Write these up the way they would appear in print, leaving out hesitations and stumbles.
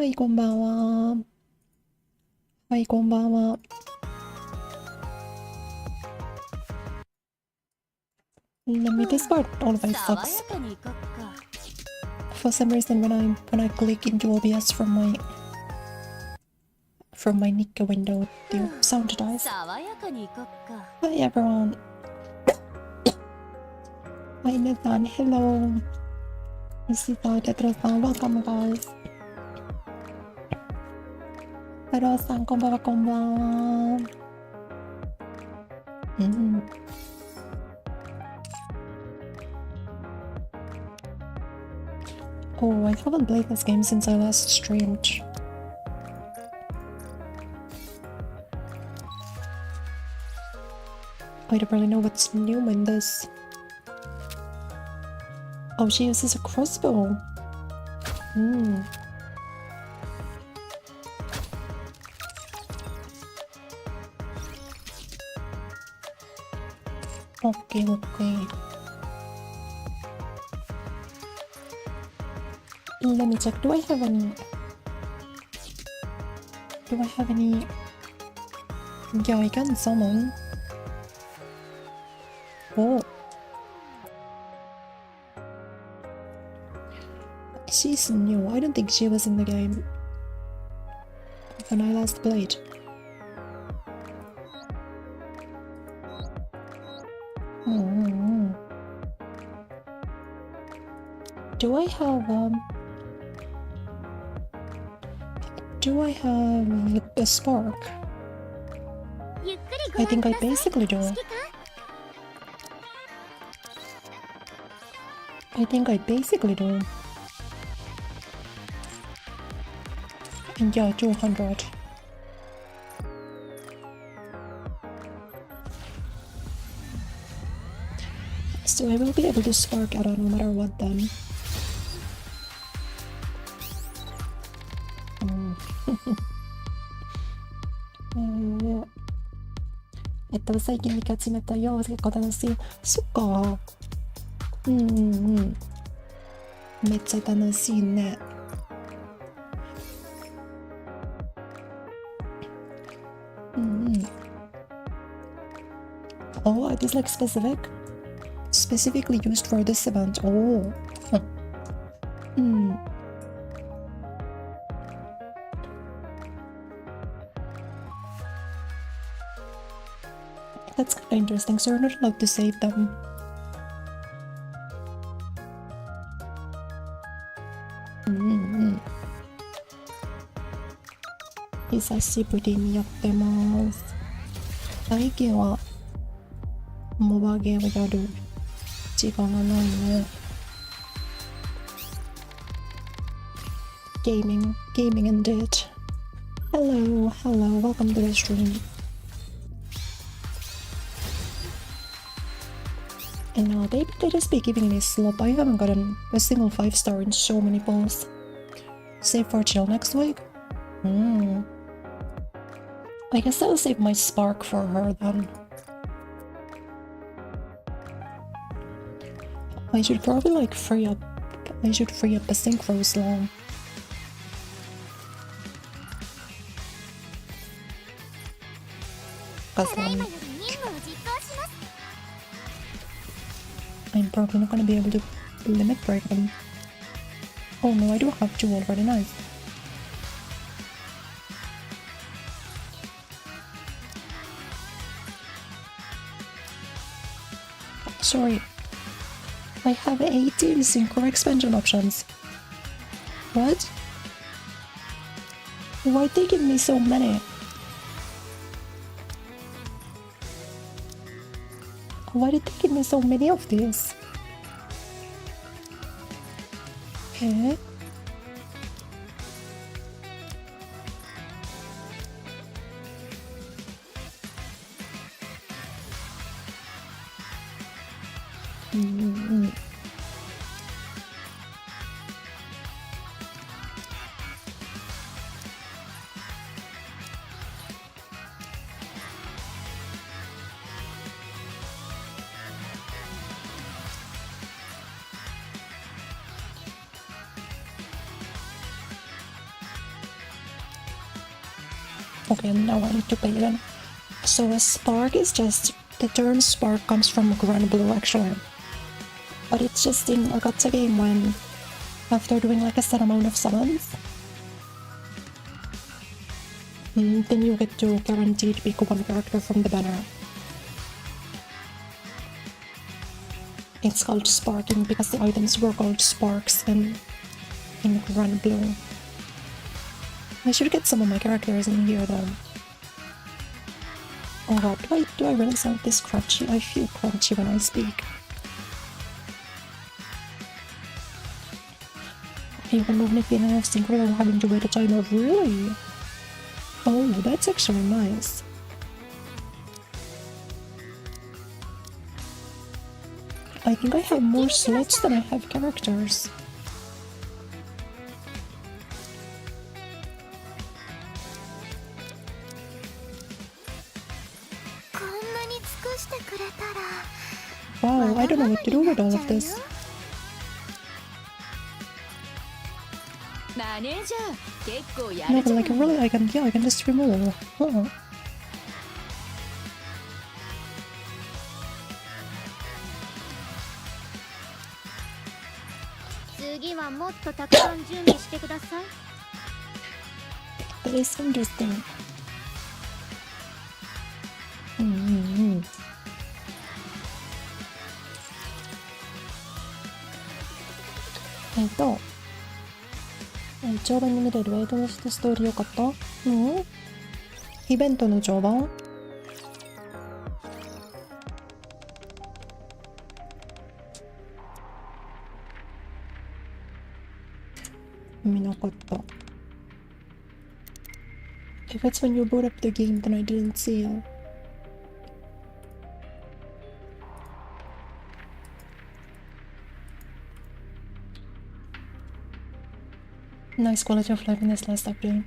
はい、こんばんは。はい、こんばんは。This part always sucks. For some reason, when I click into OBS from my NIKKE window, the sound dies. Hi everyone. Hi Nathan, hello. Isita, Tetro-san, welcome guys. Taro-san, こんばんは、こんばんは。Oh, I haven't played this game since I last streamed. I don't really know what's new in this. Oh, she uses a crossbow. Okay. Let me check. Do I have any? Yeah, I can summon. Oh. She's new. I don't think she was in the game when I last played. Do I have a spark? I think I basically do. And yeah, 200. So I will be able to spark Ada no matter what then. Etta 最近見始めたよ。結構楽しい。そっか。めっちゃ楽しいね。Oh, are these like specifically used for this event? Oh. That's kind of interesting, so you're not allowed to save them.久しぶりにやってます。最近はモバゲーをやる時間がないね。Gaming indeed. Hello, welcome to the stream. And now they just be giving me slop. I haven't gotten a single 5-star in so many polls. Save for chill next week? I guess I'll save my spark for her then. I should probably like free up a synchro slot. I'm probably not gonna be able to limit break them. Oh no, I do have 2 already, nice. Sorry. I have 18 synchro expansion options. What? Why are they giving me so many? Why did they give me so many of these? Okay. Okay, now I need to pay it. So a spark is just, the term spark comes from Grand Blue actually. But it's just in a gacha game when, after doing like a set amount of summons, then you get to guaranteed pick one character from the banner. It's called sparking because the items were called sparks in Grand Blue. I should get some of my characters in here though. Oh god, do I really sound this crunchy? I feel crunchy when I speak. Even though Nick and I have sync without having to wait a timer, really? Oh, that's actually nice. I think I have more slots than I have characters. Wow, I don't know what to do with all of this. No, but like really, I can just remove. Oh. That is interesting. Ito. 常盤に見れる映画のストーリーよかった？イベントの常盤？見なかった。If it's when you boot up the game, then I didn't see it. Nice quality of life in this last update.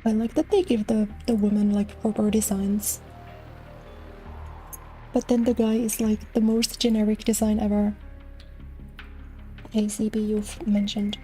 I like that they give the women like proper designs. But then the guy is like the most generic design ever. ACB you've mentioned.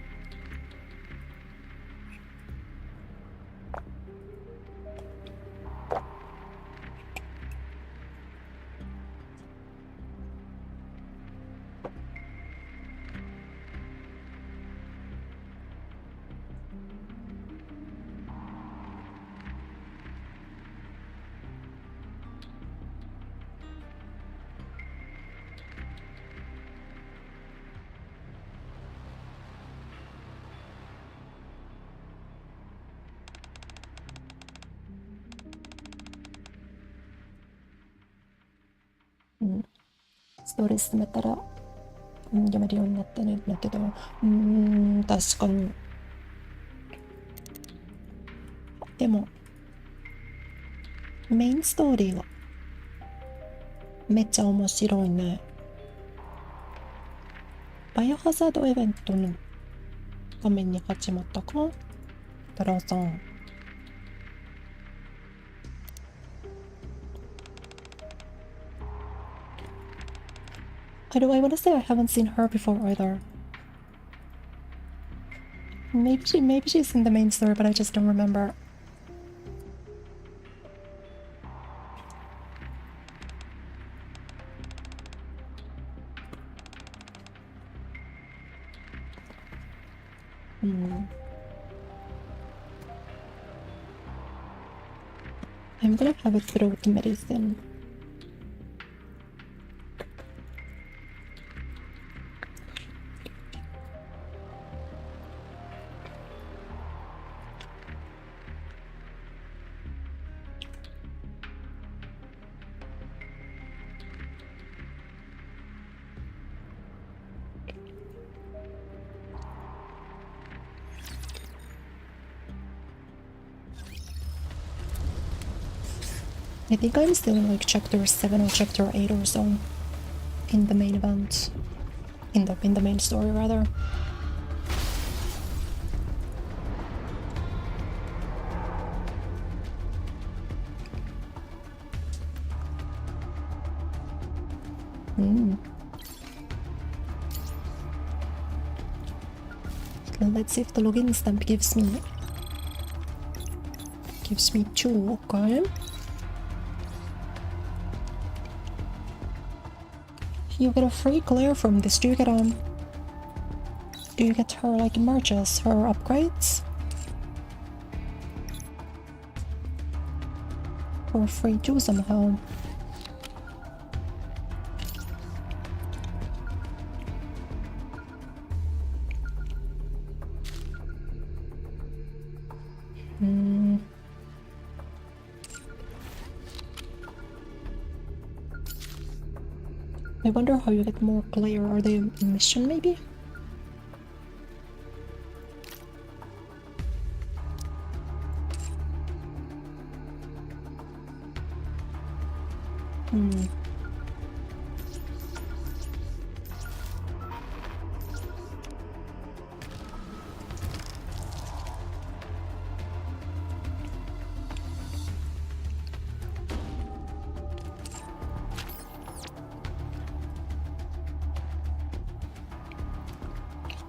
ストーリー進めたら、読めるようになってねんだけど、確かに。でも、メインストーリーはめっちゃ面白いね。バイオハザードイベントの画面に始まったか？太郎さん。I want to say I haven't seen her before either. Maybe she's in the main story, but I just don't remember. I'm gonna have a throat medicine. I think I'm still in like chapter 7 or chapter 8 or so in the main event. In the main story rather. Let's see if the login stamp gives me 2, okay. You get a free Claire from this. Do you get her like merges, her upgrades? For free too somehow. I wonder how you get more Claire. Are they a mission maybe?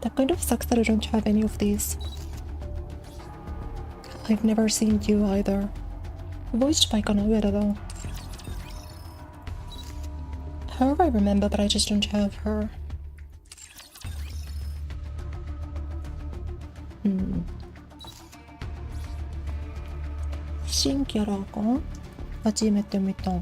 That kind of sucks that I don't have any of these. I've never seen you either. Voiced by Kureya though. Her I remember, but I just don't have her. Shinキャラか？初めて見た。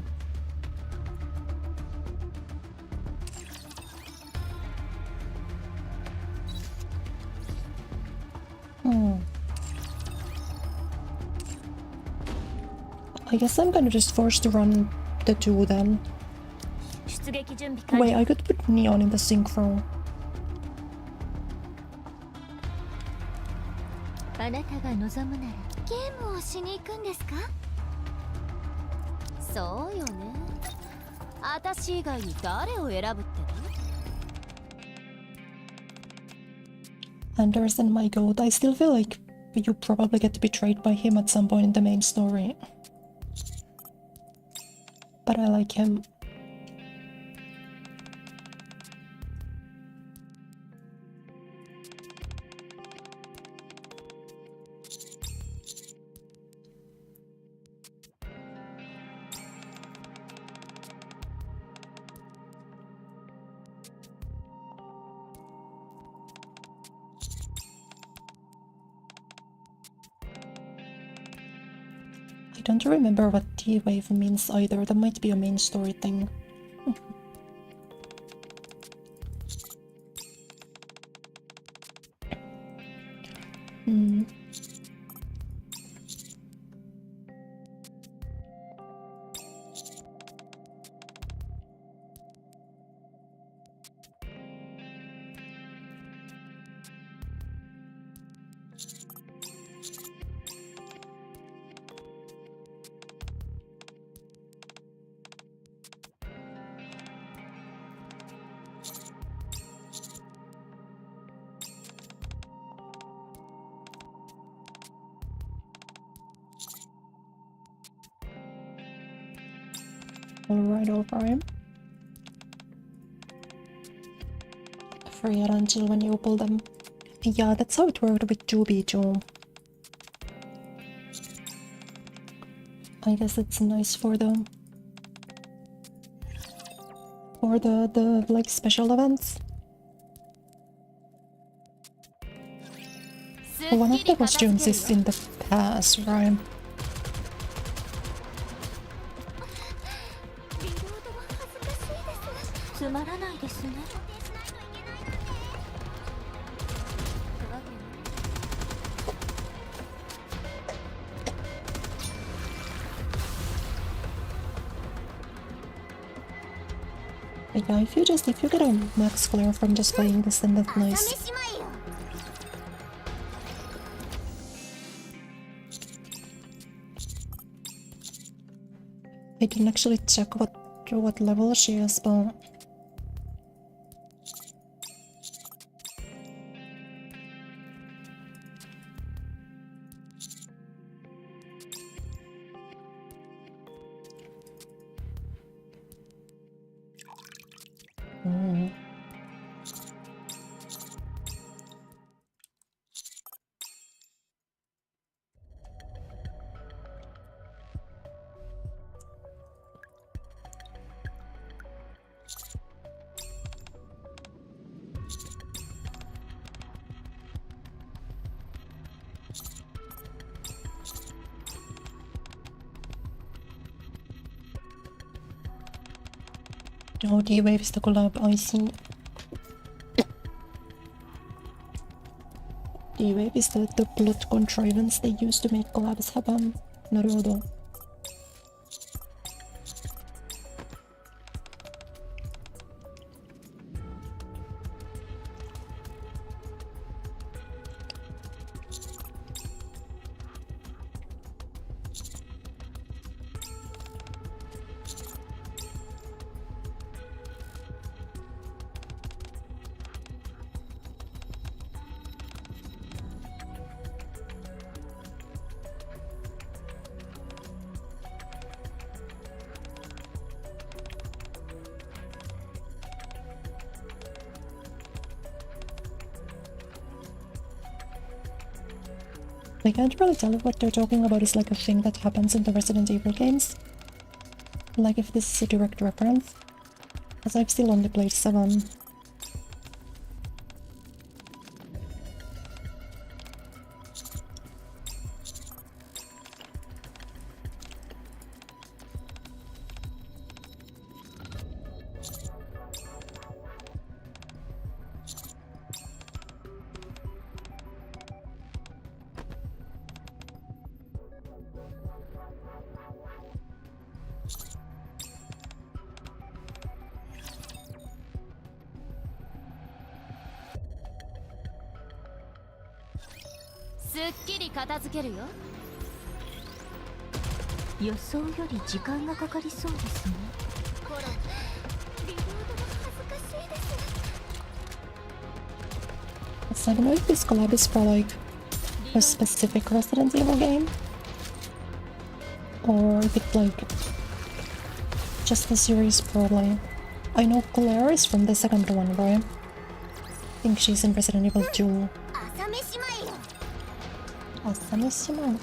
I guess I'm gonna just force to run the 2 then. Wait, I could put Neon in the synchro. Anders and my goat. I still feel like you probably get betrayed by him at some point in the main story. But I like him. I don't remember what T-Wave means either. That might be a main story thing. Alright, alright. Free it until when you pull them. Yeah, that's how it worked with 2B2. I guess it's nice for the like special events. One of the costumes is in the past, right? Yeah, if you get a max flare from just playing this, then that's nice. I didn't actually check what level she is, but oh, D-Wave is the collab, I see. D-Wave is the plot contrivance they use to make collabs happen. Naruhodo. I can't really tell if what they're talking about is like a thing that happens in the Resident Evil games. Like if this is a direct reference. As I've still only played 7. I don't know if this collab is for like a specific Resident Evil game or if it's like just the series probably. I know Claire is from the second one, right? I think she's in Resident Evil 2. Asameshima.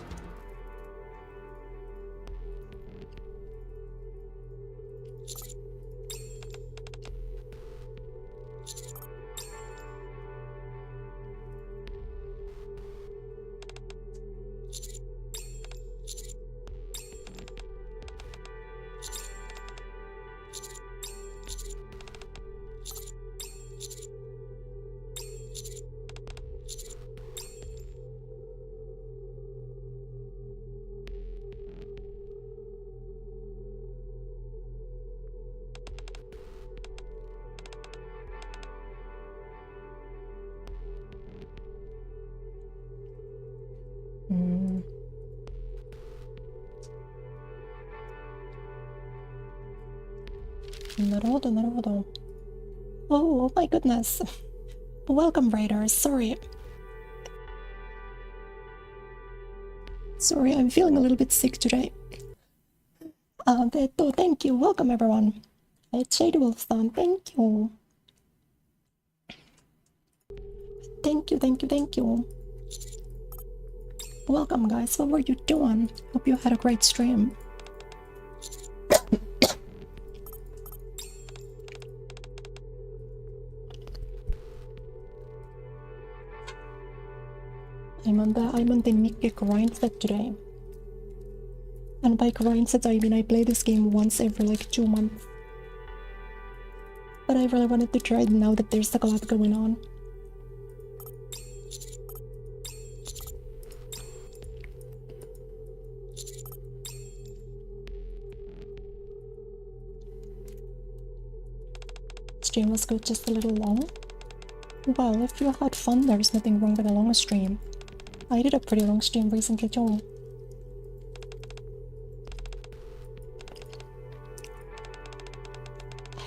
Naruhodo. Oh my goodness. Welcome, Raiders. Sorry, I'm feeling a little bit sick today. Beto, thank you. Welcome, everyone. Shade Wolfstan, thank you. Thank you. Welcome, guys. What were you doing? Hope you had a great stream. I'm on the NIKKE grind set today. And by grind set I mean I play this game once every like 2 months. But I really wanted to try it now that there's a collab going on. Stream was good, just a little long. Well, if you had fun, there's nothing wrong with a long stream. I did a pretty long stream recently too.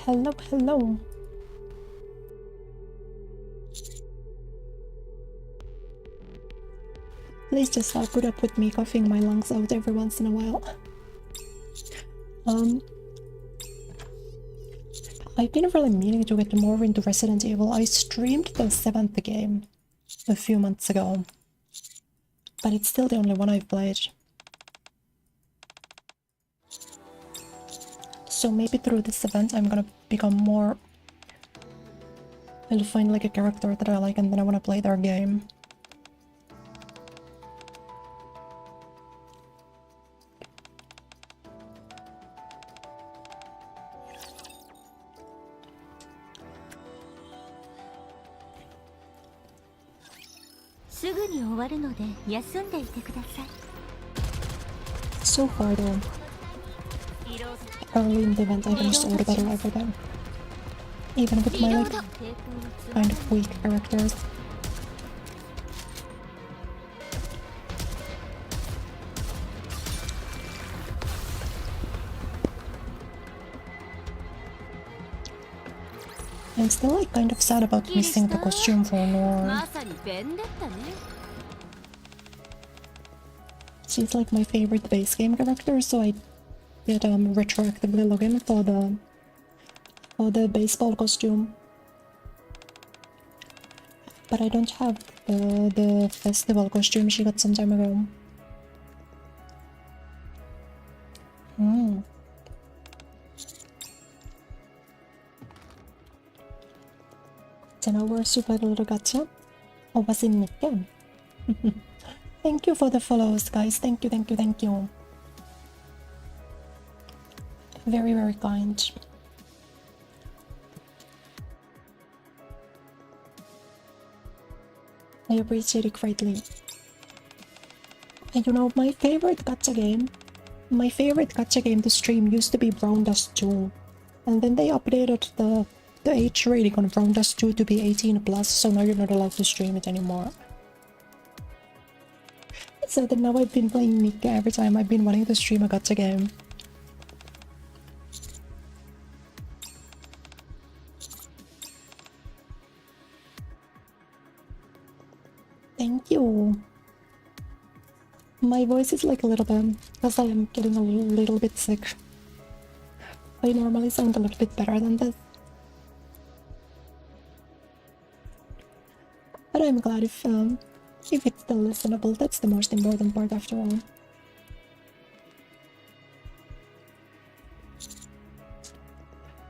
Hello, hello. Please just put up with me coughing my lungs out every once in a while. I've been really meaning to get more into Resident Evil. I streamed the 7th game a few months ago, but it's still the only one I've played. So maybe through this event I'm gonna become more... I'll find like a character that I like and then I wanna play their game. So far though, early in the event I finished all the battle everything. Even with my like, kind of weak characters. I'm still like kind of sad about missing the costume for Nor. She's like my favorite base game character, so I did retroactively log in for the baseball costume. But I don't have the festival costume she got some time ago. 10 hours super little gacha. Oh, was in NIKKE. Thank you for the follows, guys. Thank you, thank you, thank you. Very, very kind. I appreciate it greatly. And you know, my favorite gacha game to stream used to be Brown Dust 2. And then they updated the age rating on Brown Dust 2 to be 18+, so now you're not allowed to stream it anymore. So then now I've been playing NIKKE every time I've been wanting to stream a gacha game. Thank you. My voice is like a little bit, because I am getting a little bit sick. I normally sound a little bit better than this. But I'm glad if it's still listenable. That's the most important part after all.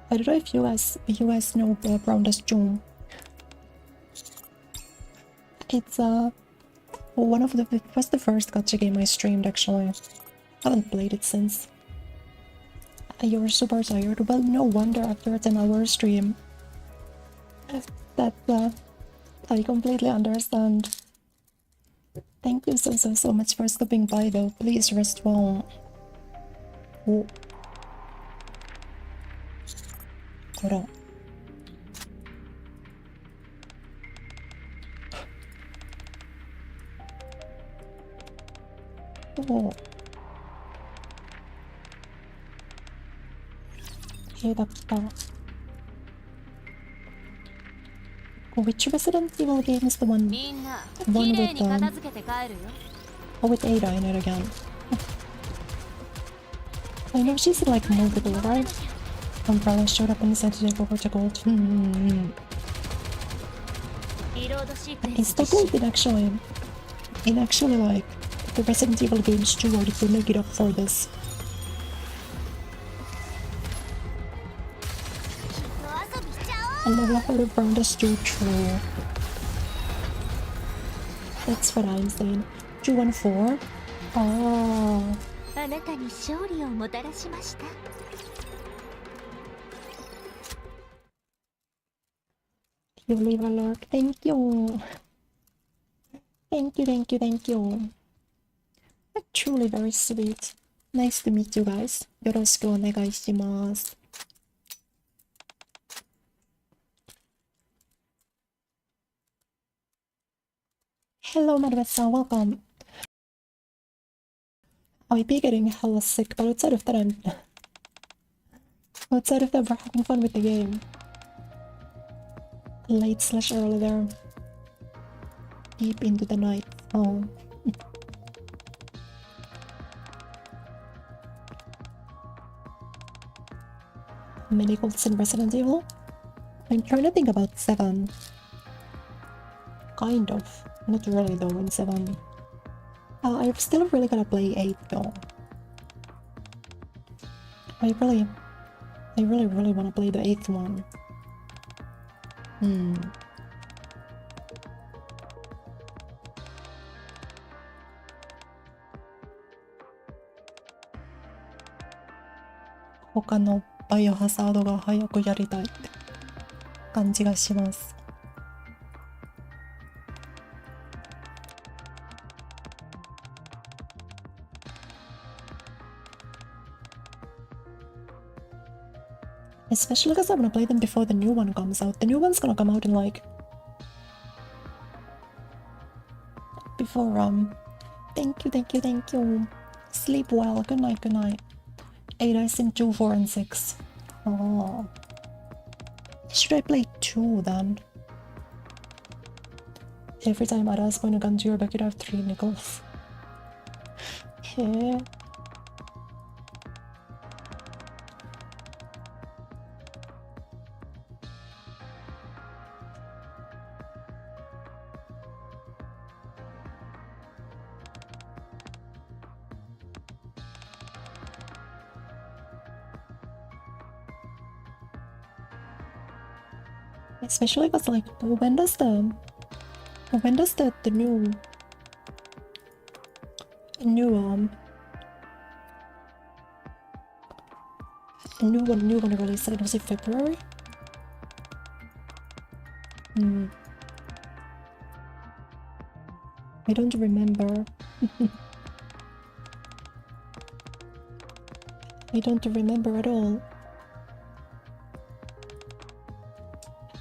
I don't know if you guys know Brown Dust June. It's one of it was the first gacha game I streamed actually. I haven't played it since. You were super tired. Well, no wonder after a 10-hour stream. That I completely understand. Thank you so much for stopping by though. Please rest well. Oh. Kora. Oh. Hey, which Resident Evil game is the one with Ada in it again? I know she's like multiple, right? Umbrella showed up and decided to take over to gold. I still played it actually. In actually like the Resident Evil games too hard to make it up for this. I never heard of Brown Dust 2 true. That's what I'm saying. 214? Oh. You leave a lurk. Thank you. Thank you, thank you, thank you. That's truly very sweet. Nice to meet you guys. Yoroshiku onegai shimasu. Hello, Marvet-san, welcome. I might be getting hella sick, but outside of that, Outside of that, we're having fun with the game. Late/early there. Deep into the night. Oh. Mini golds in Resident Evil? I'm trying to think about 7. Kind of. Not really though in 7. I still really gotta play 8 though. I really wanna play the 8th one. Hmm. 他のバイオハザードが早くやりたいって感じがします。Especially because I want to play them before the new one comes out. The new one's gonna come out in like... Before, Thank you. Sleep well. Good night. 8 Ice in 2, 4, and 6. Oh. Should I play 2 then? Every time I'd point a gun to your back, you'd have 3 nickels. Yeah. Especially because like when does the new one release? Was it February? I don't remember. I don't remember at all.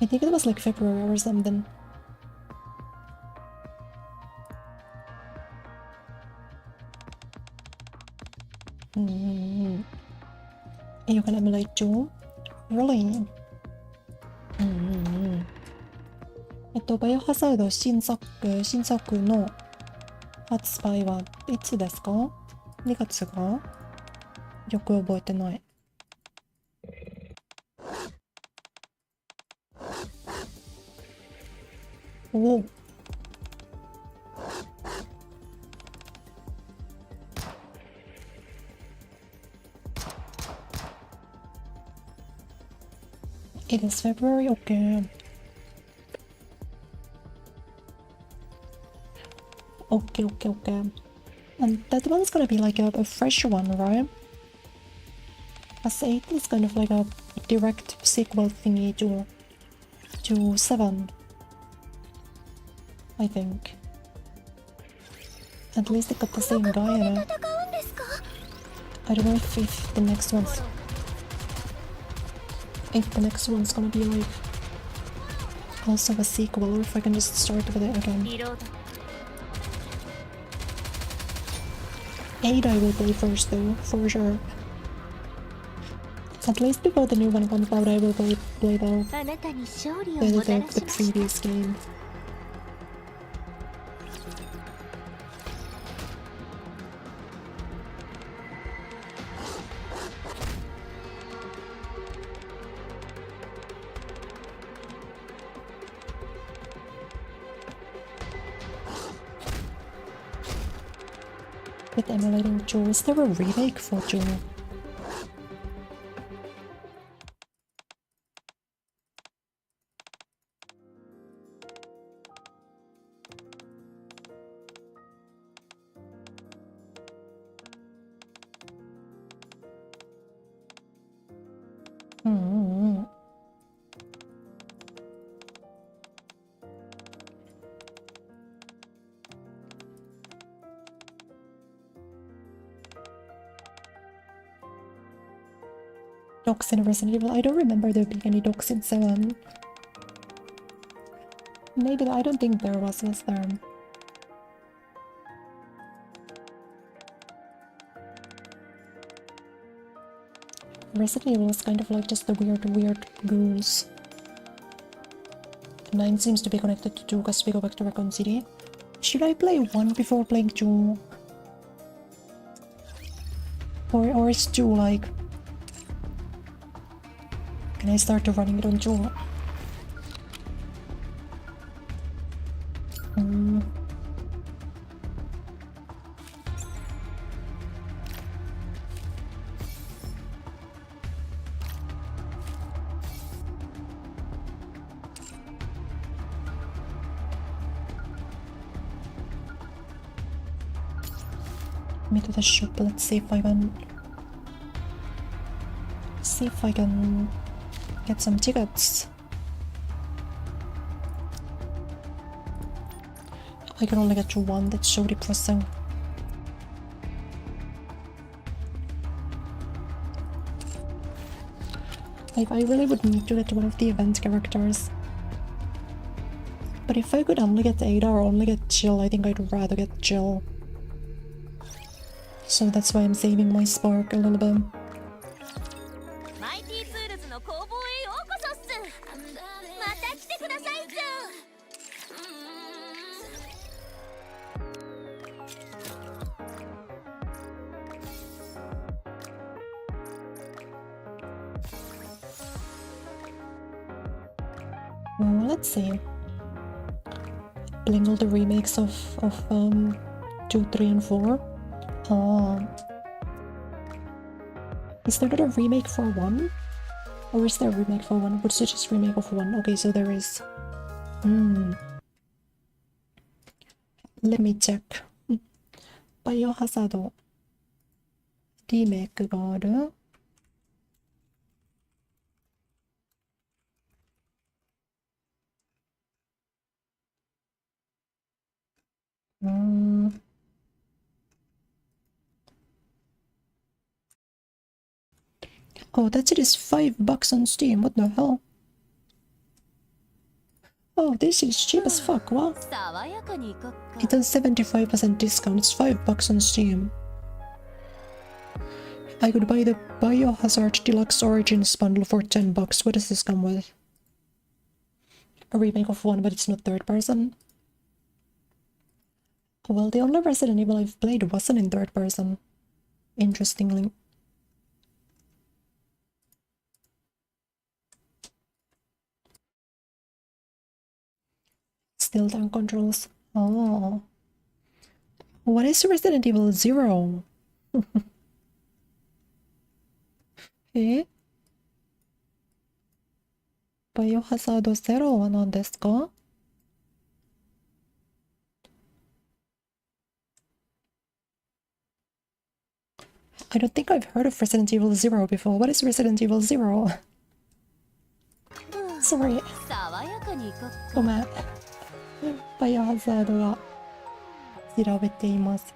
I think it was like February or something. You can emulate too? Really? バイオハザード新作の発売はいつですか ?2 月がよく覚えてない。お。It is February, okay. Okay. And that one's gonna be like a fresh one, right? As 8 is kind of like a direct sequel thingy to 7. I think. At least they got the same guy in it. I don't know if the next one's... If the next one's gonna be like... also a sequel, or if I can just start with it again. 8 I will play first though, for sure. At least before the new one comes out, I will play the previous game. With emulating Joe, is there a remake for Joe? Dogs in Resident Evil. I don't remember there being any dogs in 7. Maybe, I don't think there was there? Resident Evil is kind of like just the weird ghouls. 9 seems to be connected to 2 because we go back to Raccoon City. Should I play 1 before playing 2? Or is 2 like... Can I start running it on 2? Me to the shop. Let's see if I can get some tickets. I can only get to 1. That's so depressing. Like, I really would need to get one of the event characters. But if I could only get Ada or only get Jill, I think I'd rather get Jill. So that's why I'm saving my spark a little bit. Well, let's see. Playing all the remakes of 2, 3, and 4. Is there not a remake for 1? Or is there a remake for 1? What's it just remake of 1? Okay, so there is. Let me check. Biohazard remake がある。Oh, that's it is $5 on Steam. What the hell? Oh, this is cheap as fuck. What? It has 75% discount. It's $5 on Steam. I could buy the Biohazard Deluxe Origins bundle for $10. What does this come with? A remake of 1, but it's not third person. Well, the only Resident Evil I've played wasn't in third person. Interestingly. Still tank controls. Oh. What is Resident Evil 0? Eh? Biohazard 0は何ですか? I don't think I've heard of Resident Evil 0 before. What is Resident Evil 0? Sorry. ごめん。バイオハザードが調べています。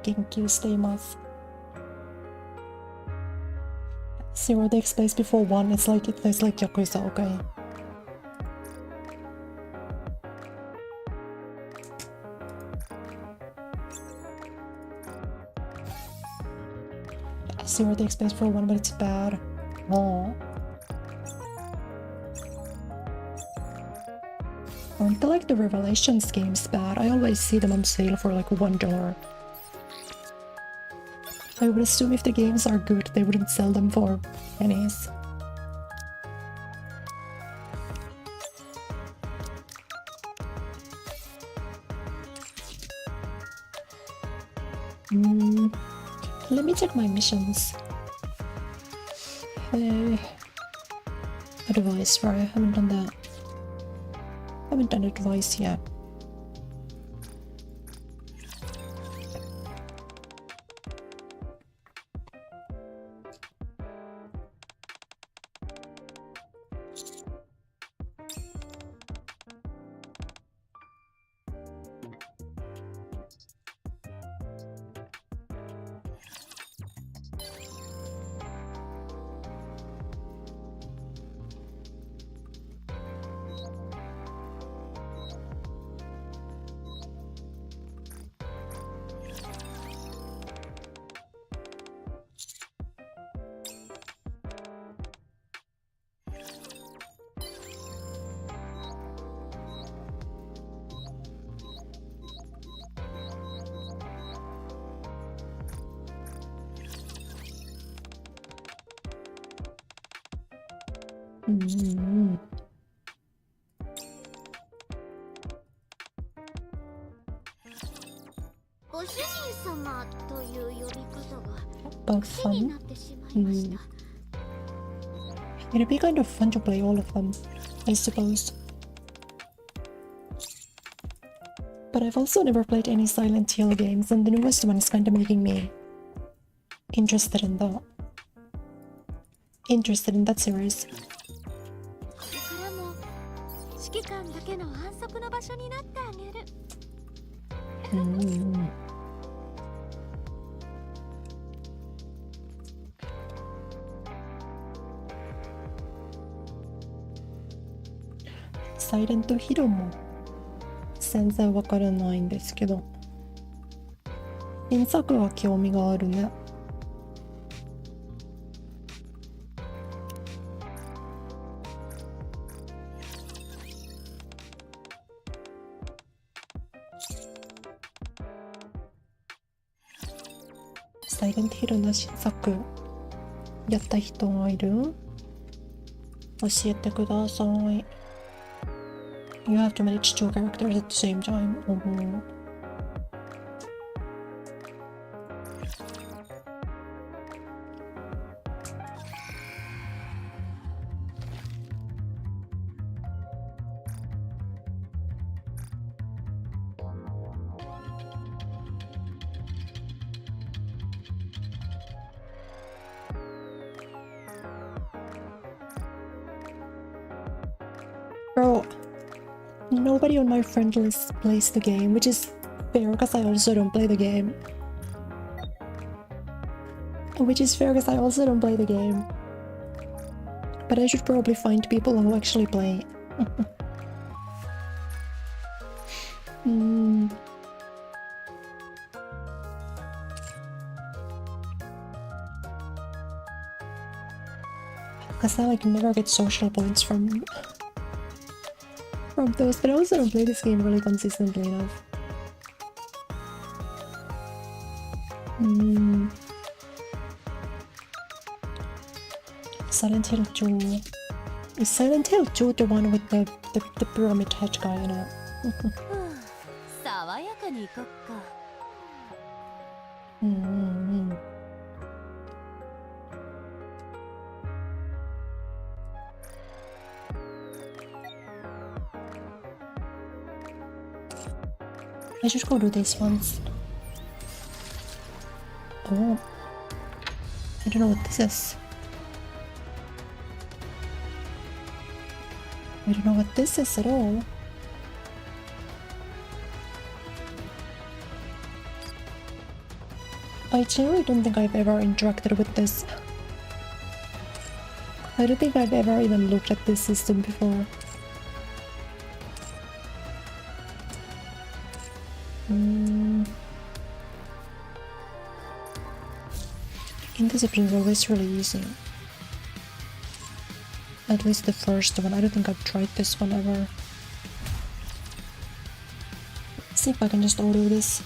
研究しています。0 takes place before 1. It's like Yakuza, okay. Zero takes place before 1, but it's bad. Oh. Aren't like the Revelations games bad? I always see them on sale for like $1. I would assume if the games are good, they wouldn't sell them for pennies. Let me check my missions. Advice, right? I haven't done that. I haven't done advice yet. ご主人様という呼び方が Both 癖に fun. なってしまいました。 It'd be kind of fun to play all of them, I suppose. But I've also never played any Silent Hill games, and the newest one is kind of making me interested in that series. これからも指揮官だけの安息の場所になってあげる。サイレントヒルも全然わからないんですけど、原作は興味があるね。サイレントヒルの新作やった人がいる？教えてください。You have to manage two characters at the same time. Bro, nobody on my friend list plays the game, which is fair because I also don't play the game. But I should probably find people who actually play. Because I like never get social points from those, but I also don't play this game really consistently enough. Silent Hill 2. Is Silent Hill 2 the one with the pyramid head guy in it? 爽やかに行こっか。I should go do these ones. Oh. I don't know what this is. I don't know what this is at all. I generally don't think I've ever interacted with this. I don't think I've ever even looked at this system before. Interception is always really easy. At least the first one. I don't think I've tried this one ever. Let's see if I can just auto this.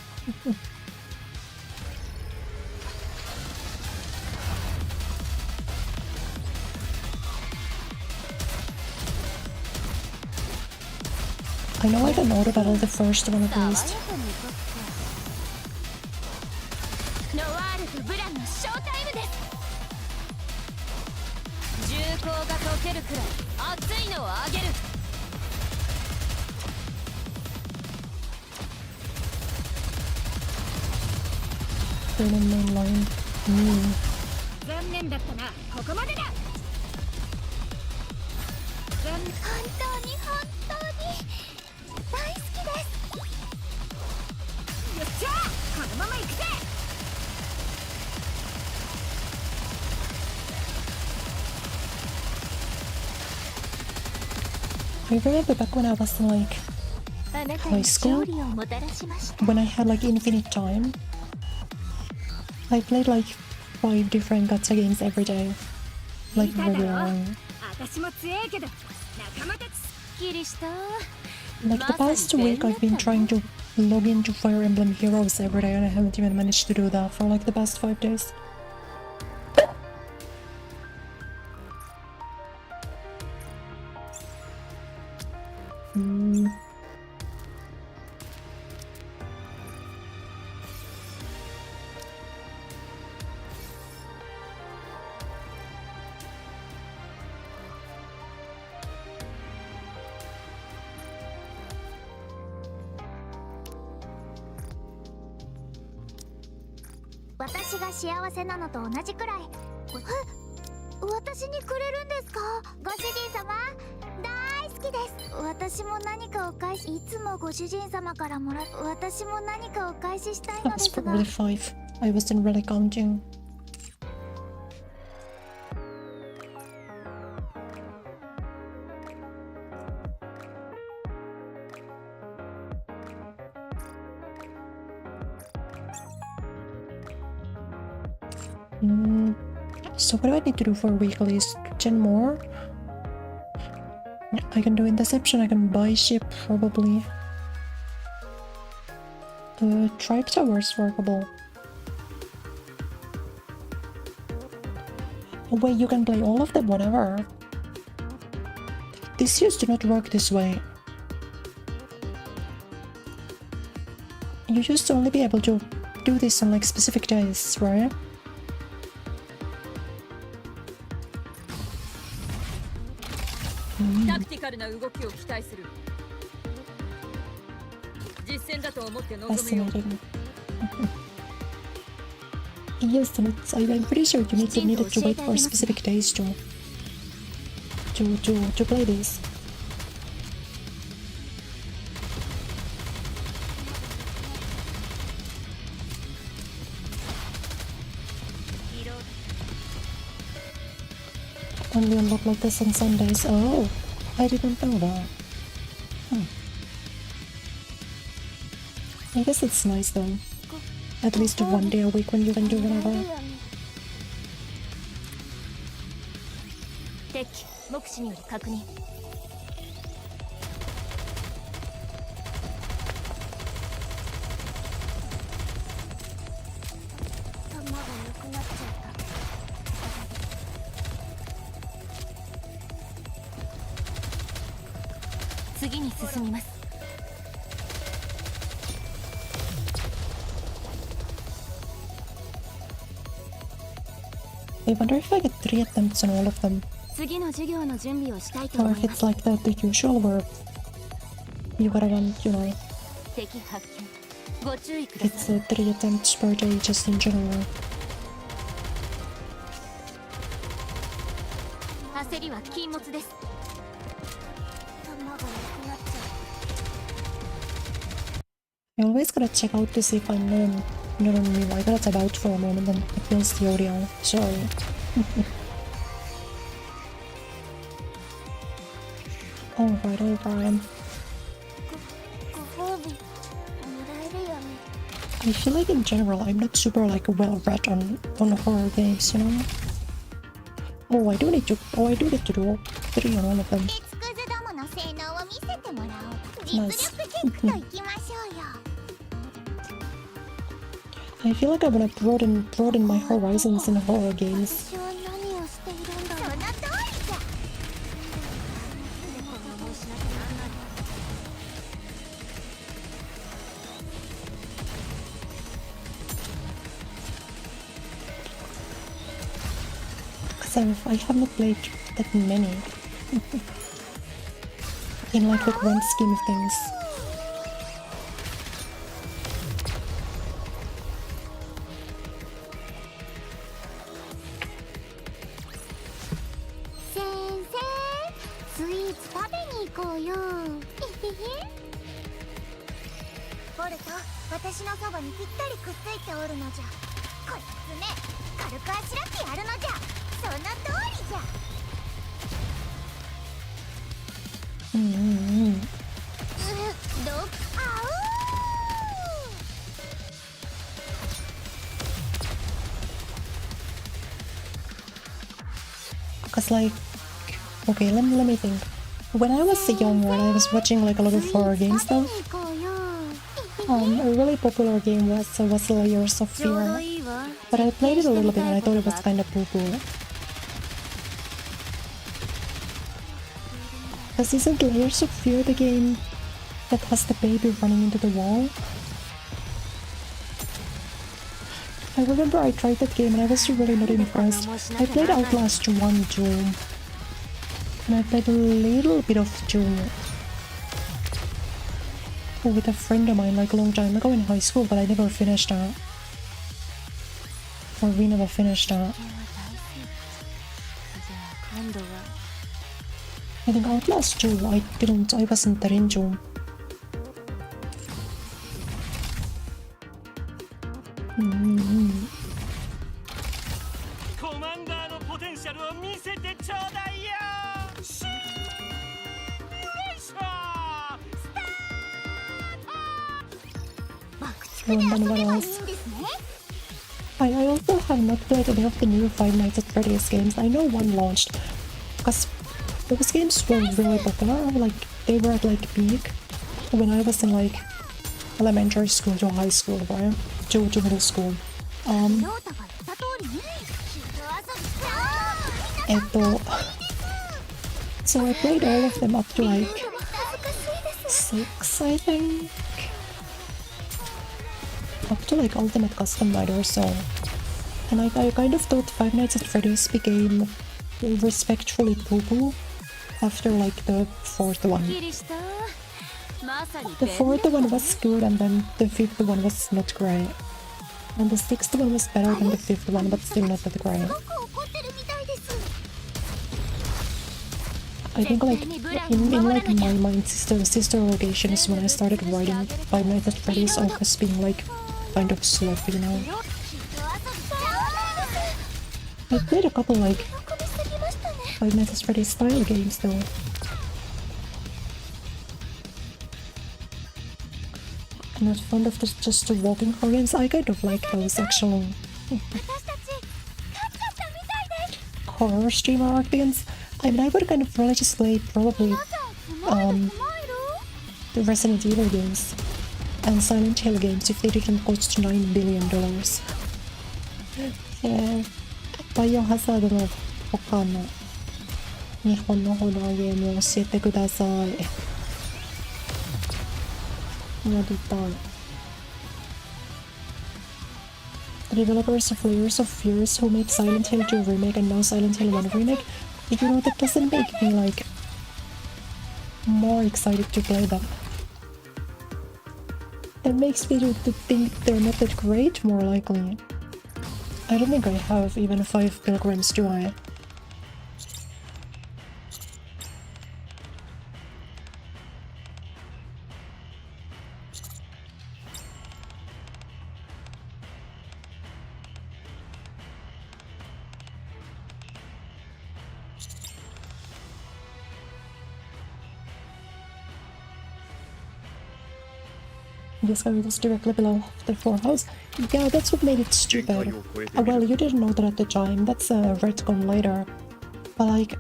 I know I can auto battle the first one at least. ノワールとブランのショータイムです。銃口が溶けるくらい熱いのをあげる。残念だったな。ここまでだ。本当に大好きです。よっしゃ、このまま行くぜ。I remember back when I was in like high school, when I had like infinite time, I played like 5 different gacha games every day, like very long. Like the past week I've been trying to log into Fire Emblem Heroes every day and I haven't even managed to do that for like the past 5 days. 私が幸せなのと同じくらい。私にくれるんですか？ご主人様、大好きです。私も何かお返し、いつもご主人様からもらっ、私も何かお返ししたいの That で was すが。 probably 5. I wasn't really counting. So what do I need to do for weeklies? 10 more? I can do interception, I can buy ship probably. The tribe tower is workable. Oh wait, you can play all of them whenever. These used to not work this way. You used to only be able to do this on like specific days, right? Fascinating. Yes, I'm pretty sure you needed to wait for specific days to play this. Only unlock like this on Sundays. Oh, I didn't know that. I guess it's nice though. At least 1 day a week when you can do whatever. 敵目視により確認。弾がなくなっちゃった。次に進みます。I wonder if I get 3 attempts on all of them. 次の授業の準備をしたいと Or 思 if いま it's す。 like the usual where you gotta run, you know, 敵発見。ご注意くだ it's さい。 3 attempts per day just in general. 焦りは禁物です。弾がなくなっちゃう。 I always gotta check out to see if I'm no, I gotta tab out for a moment and it feels the audio. Sorry. Alright. ご褒美もらえるよね。 I feel like in general I'm not super like well read on horror games, you know? Oh, I do get to do all 3 on all of them. 鉄くずどもの性能を見せてもらおう。実力チェックといきましょうよ。 I feel like I wanna broaden my horizons in horror games. 私は何をしているんだろう。その通りじゃ。 Because I haven't played that many. In like the grand scheme of things. 先生、スイーツ食べに行こうよ。ボルト、私のそばにぴったりくっついておるのじゃ。こいつね、軽くあしらってやるのじゃ。その通りじゃ。あう Because like, okay, let me think. When I was younger and I was watching like a lot of horror game stuff, a really popular game was Layers of Fear. But I played it a little bit and I thought it was kind of poo-poo. Because isn't Layers of Fear the game that has the baby running into the wall? I remember I tried that game and I was really not impressed. I played Outlast 1 Doom. And I played a little bit of Doom with a friend of mine like a long time ago in high school, but I never finished that. Or we never finished that. I think Outlast 2, I wasn't that into. And then what else? I also have not played any of the new Five Nights at Freddy's games. I know one launched because those games were really popular. Like they were at like peak when I was in like elementary school to high school, right? To middle school. So I played all of them up to like 6, I think. Up to like Ultimate Custom Night or so. And I kind of thought Five Nights at Freddy's became respectfully poo-poo after like the 4th one. The 4th one was good and then the 5th one was not great. And the 6th one was better than the 5th one, but still not that great. I think like in like my mind sister location is when I started writing Five Nights at Freddy's off as being like kind of sloppy, you know. I played a couple like Five Nights at Freddy's style games though. I'm not fond of just the walking horror games. I kind of like those actually. Horror streamer art games. I mean, I would kind of religiously probably the Resident Evil games and Silent Hill games if they didn't cost $9 billion. Biohazard の他の日本のホラーゲームを教えてください。やりたい。The developers of Layers of Fears who made Silent Hill 2 remake and now Silent Hill 1 remake, you know, that doesn't make me like more excited to play them. That makes me to think they're not that great, more likely. I don't think I have even 5 pilgrims, do I? This guy was directly below the floorhouse. Yeah, that's what made it stupid. Well, you didn't know that at the time. That's a retcon later. But like,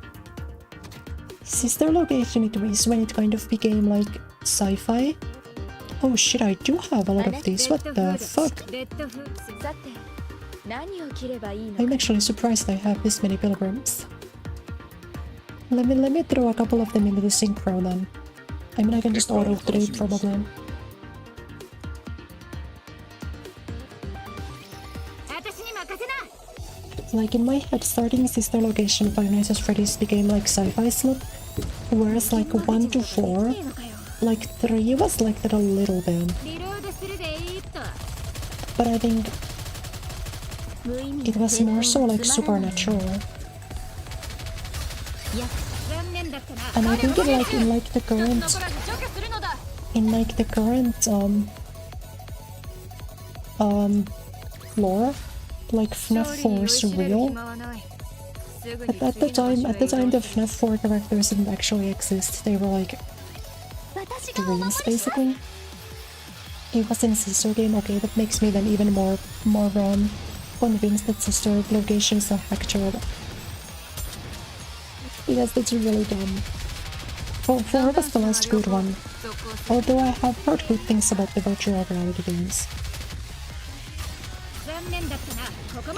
sister location it was when it kind of became like sci-fi. Oh shit, I do have a lot of these. What the fuck? I'm actually surprised I have this many pilgrims. Let me throw a couple of them into the synchro then. I mean, I can just auto-trade probably. Like in my head, starting sister location Five Nights at Freddy's became like sci-fi slot, whereas like 1 to 4, like 3 was like that a little bit. But I think it was more so like supernatural. And I think in the current lore, like FNAF 4 is real. At the time the FNAF 4 characters didn't actually exist. They were like dreams basically. It was in sister game. Okay, that makes me then even more convinced that sister locations are actual. Because that's really dumb. 4 was the last good one. Although I have heard good things about the virtual reality games.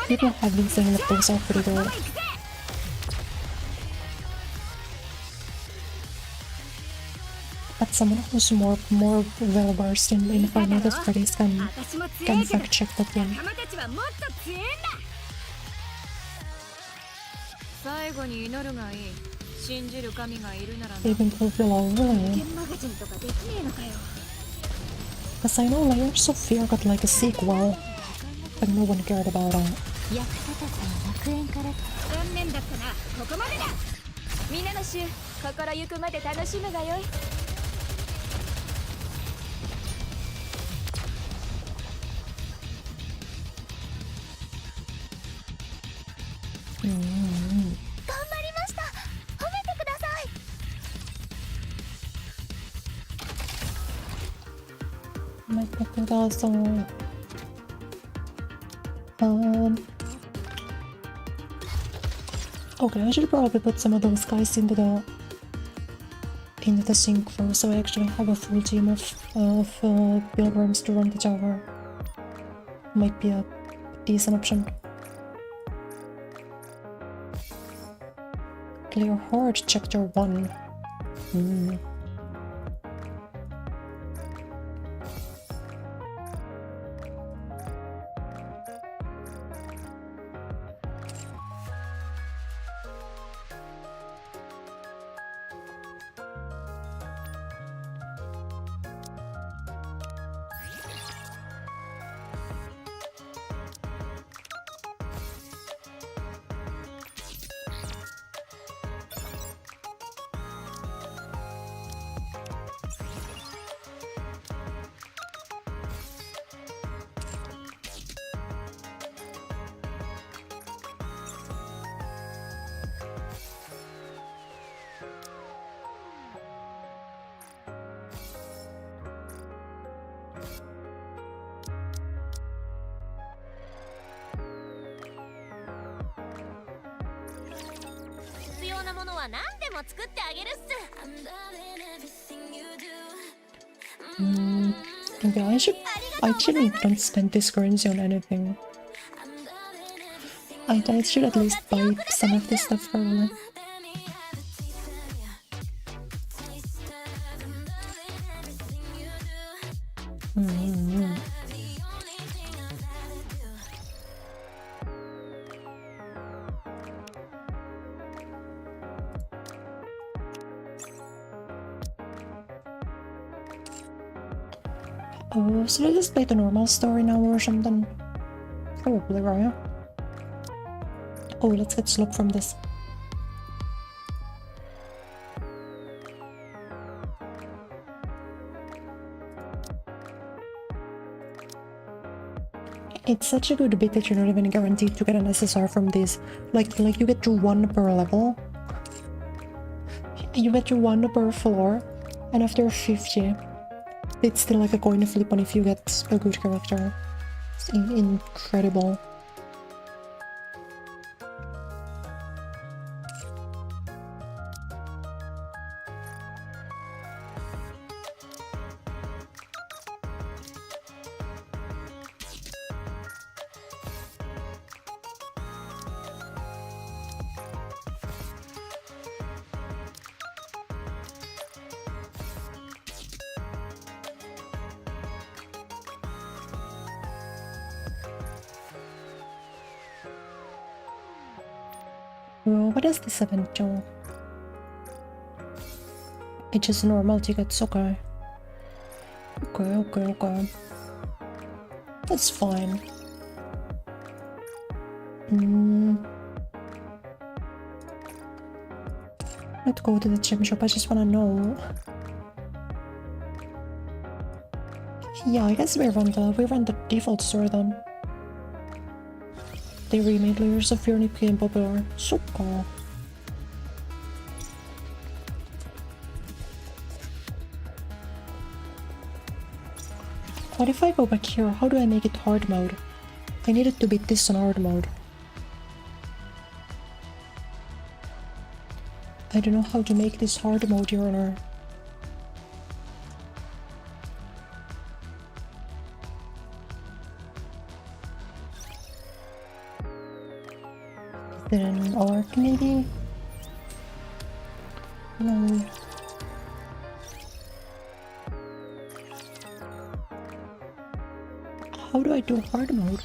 People have been saying that those are pretty good. But someone who's more well versed in Final Fantasy can fact check that one. 最後に祈るがいい。信じる神がいるならな。 They've improved a lot, really. マガジンとかできねえのかよ。 Because I know Layers of Fear got like a sequel, but no one cared about that. 役立たずは楽園から。残念だったな。ここまでだ。みんなの衆、心ゆくまで楽しむがよい。頑張りました。褒めてください。 Might put it also. Okay, I should probably put some of those guys into the synchro, so I actually have a full team of pilgrims to run the tower. Might be a decent option. Clear Horde, Chapter 1. Maybe I should actually don't spend this currency on anything. I should at least buy some of this stuff probably. Oh, should I just play the normal story now or something? Probably, right? Oh, let's get slope from this. It's such a good bit that you're not even guaranteed to get an SSR from this. Like you get to 1 per level. You get to 1 per floor, and after 50, it's still like a coin flip on if you get a good character. It's incredible. Bro, what is this event do? It's just normal tickets, okay. Okay. That's fine. Let's go to the gem shop, I just wanna know. Yeah, I guess we run the default store then. They remade Layers of Fear and it became popular. So cool. What if I go back here? How do I make it hard mode? I needed to beat this on hard mode. I don't know how to make this hard mode, Your Honor. Is there an arc maybe? No. how do I do hard mode?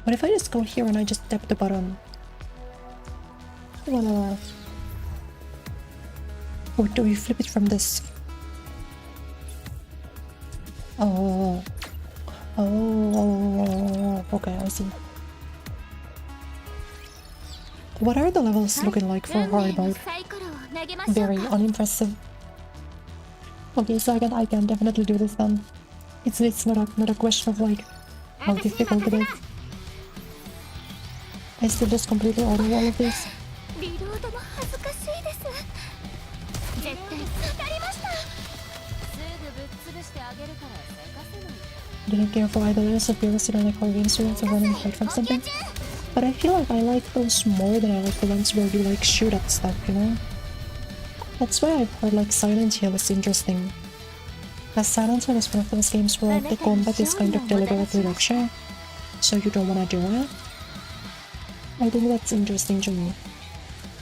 What if I just go here and I just tap the button? Voila. Oh, do we flip it from this? Oh. Oh, okay, I see. What are the levels looking like for hard mode? Very unimpressive. Okay, so I can definitely do this then. It's not a question of like how difficult it is. I still just completely auto all of this. Didn't care for either of the previous like horror games or run and hide from something. But I feel like I like those more than I like the ones where you like shoot at stuff, you know? That's why I've heard like Silent Hill is interesting. As Silent Hill is one of those games where the combat is kind of deliberately lecture, so you don't wanna do it. I think that's interesting to me.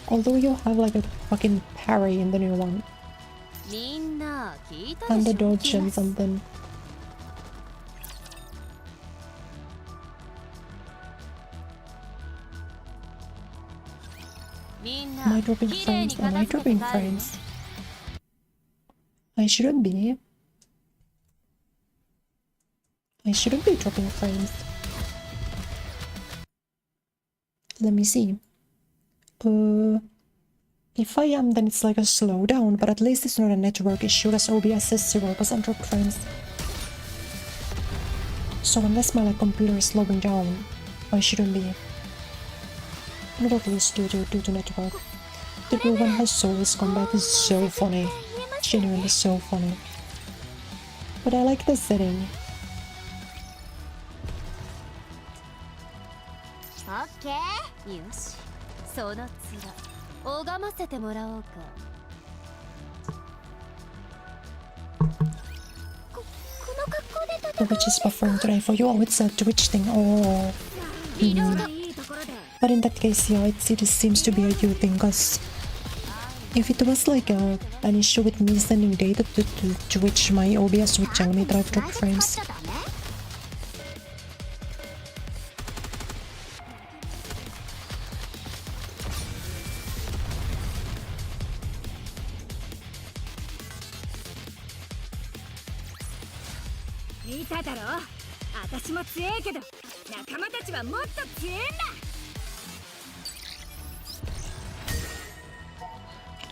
Although you have like a fucking parry in the new one. And the dodge and something. Am I dropping frames? Am I dropping frames? I shouldn't be. I shouldn't be dropping frames. Let me see. If I am, then it's like a slowdown, but at least it's not a network issue as OBS is 0% drop frames. So unless my like computer is slowing down, I shouldn't be. Not at least due to network. The blue one has soulless combat is so funny. Genuinely so funny. But I like the setting. Okay. よし。その面、拝ませてもらおうか。The witch is buffering today for you. Oh, it's a Twitch thing. Oh. But in that case, yeah, it seems to be a you thing, cause if it was like an issue with me sending data to Twitch, my OBS would tell me that I've dropped frames.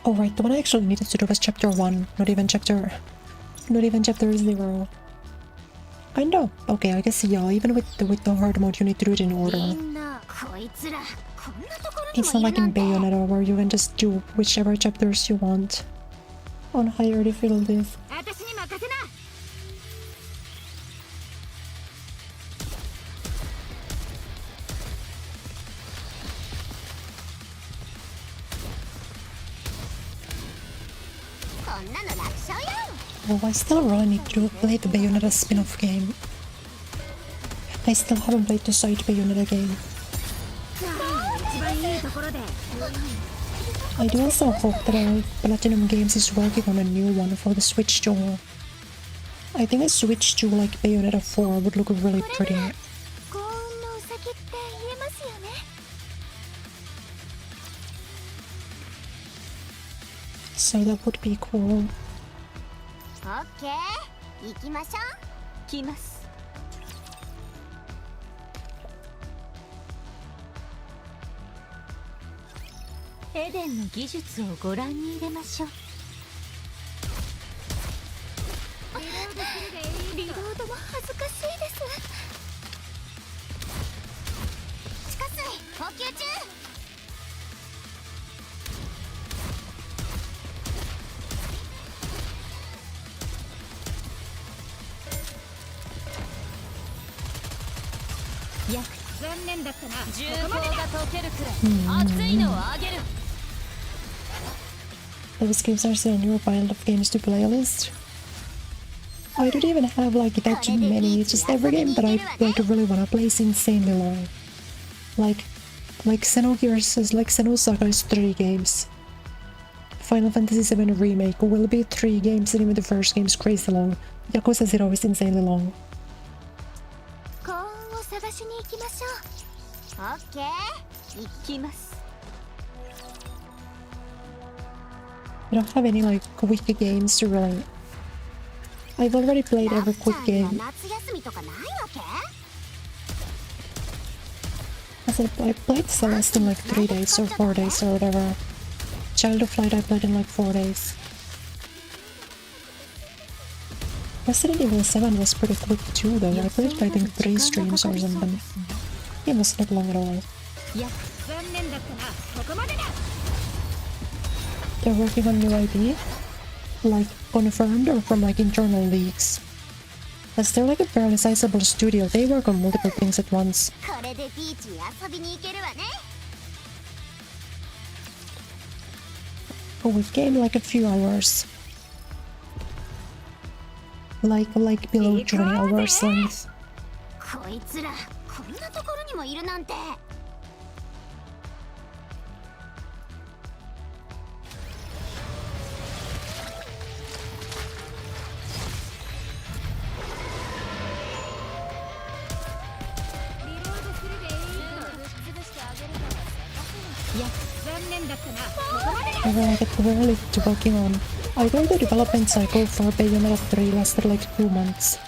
Oh right, the one I actually needed to do was chapter 1, not even chapter 0. Kinda. Okay, I guess yeah, even with the hard mode you need to do it in order. It's not like in Bayonetta where you can just do whichever chapters you want on higher difficulties. Oh, I still really need to play the Bayonetta spin-off game. I still haven't played the side Bayonetta game. I do also hope that Platinum Games is working on a new one for the Switch too. I think a Switch to like Bayonetta 4 would look really pretty. So that would be cool. Okay, 行きましょう。来ます。エデンの技術をご覧に入れましょう。リロードも恥ずかしいです。地下水補給中。残念だったな。重厚が溶けるくらい熱いのをあげる。Those games are still a new pile of games to play list. I don't even have like that many, just every game that I like really wanna play is insanely long. Like Xenogears is like Xenosaga is 3 games. Final Fantasy VII Remake will be 3 games, and even the first game is crazy long. Yakuza 0 is insanely long. 幸運を探しに行きましょう。オッケー、行きます。 I don't have any like quick games to really. I've already played every quick game. 夏休みとかないわけ？ As I played Celeste in like 3 days or 4 days or whatever. Child of Light I played in like 4 days. Resident Evil 7 was pretty quick too though. I played I think 3 streams or something. It was not long at all. They're working on new IP? Like confirmed or from like internal leaks? As they're like a fairly sizable studio, they work on multiple things at once. Oh, we've gained like a few hours. Like below 20 hours length. I will get really to working on. Either the development cycle for Bayonetta 3 lasted like 2 months,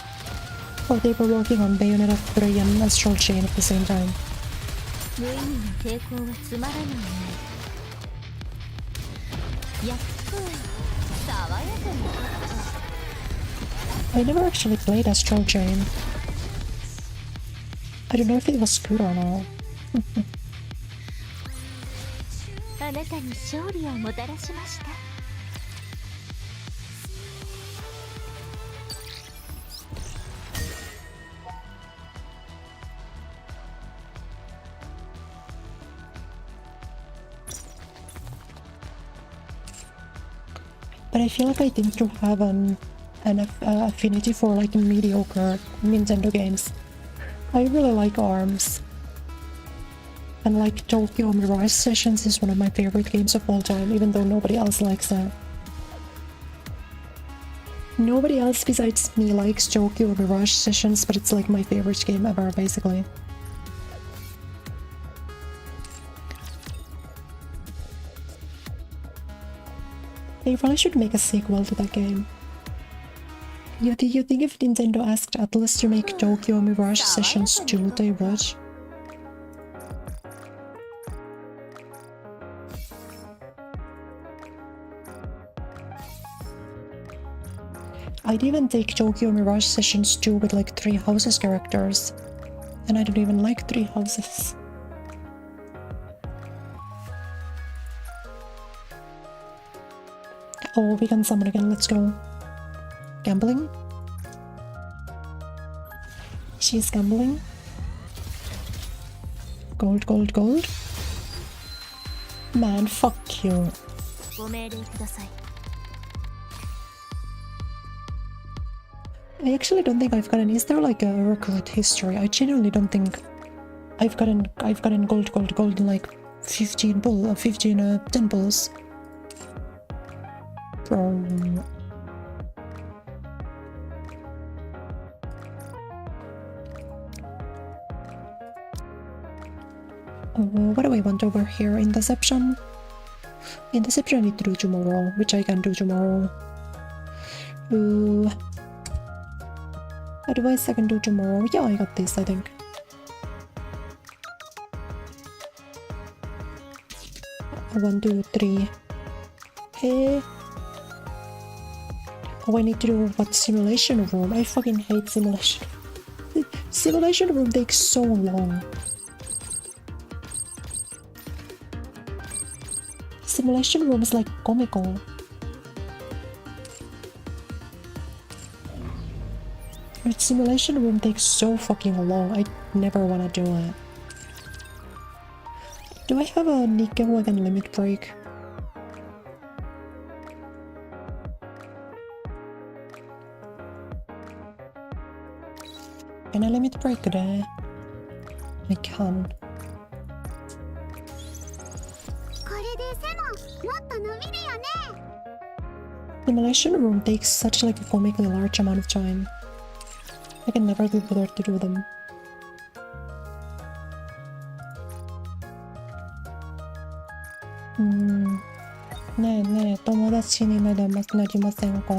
or they were working on Bayonetta 3 and Astral Chain at the same time. I never actually played Astral Chain. I don't know if it was good or not. あなたに勝利をもたらしました。 But I feel like I tend to have an affinity for like mediocre Nintendo games. I really like ARMS. And like Tokyo Mirage Sessions is one of my favorite games of all time, even though nobody else likes that. Nobody else besides me likes Tokyo Mirage Sessions, but it's like my favorite game ever, basically. They probably should make a sequel to that game. You think if Nintendo asked Atlus to make Tokyo Mirage Sessions 2, they would? I'd even take Tokyo Mirage Sessions 2 with like 3 houses characters. And I don't even like 3 houses. Oh, we can summon again, let's go. Gambling? She's gambling. Gold, gold, gold. Man, fuck you. I actually don't think I've gotten. Is there like a recruit history? I genuinely don't think I've gotten gold, gold, gold in like 15 temples. From what do I want over here? In Deception? In Deception I need to do tomorrow, which I can do tomorrow. Advice I can do tomorrow. Yeah, I got this, I think. One, two, three. Hey. Oh, I need to do what? Simulation room? I fucking hate simulation. Simulation room takes so long. Simulation room is like comical. But simulation room takes so fucking long. I never wanna do it. Do I have a NIKKE who I can limit break? Can I limit break today? I can. simulation room takes such like a comically large amount of time. I can never be bothered to do them. 네, 友達になりませんか?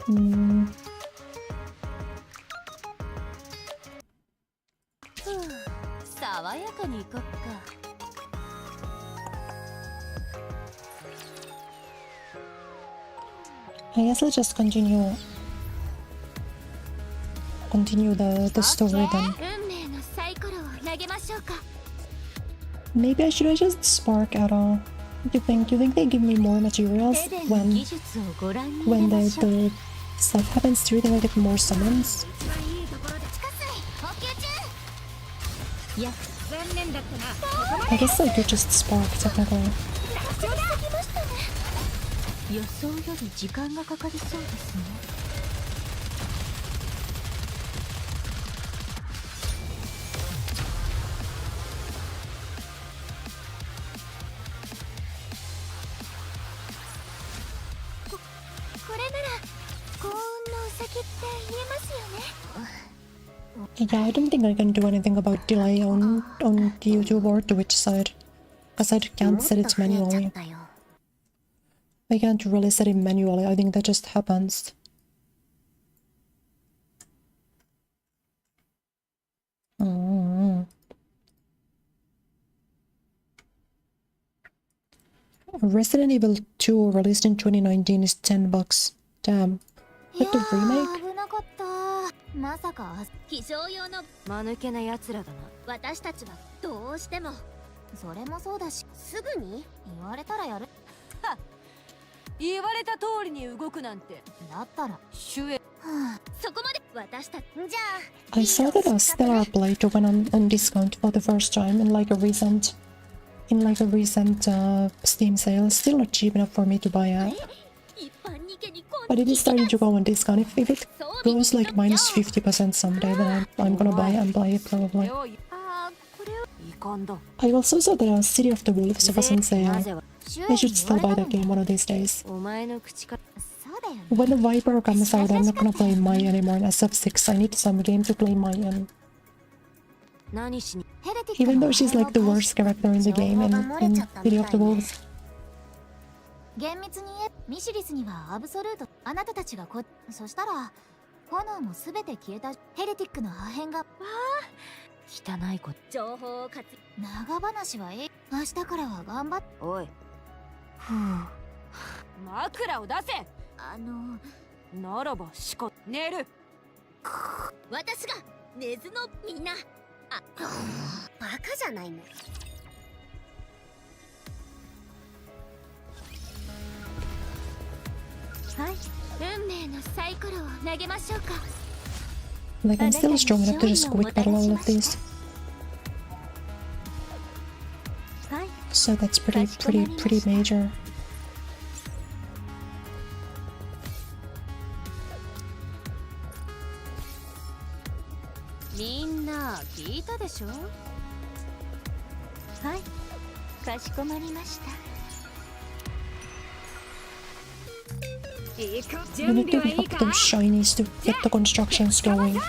음. 爽やかに行こっか。I guess let's just continue the story then. 運命のサイコロを投げましょうか。 Maybe I should just spark at all. Do you think they give me more materials when the stuff happens? Do you think I get more summons? いや、残念だったな。 I guess I could just spark technically. 予想より時間がかかりそうですね。これなら幸運のウサギって言えますよね。 Yeah, I don't think I can do anything about delay on the YouTube or Twitch side, because I can't set it manually. I can't really set it manually. I think that just happens. Resident Evil 2 released in 2019 is $10. Damn. Like the remake? 危なかった。まさか非常用の間抜けな奴らだな。私たちはどうしても。それもそうだし、すぐに言われたらやる。言われた通りに動くなんて。だったら主演。そこまで私たちじゃあ。 I saw that a Stellar Blade went on discount for the first time in like a recent Steam sale. Still not cheap enough for me to buy it. But it is starting to go on discount. If it goes like minus 50% someday, then I'm gonna buy it and buy it probably. I also saw that City of the Wolves was on sale. I should still buy that game one of these days. When the Viper comes out, I'm not gonna play Mai anymore in SF6. I need some game to play Mai in. Even though she's like the worst character in the game in City of the Wolves. 厳密に言えミシリスにはアブソルートあなたたちがそしたら炎もすべて消えたヘレティックの破片が汚いこと情報を長話は明日からは頑張っおい枕を出せならば寝る私が寝ずのみんなバカじゃないの 運命のサイコロを投げましょうか Like I'm still strong enough to just quick battle all of these. So that's pretty major. みんな聞いたでしょはいかしこまりました We need to pick up those shinies to get the constructions going.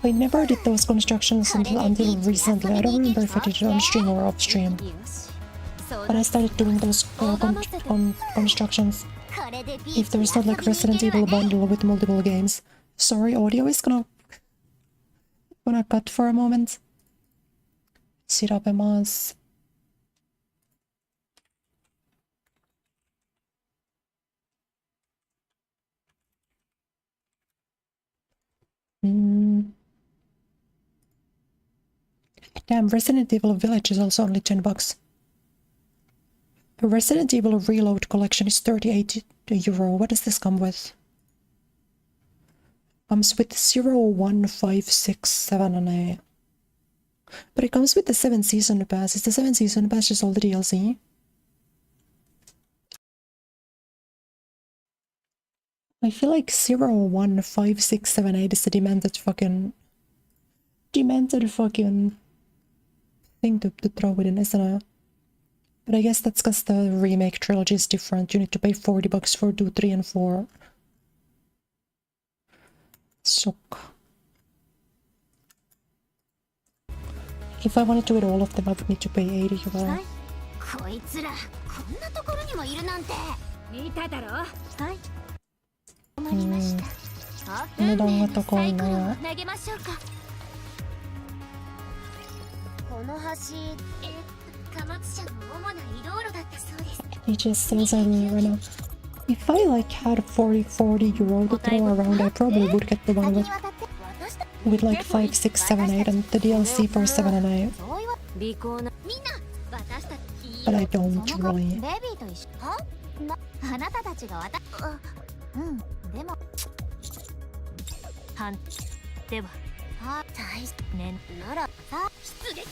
I never did those constructions until recently. I don't remember if I did it on stream or off stream. But I started doing those constructions. If there's not like Resident Evil bundle with multiple games. Sorry, audio is gonna cut for a moment. 調べます。Damn, Resident Evil Village is also only $10. The Resident Evil Reload collection is €38. What does this come with? Comes with 0, 1, 5, 6, 7 and 8. But it comes with the 7 season pass. Is the 7 season pass just all the DLC? I feel like 0, 1, 5, 6, 7, 8 is the demented fucking thing to throw it in, isn't it? But I guess that's because the remake trilogy is different. You need to pay $40 for 2, 3, and 4. Suck. If I wanted to eat all of them, I would need to pay €80. こいつらこんなところにもいるなんて。見ただろ。はい。困りました。値段が高いな。投げましょうか。この橋、貨物車の主な移動路だったそうです。He just sells everywhere right now. If I like had 40 euro to throw around, I probably would get the one with like 5, 6, 7, 8 and the DLC for 7 and 8. But I don't really. あなたたちがうんでもでは大年なら失礼。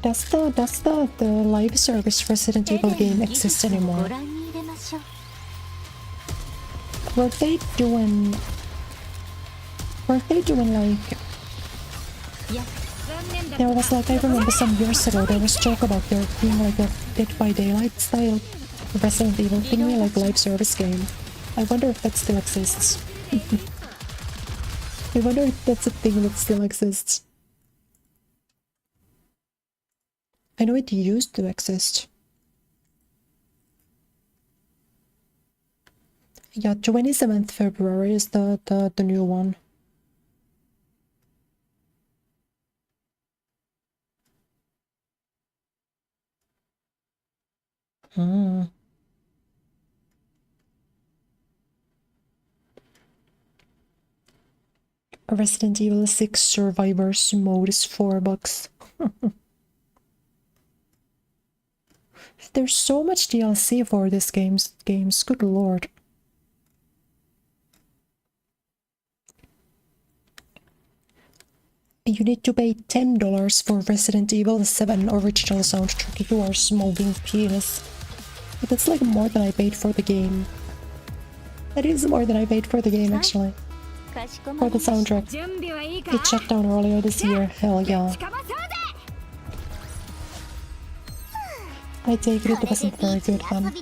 Does the live service Resident Evil game exist anymore? Were they doing like there was like I remember some years ago there was talk about there being like a Dead by Daylight style Resident Evil thingy, like live service game. I wonder if that still exists. I wonder if that's a thing that still exists. I know it used to exist. Yeah, 27th February is the new one. Resident Evil 6 Survivors mode is $4. There's so much DLC for this games, good lord. You need to pay $10 for Resident Evil 7 original soundtrack if you are smoking penis. But that's like more than I paid for the game. That is more than I paid for the game actually. For the soundtrack. It shut down earlier this year, hell yeah. I take it wasn't very good fun.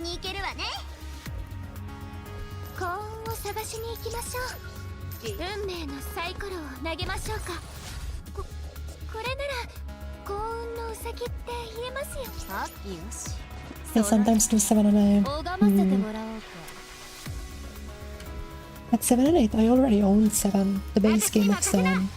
They sometimes do 7 and 8. At 7 and 8, I already own 7, the base game of 7.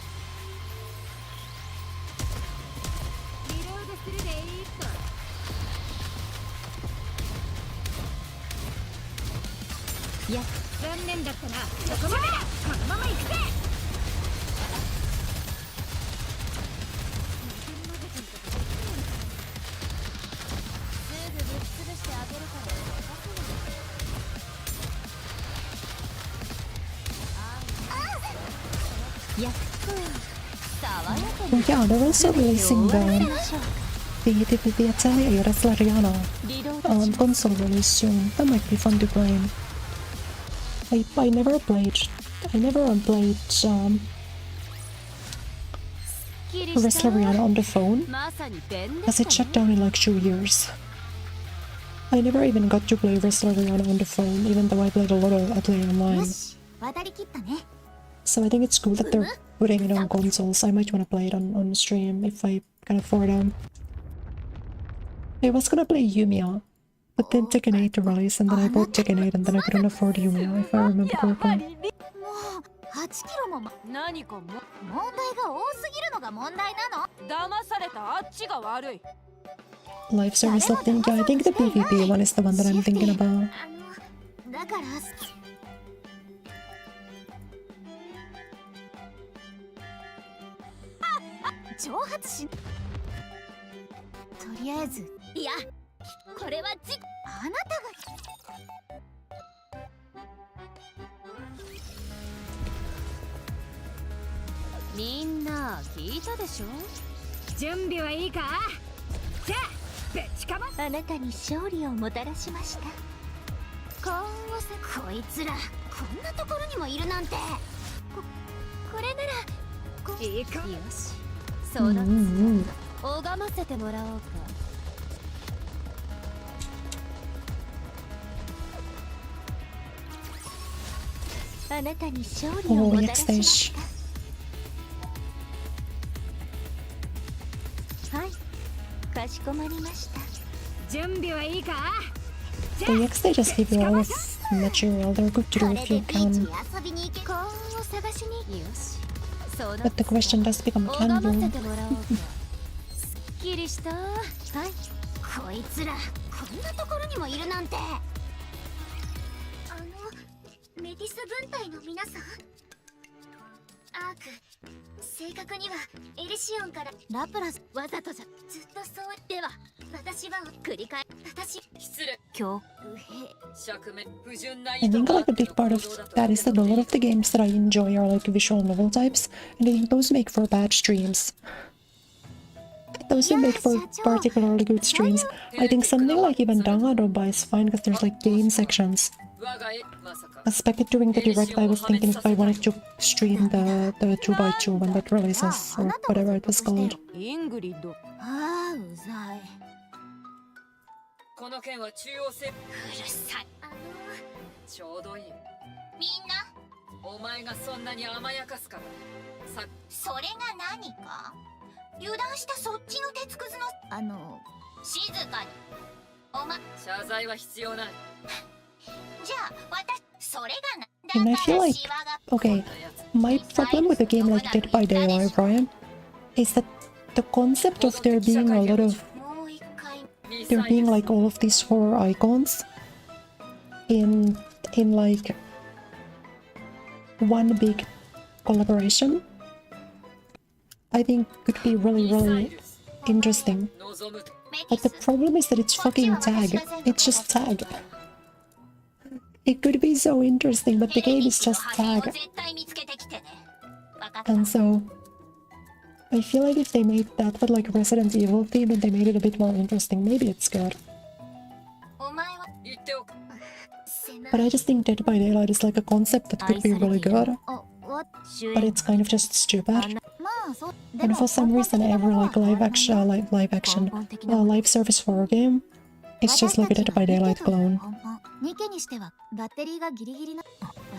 Well, yeah, they're also releasing the Atelier Slariana console release soon. That might be fun to play. I never played Slariana on the phone, as it shut down in like 2 years. I never even got to play Slariana on the phone, even though I played a lot of Atelier online. So I think it's cool that they're putting it on consoles. I might want to play it on stream if I can afford them. I was gonna play Yumiya, but then Tekken 8 to release, and then I bought Tekken 8 and then I couldn't afford Yumiya, if I remember correctly. Live service thing? Yeah, I think the PvP one is the one that I'm thinking about. いいか。よし、その拝ませてもらおうか。あなたに勝利を Oh, もたら next しま stage. した。はい、かしこまりました。準備はいいか。 The next stages give you a lot of material. They're good to do if you can. 遊びに行け。幸運を探しに。よし、その But the question does become, 拝ま can せ you? てもらおうか。すっきりした。はい、こいつらこんなところにもいるなんて。メティス軍隊の皆さん。アーク、正確にはエリシオンからラプラス。わざとじゃ。ずっとそうでは。私は繰り返私失礼。今日 I think like a big part of that is that a lot of the games that I enjoy are like visual novel types, and I think those make for bad streams. Those don't make for particularly good streams. I think something like even Danganronpa is fine because there's like game sections. As back during the direct, I was thinking if I wanted to stream the 2x2 when that releases, or whatever it was called. イングリッド。ああ、うざい。この件は中央政府。うるさい。ちょうどいい。みんなお前がそんなに甘やかすからさ。それが何か。油断したそっちの鉄くずの静かに。おま謝罪は必要ない。じゃあ私それがな。 And I feel like, okay, my problem with a game like Dead by Daylight, Ryan, is that the concept of there being a lot of, there being like all of these horror icons in like one big collaboration, I think could be really interesting. But the problem is that it's fucking tag. It's just tag. It could be so interesting, but the game is just tag. And so I feel like if they made that with like Resident Evil theme and they made it a bit more interesting, maybe it's good. But I just think Dead by Daylight is like a concept that could be really good, but it's kind of just stupid. And for some reason every like live service horror game is just like a Dead by Daylight clone. ニケにしてはバッテリーがギリギリな。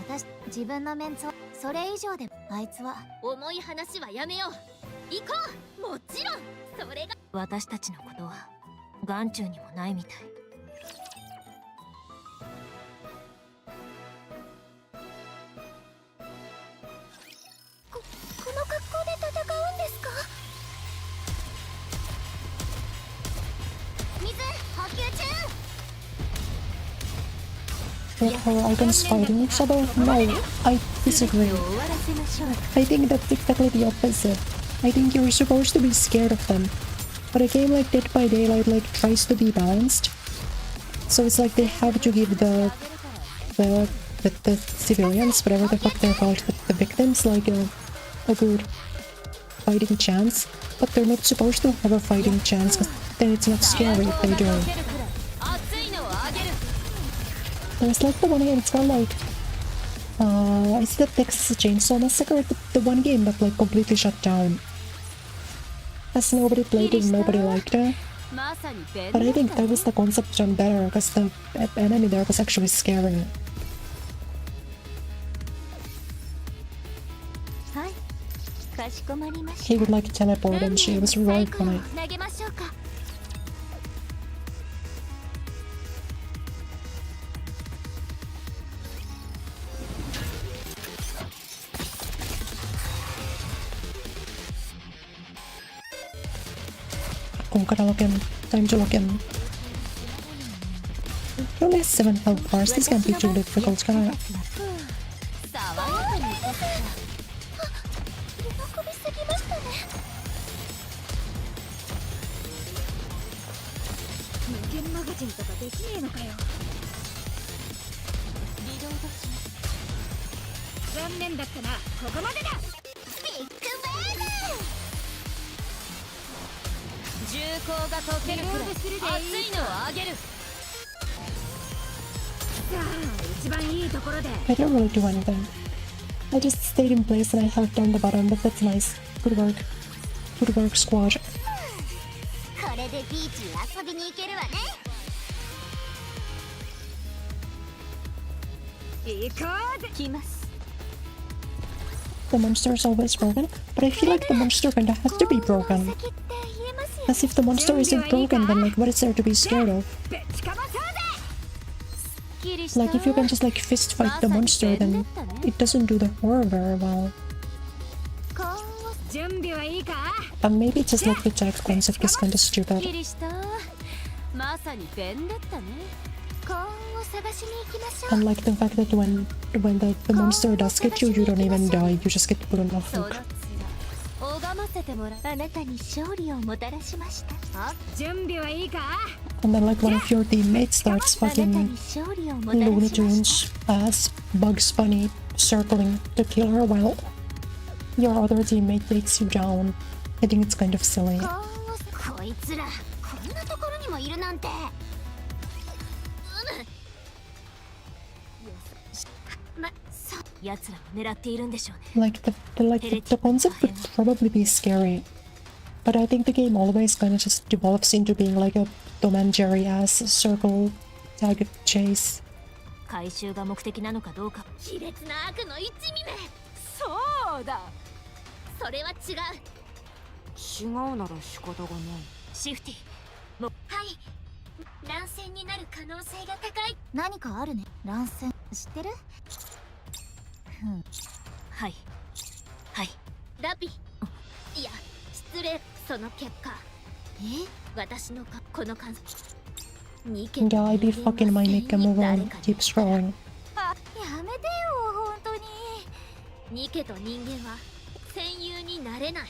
私自分のメンツをそれ以上で。あいつは重い話はやめよう。行こう。もちろんそれが私たちのことは眼中にもないみたい。この格好で戦うんですか。水補給中。With horror icons fighting each other? No, I disagree. I think that's exactly the opposite. I think you're supposed to be scared of them. But a game like Dead by Daylight like tries to be balanced. So it's like they have to give the civilians, whatever the fuck they're called, the victims, like a good fighting chance. But they're not supposed to have a fighting chance, because then it's not scary if they do. There's like the one game, it's called like is it the Texas Chainsaw Massacre? The one game that like completely shut down. As nobody played it and nobody liked it. But I think that was the concept done better because the enemy there was actually scary. He would like teleport and she was really funny. Oh, gotta lock in. Time to lock in. He only has 7 health bars. This can't be too difficult, can it? I didn't really do anything. I just stayed in place and I held down the button, but that's nice. Good work. Good work, squad. これでビーチに遊びに行けるわね。行こうぜ。来ます。 The monster is always broken, but I feel like the monster kinda has to be broken. As if the monster isn't broken, then like what is there to be scared of? Like if you can just like fist fight the monster, then it doesn't do the horror very well. But maybe it's just like the attack concept is kinda stupid. And like the fact that when the monster does get you, you don't even die, you just get put on a hook. あなたに勝利をもたらしました。準備はいいか？ And then like one of your teammates starts fucking Looney Tunes as Bugs Bunny circling to kill her while your other teammate takes you down. I think it's kind of silly. こいつらこんなところにもいるなんて。奴らを狙っているんでしょうね。 Like the concept would probably be scary, but I think the game always kind of just develops into being like a Tom and Jerry ass circle tag chase. 回収が目的なのかどうか。卑劣な悪の一味め。そうだ。それは違う。違うなら仕方がない。シフティ。はい。乱戦になる可能性が高い。何かあるね。乱戦知ってる？はいはい。ラピ。いや失礼。その結果。私のこの感想。Yeah, I'd be fucking my NIKKE move on. Keep scrolling. やめてよ本当に。ニケと人間は戦友になれない。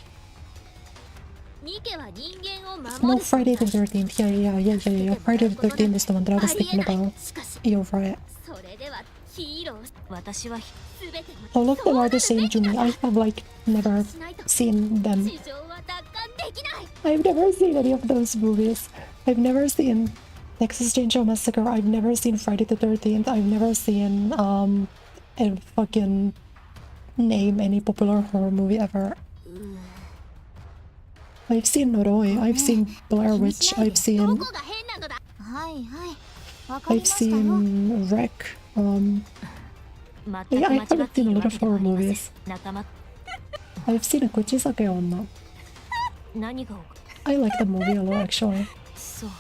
ニケは人間を守る。 No, Friday the 13th. Yeah. Friday the 13th is the one that I was thinking about. You're right. それではヒーロー。私は All of them are the same to me. I have like never seen them. 地上は奪還できない。 I've never seen any of those movies. I've never seen Texas Chainsaw Massacre. I've never seen Friday the 13th. I've never seen a fucking name any popular horror movie ever. I've seen Noroi. I've seen Blair Witch. I've seen Wreck. Yeah, I haven't seen a lot of horror movies. I've seen Kuchisake Onna. 何が I like the movie a lot actually. そう。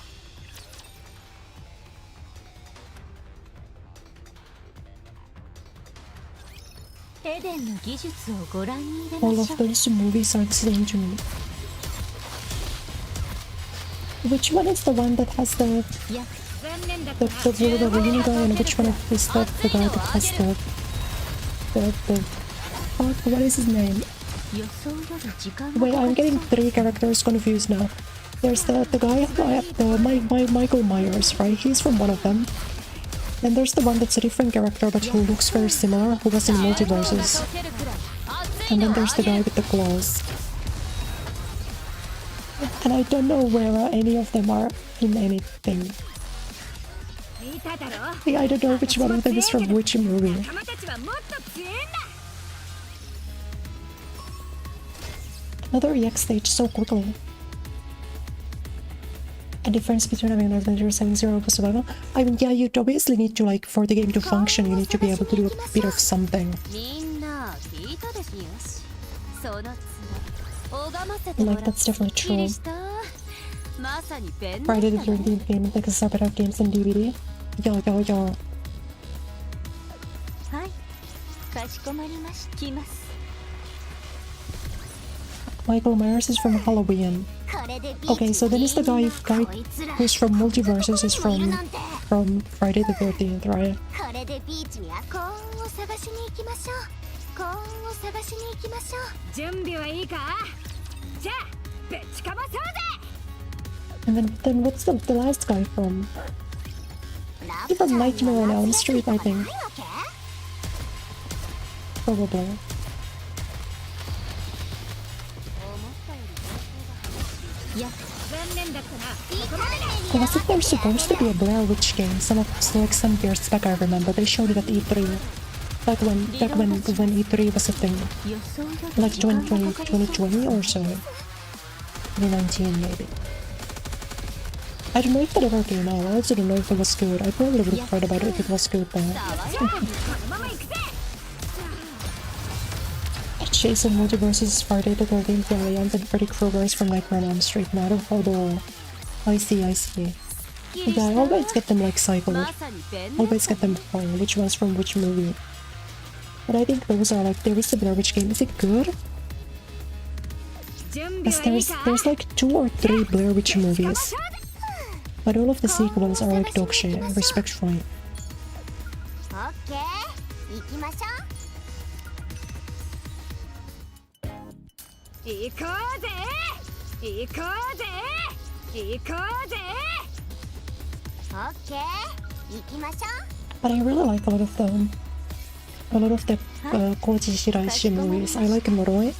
エデンの技術をご覧に入れま All しょ of う。 those movies are the same to me. Which one is the one that has the green guy, and which one is the guy that has the fuck, what is his name? 予想より時間が Wait, I'm getting three characters confused now. There's the guy, Michael Myers, right? He's from one of them. And there's the one that's a different character but who looks very similar, who was in multiverses. And then there's the guy with the claws. And I don't know where any of them are in anything. I don't know which one of them is from which movie. Another EX stage so quickly. A difference between having an adventure 7-0 for survival. I mean, yeah, you obviously need to, like, for the game to function, you need to be able to do a bit of something. Like, that's definitely true. Friday the 13th game and Texas are better games than DVD. Yo. はい。かしこまりました。来ます。 Michael Myers is from Halloween. Okay, so then is the guy who's from multiverses is from Friday the 13th, right? これでビーチに幸運を探しに行きましょう。幸運を探しに行きましょう。準備はいいか？じゃあぶちかまそうぜ。 And then what's the last guy from? He's from Nightmare on Elm Street, I think. Probably. Wasn't there supposed to be a Blair Witch game? Some years back I remember. They showed it at E3. Back when E3 was a thing. Like 2020 or so. 2019 maybe. I don't know if that ever came out. I also don't know if it was good. I probably would have heard about it if it was good, but... Jason Multiverse's Friday the 13th variant and Freddy Krueger's from Nightmare on Elm Street. Naruhodo. I see. Yeah, I always get them like cycled. Always get them wrong, which one's from which movie. But I think those are like very similar. Which game? Is it good? Because there's like 2 or 3 Blair Witch movies. But all of the sequels are like dog shit, respectfully. But I really like a lot of the Koji Shiraishi movies. I like Moroi.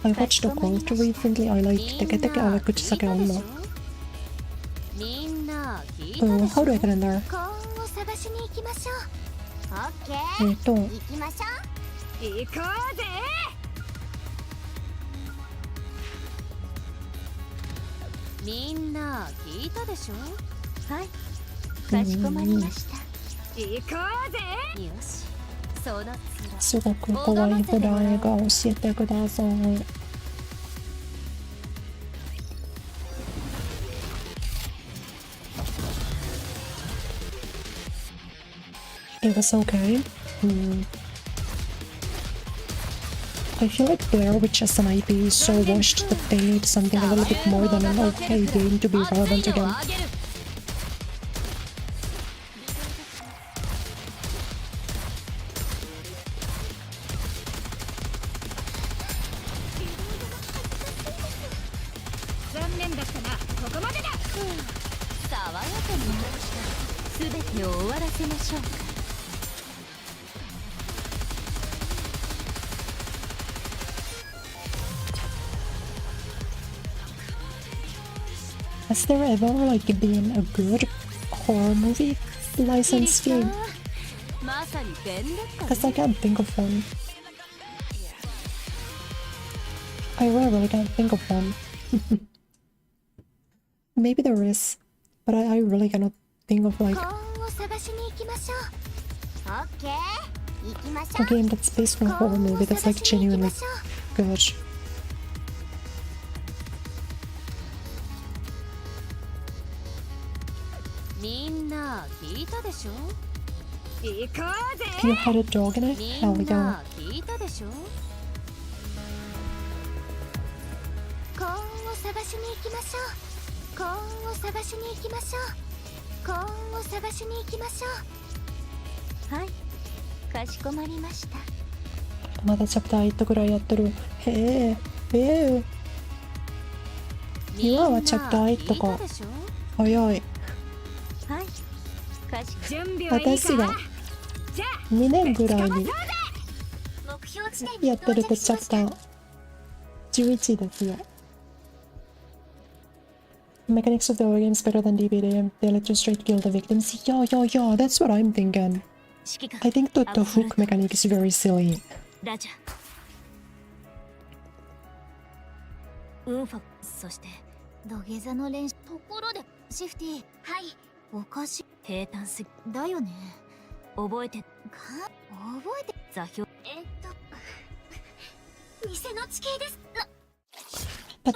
I watched the Cult recently. I like Teke Teke. I like Kuchisake Onna. Oh, how do I get in there? Sugoku kawaii hodae ga oshiete kudasai. It was okay. I feel like Blair Witch as an IP is so washed that they need something a little bit more than an okay game to be relevant again. Has there ever like been a good horror movie licensed game? Because I can't think of one. I really can't think of one. Maybe there is, but I really cannot think of like a game that's based on a horror movie that's like genuinely good. You had a dog in it? Hell yeah. Mada chapter 8 ぐらいやってる。へえ。今はチャプター8か。早い。私が2年ぐらいにやってるとチャプター11ですよ。Mechanics of the horror games better than DVD. They let you straight kill the victims. Yeah, that's what I'm thinking. I think that the hook mechanic is very silly. But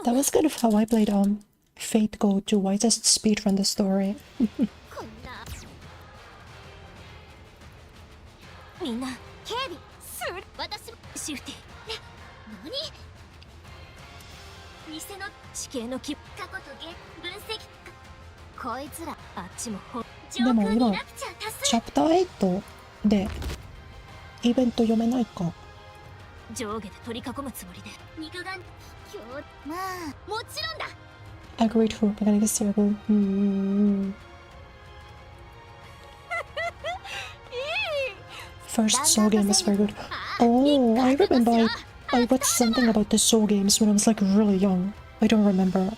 that was kind of how I played Fate Go to I just speedrun the story. Demo,今チャプター8でイベント読めないか。上下で取り囲むつもりで肉眼今日まあもちろんだ。Agreed for mechanic is terrible. First Soul game was very good. Oh, I remember I watched something about the Soul games when I was like really young. I don't remember.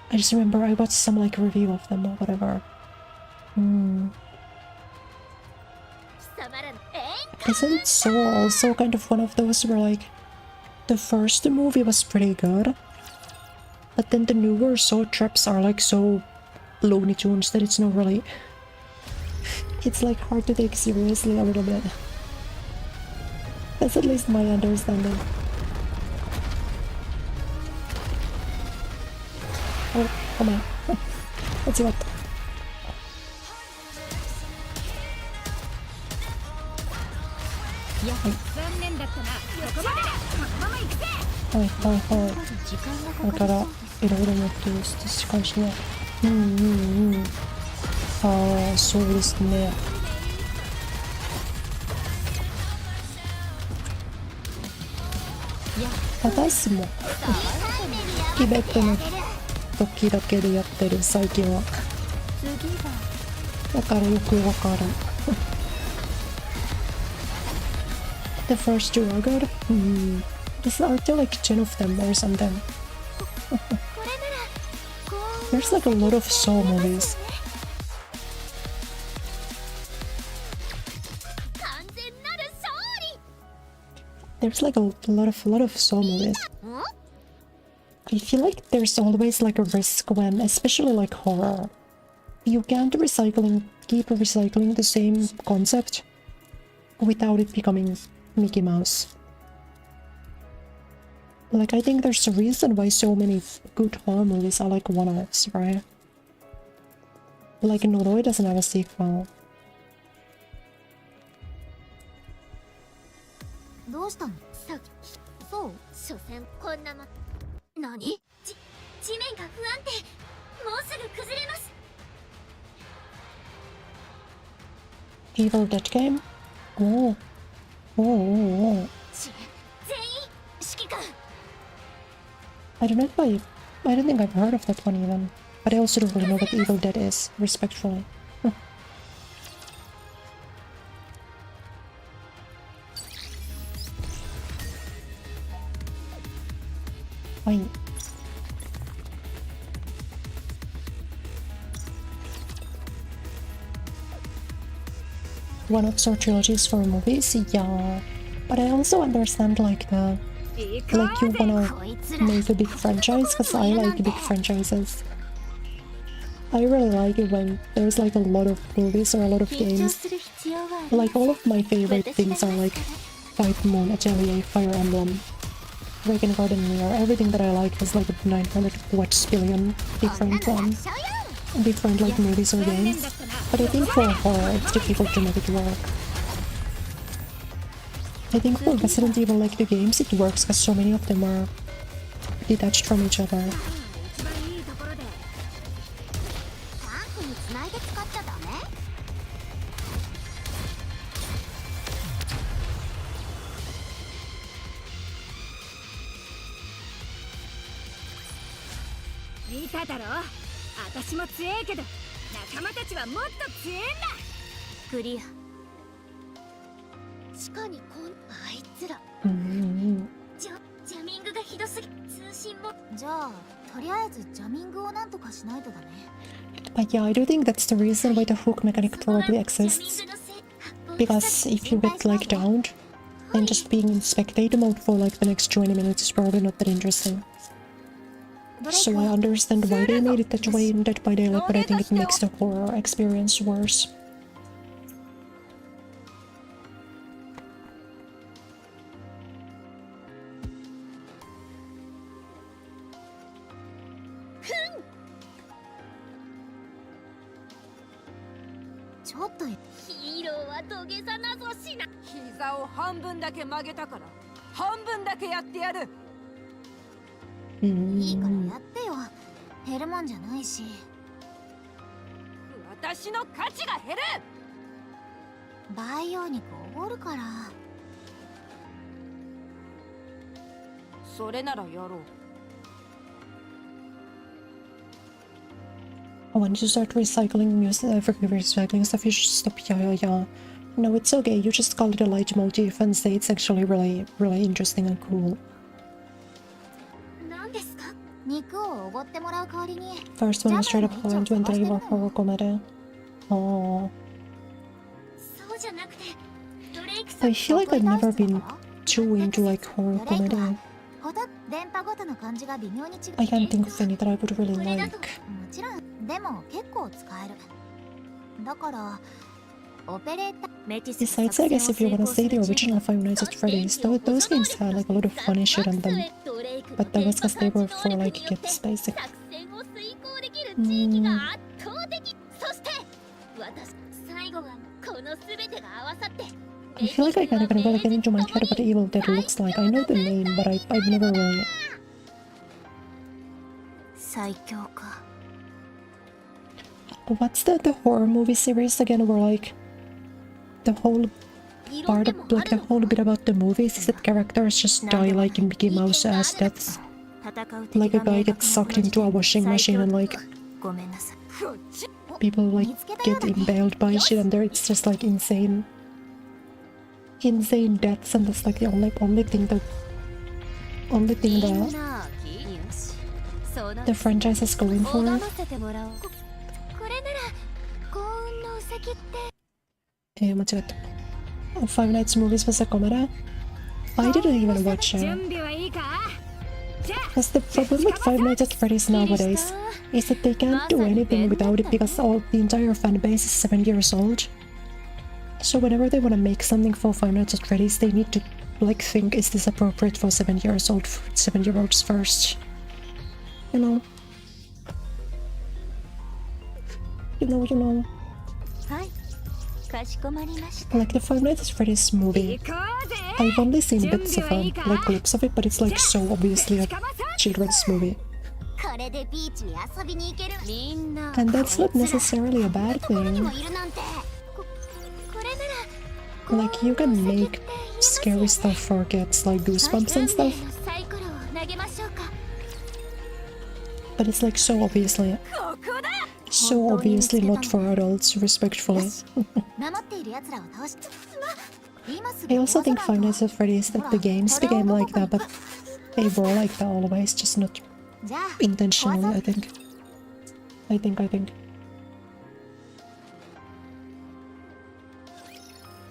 I just remember I watched some like review of them or whatever. Isn't Soul also kind of one of those where like the first movie was pretty good, but then the newer Soul trips are like so Looney Tunes that it's not really. It's like hard to take seriously a little bit. That's at least my understanding. Oh, come on. Let's see what.はいはいはい。だからいろいろ持ってるしかしね。ああ、そうですね。私もキベットの時だけでやってる最近は。だからよくわかる。The first two are good. Aren't there like 10 of them or something? There's like a lot of Soul movies. There's like a lot of Soul movies. I feel like there's always like a risk when, especially like horror, you can't keep recycling the same concept without it becoming Mickey Mouse. Like, I think there's a reason why so many good horror movies are like one-offs, right? Like, Noroi doesn't have a sequel. どうしたの？そう、所詮こんなも。何？地面が不安定。もうすぐ崩れます。Evil Dead game? Oh. Oh. I don't think I've heard of that one even. But I also don't really know what Evil Dead is, respectfully. Fine. One-offs or trilogies for movies? Yeah. But I also understand like you wanna make a big franchise, because I like big franchises. I really like it when there's like a lot of movies or a lot of games. Like all of my favorite things are like Fight Moon, Atelier, Fire Emblem, Dragon Garden Mirror. Everything that I like is like 900 billion different like movies or games. But I think for horror it's difficult to make it work. I think for Resident Evil, like the games, it works because so many of them are detached from each other. Kureya. 地下にあいつら。ジャミングがひどすぎ。通信も。じゃあ、とりあえずジャミングをなんとかしないとだね。But yeah, I do think that's the reason why the hook mechanic probably exists. Because if you get like downed, then just being in spectator mode for like the next 20 minutes is probably not that interesting. So I understand why they made it that way in Dead by Daylight, but I think it makes the horror experience worse. When you start recycling music, recycling stuff, you should stop. Yeah. No, it's okay. You just call it a leitmotif and say it's actually really interesting and cool. First one was straight up horror, 23 were horror comedy. Oh. I feel like I've never been too into like horror comedy. 電波ごとの感じが微妙に違う。 I can't think of any that I would really これだ like. ともちろんでも結構使える。だからオペレーターメティス Besides, I guess if you wanna say the original Five Nights at Freddy's, those games had like a lot of funny shit in them. But that was because they were for like kids, basic. 作戦を遂行できる地域が圧倒的。そして私最後はこの全てが合わさって I feel like I kinda gotta get into my head what Evil Dead looks like. I know the name, but I've never really. 最強か。 What's the horror movie series again where like the whole part of like the whole bit about the movies is that characters just die like in Mickey Mouse ass deaths. Like a guy gets sucked into a washing machine and like ごめんなさい。 people like get impaled by shit and there it's just like insane deaths and that's like the only thing that the franchise is going for. これなら幸運のウサギって 間違えた。Five Nights movies was a comedy. I didn't even watch it. 準備はいいか？ Because the problem with Five Nights at Freddy's nowadays is that they can't do anything without it because the entire fan base is 7 years old. So whenever they want to make something for Five Nights at Freddy's, they need to like think, is this appropriate for 7-year-olds first? You know.はい。かしこまりました。 Like the Five Nights at Freddy's movie. I've only seen bits of like clips of it, but it's like so obviously a children's movie. これでビーチに遊びに行ける。みんな。 And that's not necessarily a bad ところに thing. もいるなんて。これなら。 Like you can make scary stuff for kids, like goosebumps and stuff. サイコロを投げましょうか。 But it's like so obviously not for adults, respectfully. 守っている奴らを倒し。 I also think Five Nights at Freddy's that the games became like that, but they were like that always, just not じゃあ intentionally, I think. I think.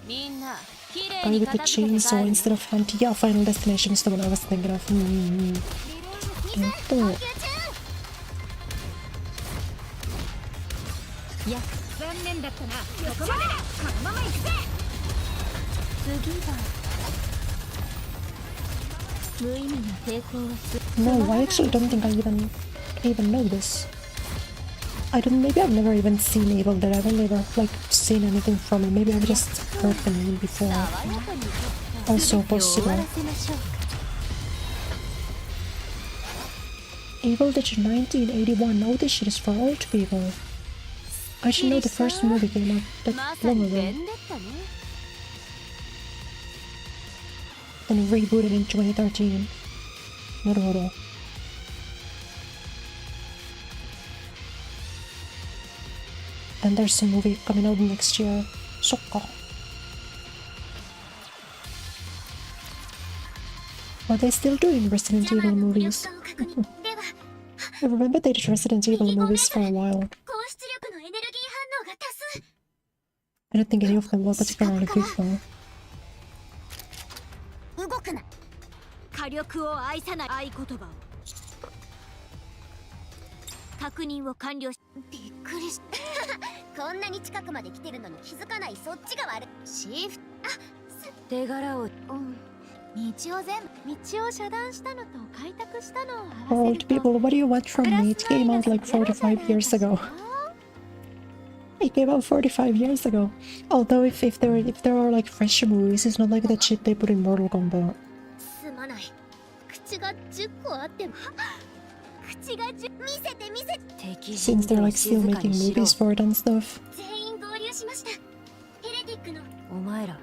みんな綺麗 Guy に with the 片付けて chainsaw 帰る。 instead of hunting. Yeah, Final Destination is the one I was thinking of. いや、残念だったな。ここまでだ。このまま行くぜ。次は無意味な抵抗はす No, I actually don't think I even know this. Maybe I've never even seen Evil Dead. I've never like seen anything from it. Maybe I've just heard the name before. 爽やかに Also 終 possible. わらせましょうか。 Evil Dead 1981. Oh, this shit is for old people. I should know the first movie came out ま that さ long に ago. 便だったね。 And rebooted in 2013. なるほど。And there's a movie coming out next year. そっか。Are they still doing Resident Evil movies? を確認。では I remember they did Resident Evil movies for a while. 高出力のエネルギー反応が多数。 I don't think any of them were particularly good though. 動くな。火力を愛さない合言葉を。確認を完了し。びっくりしこんなに近くまで来てるのに気づかないそっちが悪い。シフト。手柄を。道を遮断したのと開拓したのを合わせ Old people, what do you want from me? It came out like 45 years ago. It came out 45 years ago. Although if there are like fresh movies, it's not like that shit they put in Mortal Kombat. すまない。口が10個あっても。口が10。見せて。 Since they're like still making movies for it and stuff. 全員合流しました。ヘレティックの。お前ら。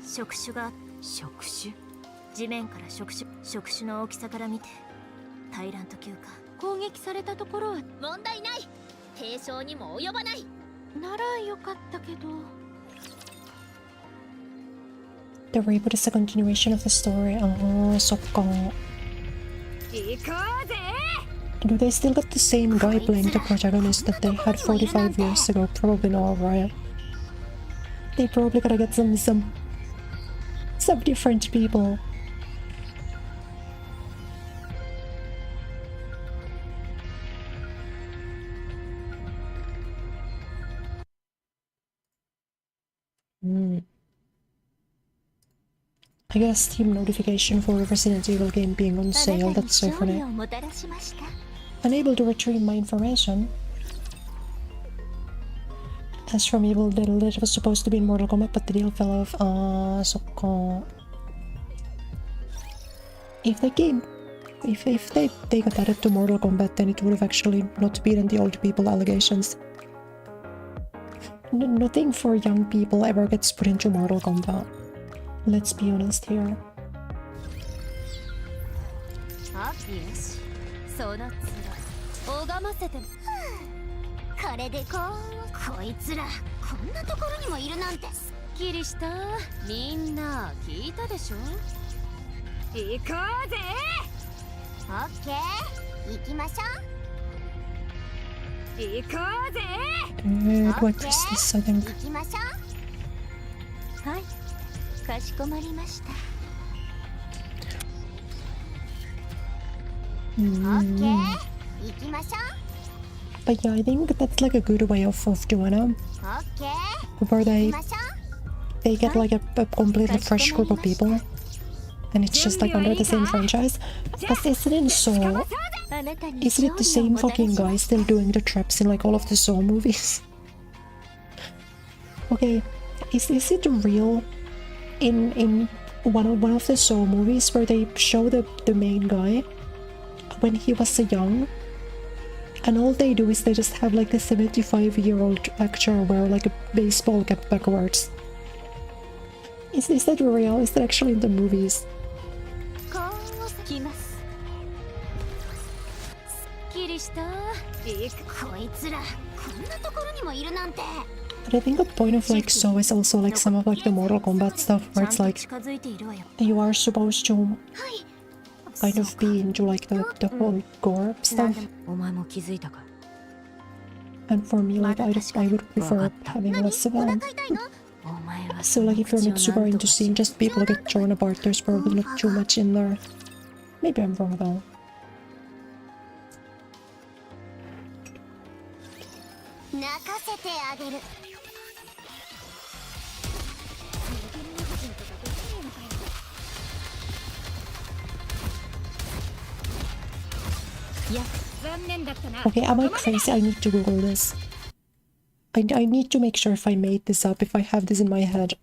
触手が。触手。地面から触手の大きさから見てタイラント級か。攻撃されたところは問題ない。軽傷にも及ばない。ならよかったけど。 The reboot is a continuation of the story. So do they still got the same guy playing the protagonist that they had 45 years ago? Probably not, right? They probably gotta get some lots of different people. I got a Steam notification for a Resident Evil game being on sale. That's so funny. Unable to retrieve my information. As from Evil Dead, it was supposed to be in Mortal Kombat, but the deal fell off. So if the game, if they got added to Mortal Kombat, then it would have actually not beaten the old people allegations. Nothing for young people ever gets put into Mortal Kombat. Let's be honest here. What is this? I think. かしこまりました。Okay, 行きましょう。 But yeah, I think that's like a good way of doing it. Where they get like a completely fresh group of people, and it's just like under the same franchise. But isn't it Saw? Isn't it the same fucking guy still doing the traps in like all of the Saw movies? Okay, is it real? In one of the Saw movies where they show the main guy when he was young, and all they do is they just have like the 75-year-old actor wear like a baseball cap backwards. Is that real? Is that actually in the movies? But I think a point of like Saw is also like some of like the Mortal Kombat stuff where it's like you are supposed to kind of be into like the whole gore stuff. And for me, like I would prefer having less of it. So like if you're not super into seeing just people get torn apart, there's probably not too much in there. Maybe I'm wrong though. Okay, am I crazy? I need to Google this. I need to make sure if I made this up, if I have this in my head.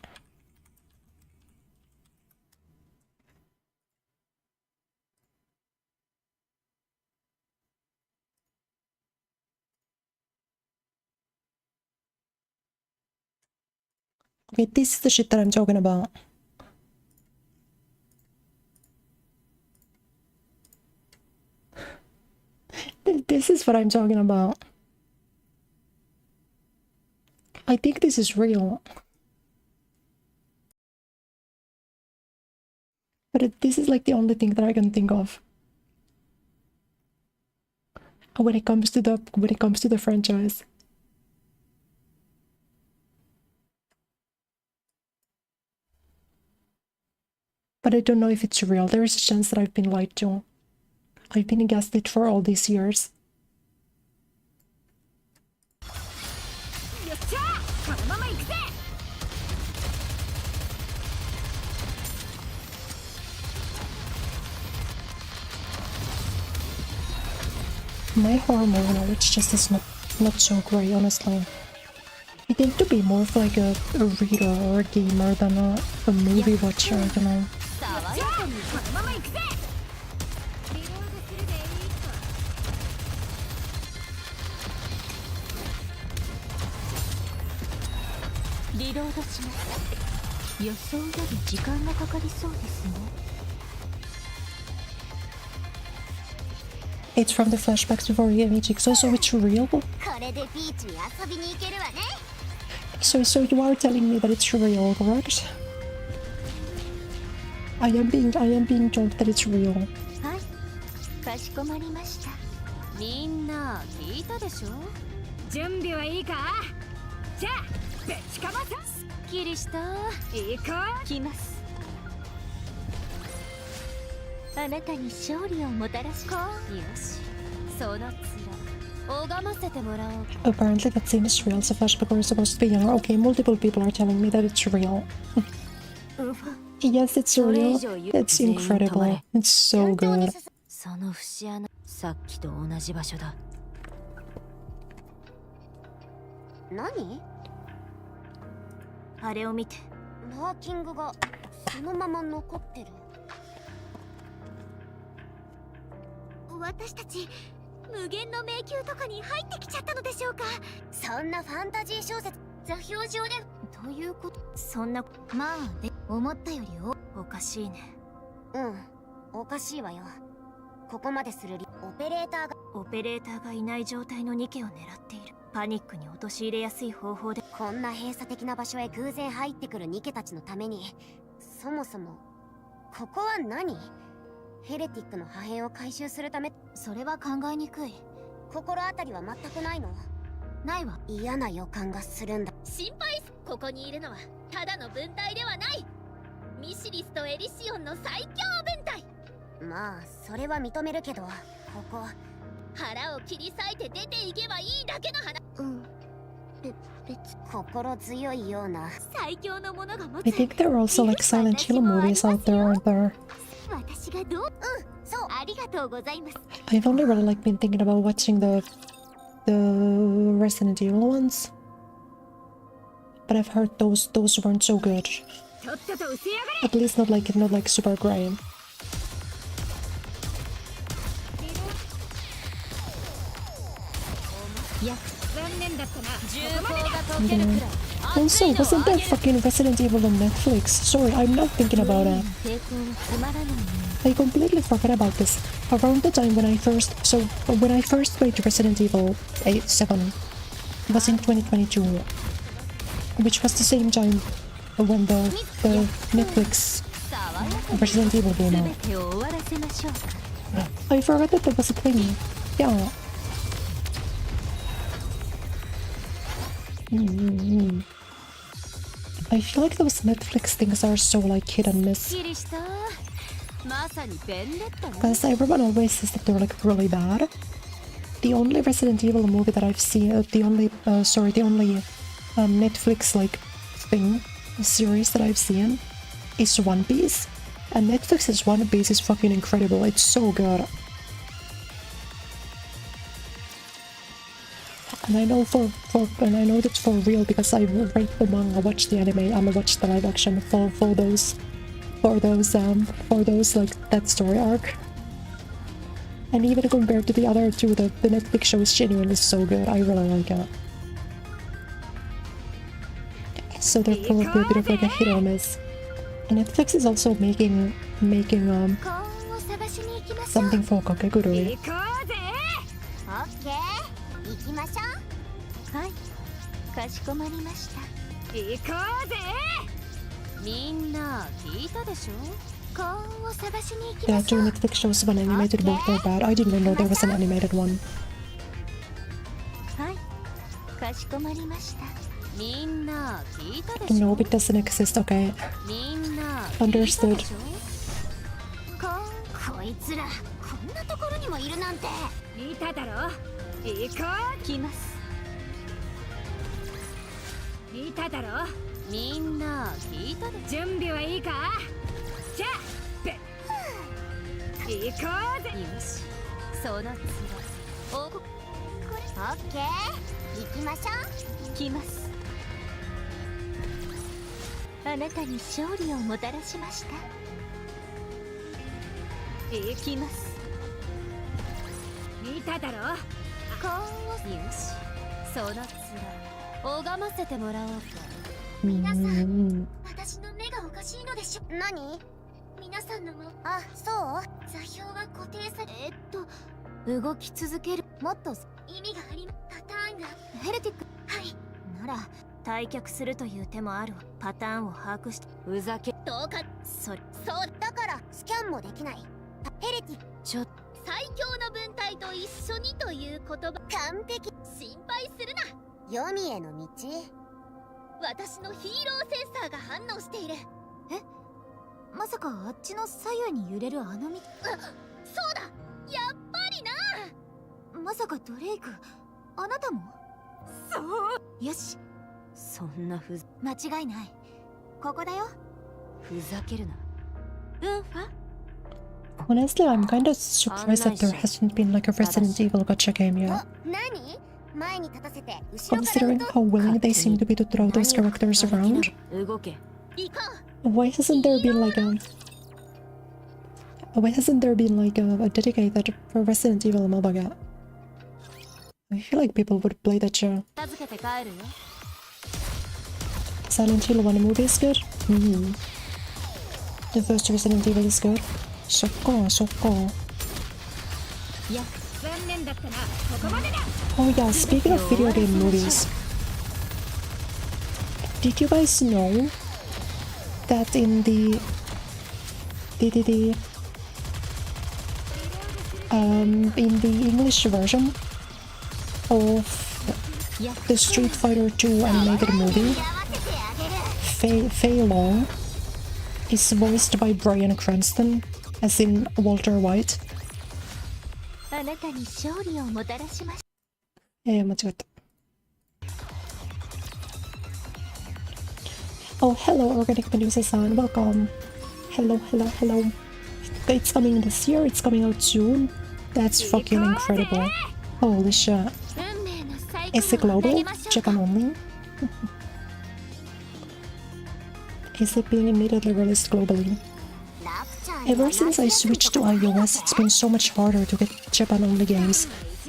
Okay, this is the shit that I'm talking about. This is what I'm talking about. I think this is real. But this is like the only thing that I can think of. When it comes to the franchise. But I don't know if it's real. There is a chance that I've been lied to. I've been gaslit for all these years. My horror movie knowledge just is not so great, honestly. I tend to be more of like a reader or a gamer than a movie watcher, you know. It's from the flashbacks before Yami Jigsaw, so it's real? So you are telling me that it's real, correct? I am being told that it's real. あなたに勝利をもたらしこう。よし、その面拝ませてもらおうか。 Apparently that scene is real, so Flashback is supposed to be younger. Okay, multiple people are telling me that it's real. Yes, it's real. It's incredible. It's so good. その節穴、さっきと同じ場所だ。何？あれを見て。マーキングがそのまま残ってる。私たち無限の迷宮とかに入ってきちゃったのでしょうか。そんなファンタジー小説座標上でということ。そんな、まあで思ったよりおかしいね。おかしいわよ。ここまでするオペレーターがいない状態のニケを狙っている。パニックに陥れやすい方法で。こんな閉鎖的な場所へ偶然入ってくるニケたちのために、そもそもここは何？ヘレティックの破片を回収するため。それは考えにくい。心当たりは全くないの？ないわ。嫌な予感がするんだ。心配す。ここにいるのはただの分隊ではない。ミシリスとエリシオンの最強分隊。まあそれは認めるけど、ここ腹を切り裂いて出ていけばいいだけの話。心強いような。最強のものが持 I つ。 think there are also like Silent Hill movies out there, aren't there? 私がどう？そう。ありがとうございます。 I've only really like been thinking about watching the Resident Evil ones, but I've heard those weren't so good. とっとと失せやがれ。 At least not like super great. 残念だったな。銃口が解けるくらい。 Also, wasn't that fucking Resident Evil on Netflix? Sorry, I'm not thinking about it. 抵抗がつまらないね。 I completely forgot about this. Around the time when I first played Resident Evil 7 was in 2022, which was the same time when the Netflix Resident Evil came 全 out. てを終わらせましょうか。 I forgot that was a thing. Yeah. I feel like those Netflix things are so like hit and miss. すっきりした。まさにベンデッタね。 Because everyone always says that they're like really bad. The only Resident Evil movie that I've seen, the only Netflix like series that I've seen is One Piece. And Netflix's One Piece is fucking incredible. It's so good. And I know that's for real because I read the manga, watched the anime, and watched the live action for those like that story arc. And even compared to the other two, the Netflix show is genuinely so good. I really like it. So they're probably a bit of like a hit or miss. And Netflix is also making 幸運を探しに行きましょう。 something for Kakegurui. 行こうぜ。オッケー、行きましょう。はい、かしこまりました。行こうぜ。みんな聞いたでしょ。幸運を探しに行き Yeah, ましょ two う。 Netflix shows, one animated, both are bad. I didn't even know there was an animated one. はい、かしこまりました。みんな聞いたでしょ。 No, it doesn't exist, okay. みんな Understood. 聞いたでしょ。こいつらこんなところにもいるなんて。見ただろ。行こ来ます。う。見ただろ。みんな聞いたでし準備はいいか。じゃあ行こうぜ。ょ。よし、そのつらおこオッケー、行きましょう。来ます。あなたに勝利をもたらしました。行きます。見ただろ。幸運をよし、そのつら拝ませてもらおうか。皆さん、 Mm. 私の目がおかしいのでしょ。何？皆さんのもあ、そう座標は固定され、動き続ける。もっと意味があり、パターンが。ヘレティックはい。なら退却するという手もあるわ。パターンを把握してふざけ。どうか。それそうだからスキャンもできない。ヘレティックちょっ最強の分隊と一緒にという言葉。完璧。心配するな。黄泉への道。私のヒーローセンサーが反応している。まさかあっちの左右に揺れるあのみ。そうだ、やっぱりな。まさかドレイク、あなたも。そうよし、そんな間違いない。ここだよ。ふざけるな。ファ Honestly, I'm kind of surprised that there hasn't been like a Resident Evil gacha game yet. 何？前に立たせて後ろから Considering how willing they seem to be to throw those characters around. 動け。行こ Why hasn't there been like a dedicated Resident Evil MOBA yet? I feel like people would play that show. 片付けて帰るよ。 Silent Hill 1 movie is good? The first Resident Evil is good? そっか、そっか。いや、残念だったな。ここまでだ。 Oh yeah, speaking of video game movies, did you guys know that in the English version of the Street Fighter 2 animated movie, Fei Long is voiced by Bryan Cranston, as in Walter White. あなたに勝利をもたらしました。間違った. Oh, hello, Organic Medusa-san. Welcome. Hello, hello, hello. It's coming this year. It's coming out soon. That's fucking incredible. Holy shit. Is it global? Japan only? Is it being immediately released globally? Ever since I switched to iOS, it's been so much harder to get Japan-only games.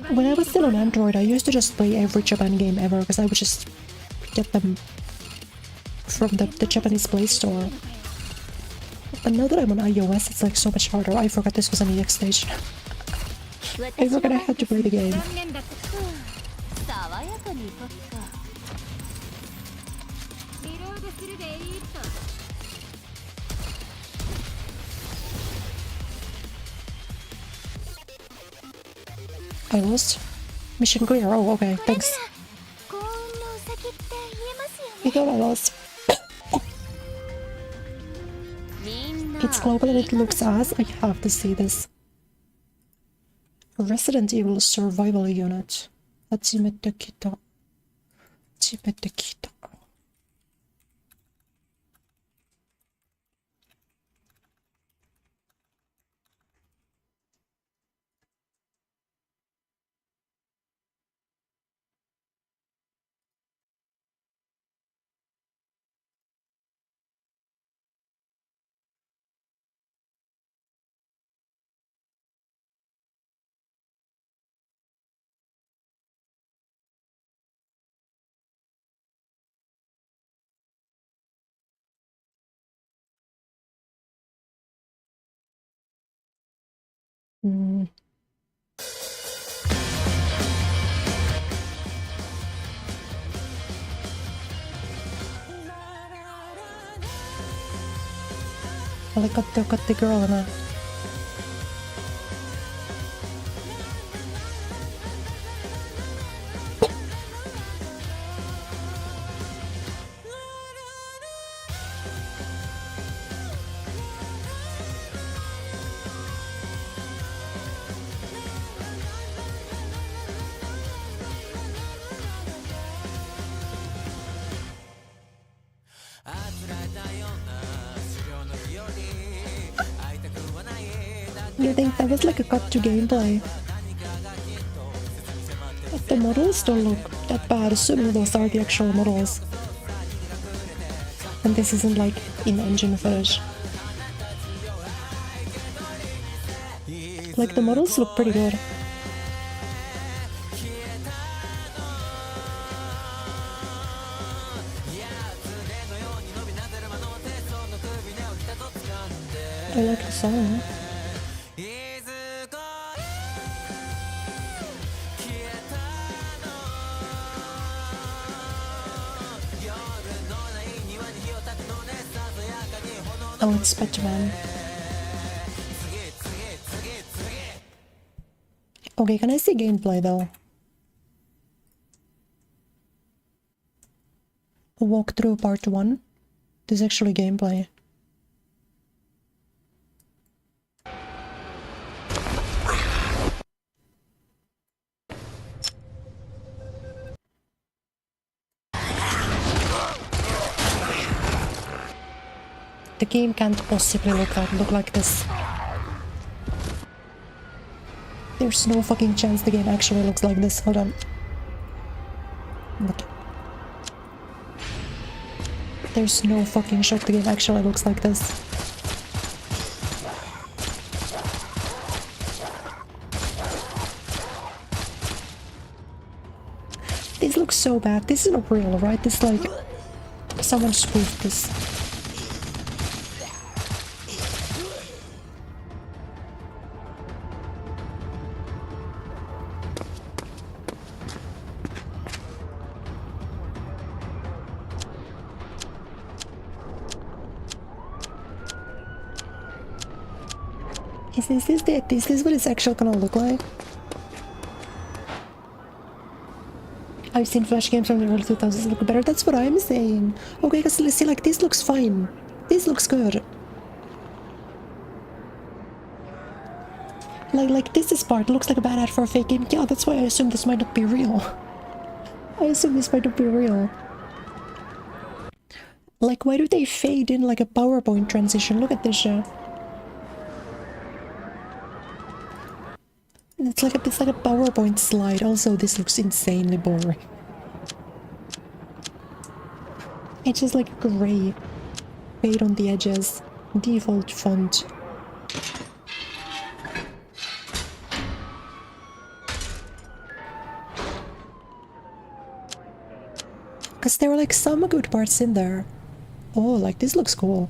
When I was still on Android, I used to just play every Japan game ever because I would just get them from the Japanese Play Store. But now that I'm on iOS, it's like so much harder. I forgot this was an EX stage. I forgot I had to play the game. 爽やかに行こっか。リロードするでいいと。 I lost? Mission clear. Oh, okay. Thanks. 幸運のうさぎって言えますよね。 I thought I lost. みんな。 It's global and it looks as I have to see this. Resident Evil Survival Unit. 初めて来た. I got the girl in that. You think that was like a cut to gameplay? But the models don't look that bad, assuming those are the actual models. And this isn't like in-engine footage. Like the models look pretty good. I like the song. Oh, it's Spider-Man. Okay, can I see gameplay though? Walkthrough part 1. There's actually gameplay. The game can't possibly look like this. There's no fucking chance the game actually looks like this. Hold on. What? There's no fucking shot the game actually looks like this. This looks so bad. This is not real, right? This like... someone spoofed this. Is this what it's actually gonna look like? I've seen Flash games from the early 2000s look better. That's what I'm saying. Okay, because let's see, like, this looks fine. This looks good. Like this part looks like a bad ad for a fake game. Yeah, that's why I assume this might not be real. I assume this might not be real. Like, why do they fade in like a PowerPoint transition? Look at this shit. It's like a PowerPoint slide. Also, this looks insanely boring. It's just like gray. Fade on the edges. Default font. Because there were like some good parts in there. Oh, like this looks cool.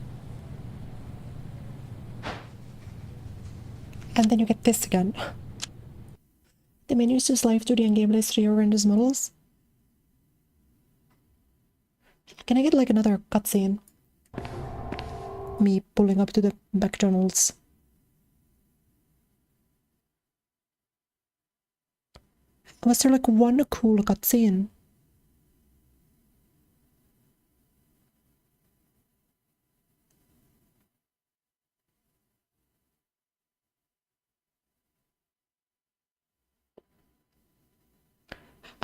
And then you get this again. The menus to live 2D and gameplay 3 horrendous models. Can I get like another cutscene? Me pulling up to the McDonald's. Was there like one cool cutscene?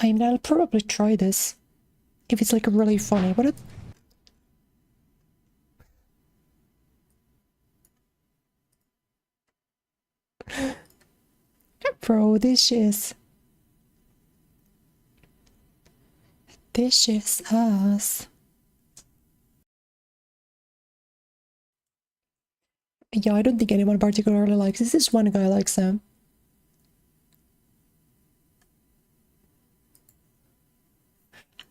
I mean, I'll probably try this. If it's like really funny. What a... Bro, this is us. Yeah, I don't think anyone particularly likes this. This one guy likes them.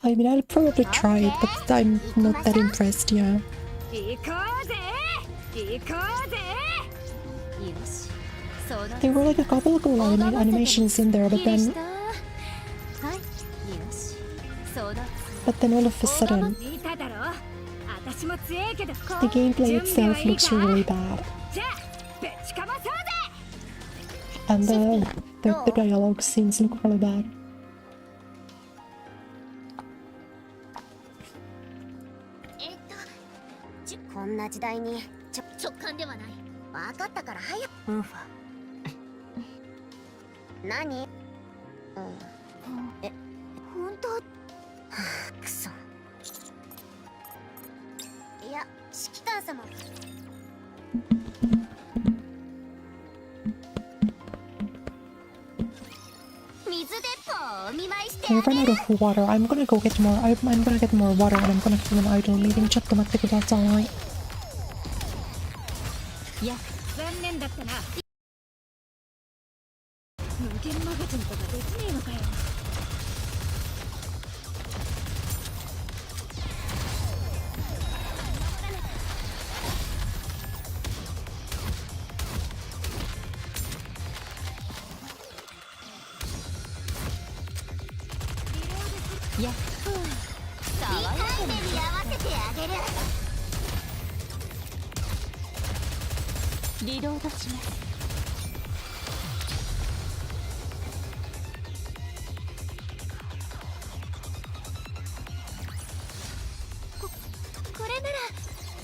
I mean, I'll probably try it, but I'm not that impressed, yeah. There were like a couple of cool animations in there, but then all of a sudden, the gameplay itself looks really bad. And the dialogue scenes look really bad. I ran out of water. I'm gonna go get more. I'm gonna get more water and I'm gonna do an idle meeting. That's alright. Yeah. Yeah. リロードします。これなら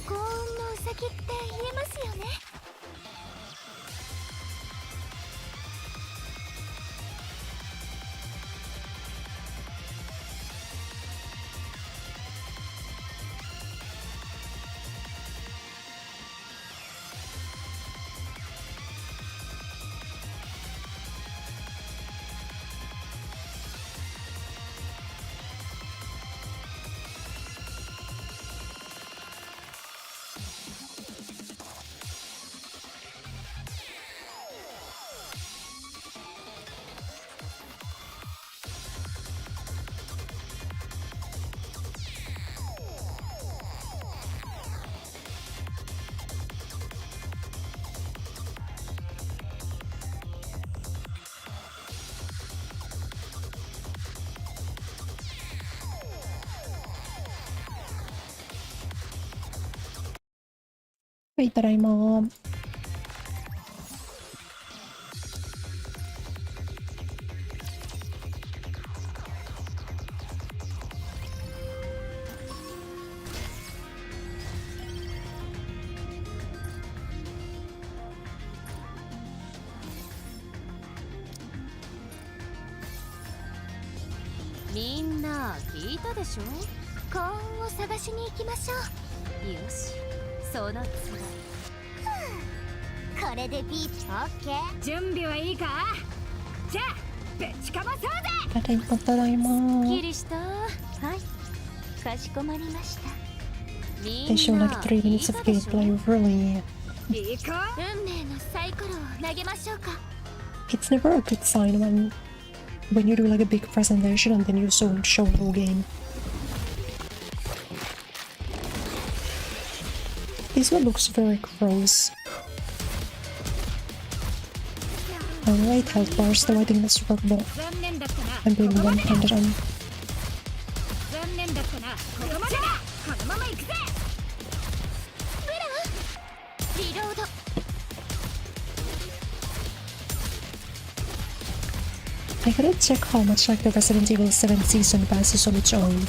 幸運のウサギって言えますよね。はい、ただいま。みんな聞いたでしょ。幸運を探しに行きましょう。よし、そのつこれでビーチオッケー。準備はいいか。じゃあぶちかまそうぜ。ただいま、ただいま。らきりした。はいかしこまりました。み They ん show な like 3 minutes of 聞いたでしょ。 gameplay, really. 行こ運命のサイコロを投げましょうか。 It's never a good sign when you do like a big presentation and then you show no game. This one looks very gross. Alright, health bars, though I think that's workable. う。残念だったな。 I'm doing 100 on. 残念だったな。ここまでだ。このまま行くぜ。リロード。 I gotta check how much like the Resident Evil 7 season pass is on its own.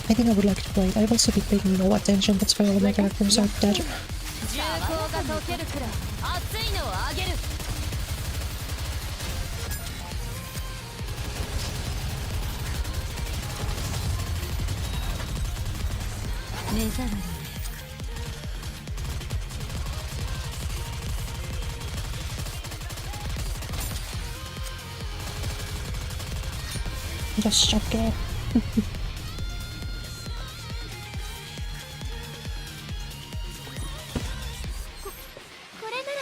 I think I would like to play it. I've also been paying no attention, that's why all my characters are dead. 銃口が溶けるくらい熱いのをあげる。目覚まり。 Just check it. これなら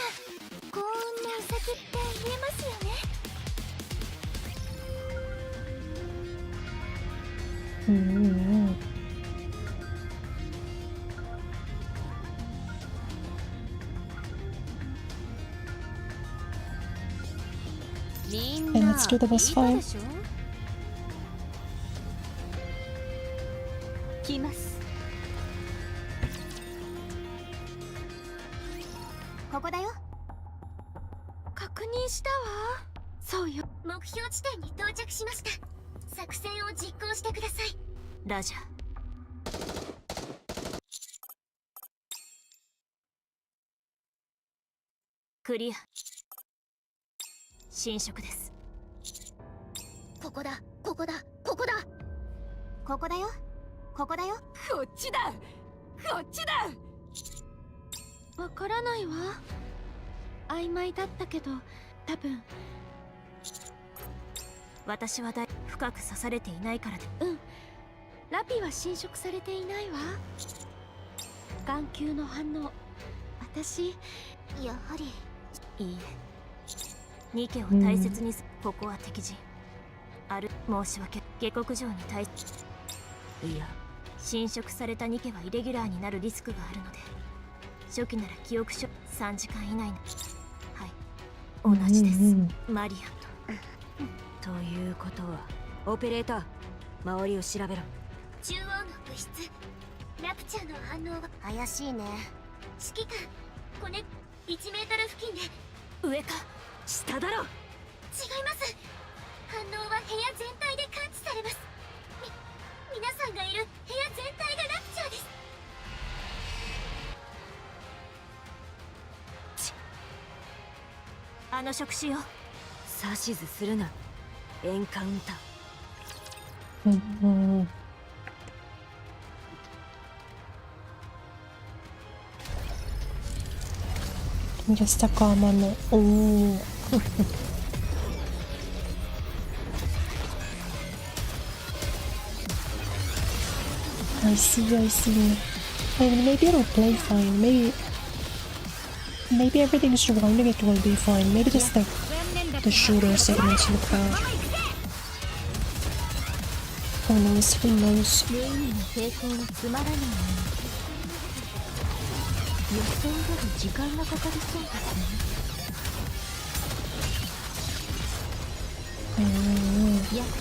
幸運のウサギって言えますよね。みん And な let's do the boss 聞いた fight. でしょ。来ます。ここだよ。確認したわ。そうよ。目標地点に到着しました。作戦を実行してください。ラジャー。クリア。新色です。ここだここだここだここだよここだよ。こっちだ。こっちだ。わからないわ。曖昧だったけど、多分。私は深く刺されていないからで。うん。ラピは侵食されていないわ。眼球の反応。私、やはり。いいえ。ニケを大切にここは敵陣。申し訳。下克上に対し。いや。侵食されたニケはイレギュラーになるリスクがあるので、初期なら記憶書3時間以内の。はい、同じです、マリアンと。ということは、オペレーター、周りを調べろ。中央の物質ラプチャーの反応は怪しいね。指揮官コネ1メートル付近で。上か下だろ。違います。反応は部屋全体で感知されます。皆さんがいる部屋全体がラプチャーです。あの触手よ。指図するな。エンカウンター。Just a common. Oh. I see, I see. I mean, maybe it'll play fine. Maybe everything surrounding it will be fine. Maybe just the shooter segments look bad. Who knows? Who knows? 予想より時間がかかりそうですね。やっと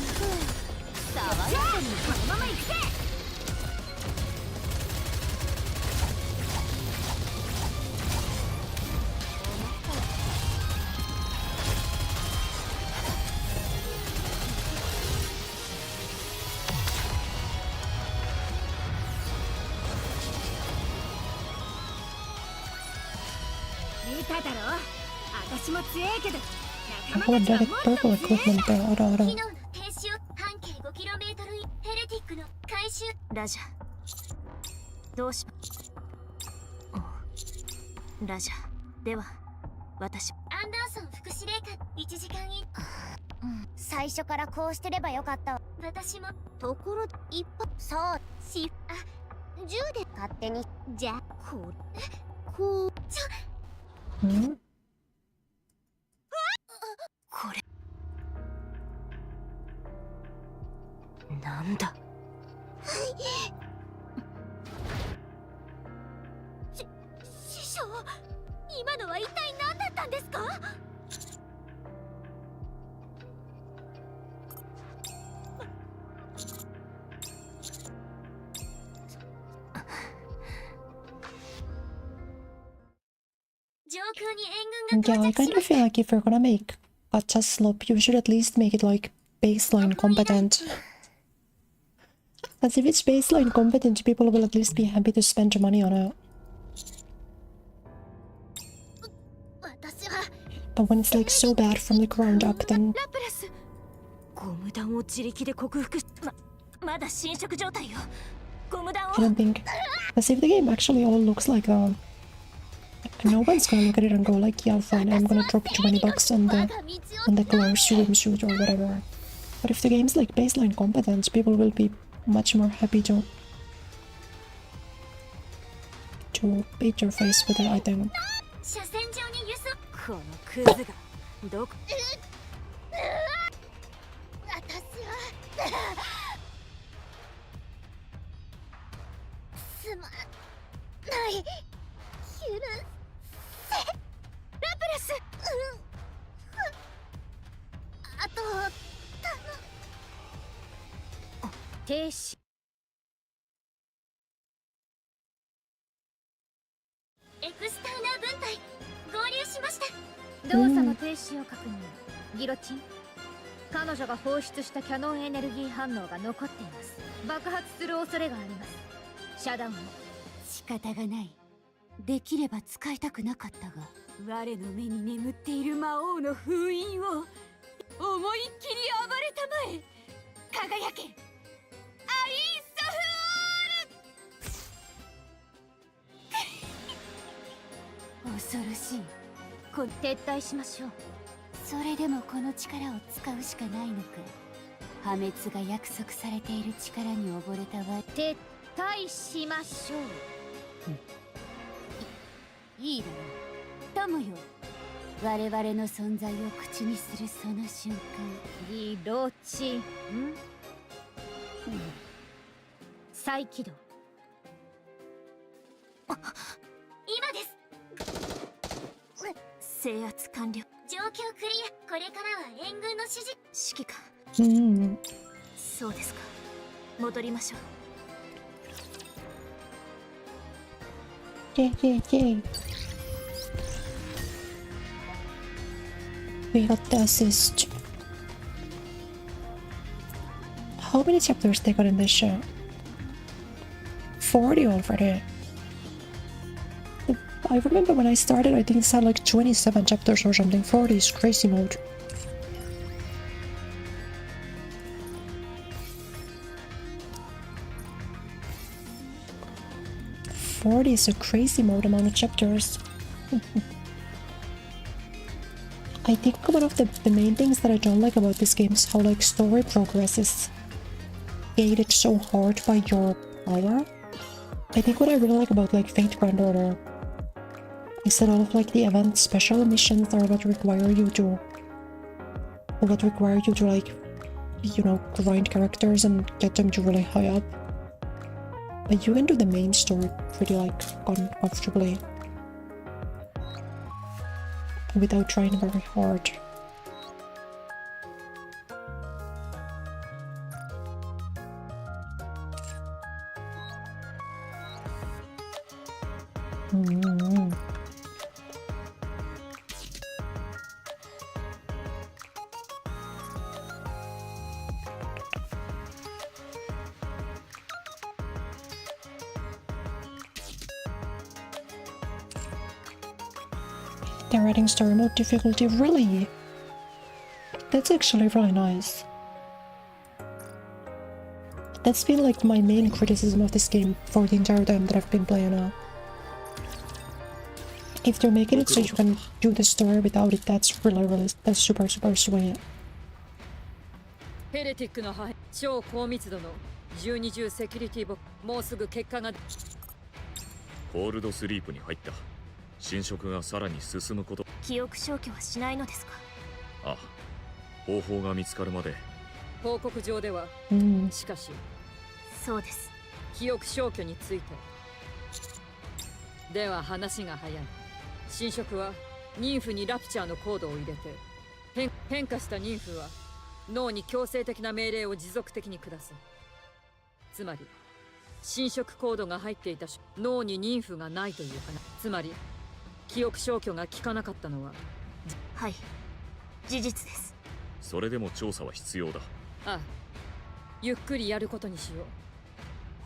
爽やかにこのまま行くぜ。ただろ。私も強いけど Oh, direct purple equipment there. Ora, ora. 機能の停止を半径 5km ヘレティックの回収。ラジャどうしおうラジャでは私アンダーソン副司令官1時間以最初からこうしてればよかった。私もところ一歩そうし銃で勝手にじゃこうHmm? これなんだ師匠、今のは一体何だったんですか？上空に援軍 Yeah, が I 到 kind 着 of しま feel like if you're gonna make gacha slop, you should at least make it like baseline competent. Because if it's baseline competent, people will at least be happy to spend money on it. 私は But when it's like so bad from the ground up, then ラプラスゴム弾を自力で克服しまだ侵食状態よゴム弾を I don't think. Because if the game actually all looks like that, no one's gonna look at it and go like, yeah, fine, I'm gonna drop $20 on the color swimsuit or whatever. But if the game's like baseline competence, people will be much more happy to beat your face with it, I think. 車線上に輸送。このクズがどこ私はすまない許せラプラスあと停止エクスターナー分隊合流しました。動作の停止を確認。ギロチン、彼女が放出したキャノンエネルギー反応が残っています。爆発する恐れがあります。遮断を。仕方がない。できれば使いたくなかったが、我の目に眠っている魔王の封印を思いっきり暴れたまえ。輝けアインソフオール恐ろしい。撤退しましょう。それでもこの力を使うしかないのか。破滅が約束されている力に溺れたわ。撤退しましょう。いいだろう。友よ、我々の存在を口にするその瞬間。ギロチン、再起動。今です。制圧完了状況クリア。これからは援軍の指示。指揮官 Hmm. そうですか戻りましょう Yay, yay, yay. We got the assist. How many chapters they got in this show? 40 already. I remember when I started, I think it had like 27 chapters or something. 40 is crazy mode. Forty is a crazy mode amount of chapters. I think one of the main things that I don't like about this game is how like story progress is gated so hard by your power. I think what I really like about like Fate Grand Order is that all of like the event special missions are what require you to like, you know, grind characters and get them to really high up. But you can do the main story pretty like comfortably without trying very hard. they're adding story mode difficulty. Really? That's actually really nice. That's been like my main criticism of this game for the entire time that I've been playing. If they're making it so you can do the story without it, that's super sweet. ヘレティックの範囲超高密度の12重セキュリティボックスもうすぐ結果がコールドスリープに入った侵食がさらに進むこと記憶消去はしないのですか？ああ方法が見つかるまで報告上では、しかしそうです。記憶消去についてでは話が早い。侵食はニンフにラプチャーのコードを入れて変化したニンフは脳に強制的な命令を持続的に下す。つまり侵食コードが入っていた脳にニンフがないという話。つまり記憶消去が効かなかったのははい、事実です。それでも調査は必要だ。ああ、ゆっくりやることにしよう。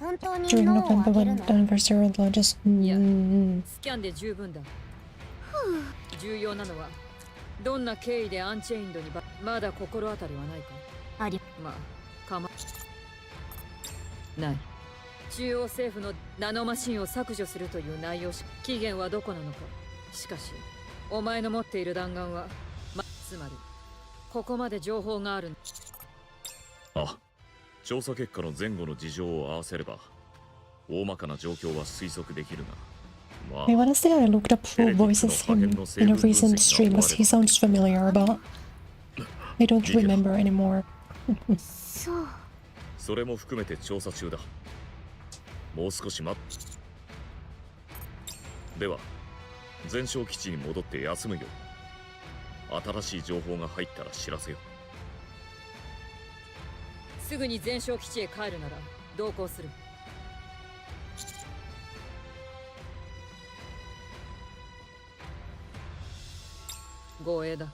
本当に During 脳を開 November け when る the の？ anniversary launches. いや、スキャンで十分だ。重要なのはどんな経緯でアンチェインドにまだ心当たりはないか？ありまあ、かまない。中央政府のナノマシンを削除するという内容し、期限はどこなのか。しかし、お前の持っている弾丸は、つまり、ここまで情報がある。あ、調査結果の前後の事情を合わせれば、大まかな状況は推測できるが、まあ、I wanna say I looked up who voices him in a recent stream as he sounds familiar, but I don't remember anymore. そう。それも含めて調査中だ。もう少し待っ。では、前哨基地に戻って休むよ。新しい情報が入ったら知らせよ。すぐに前哨基地へ帰るなら同行する。護衛だ。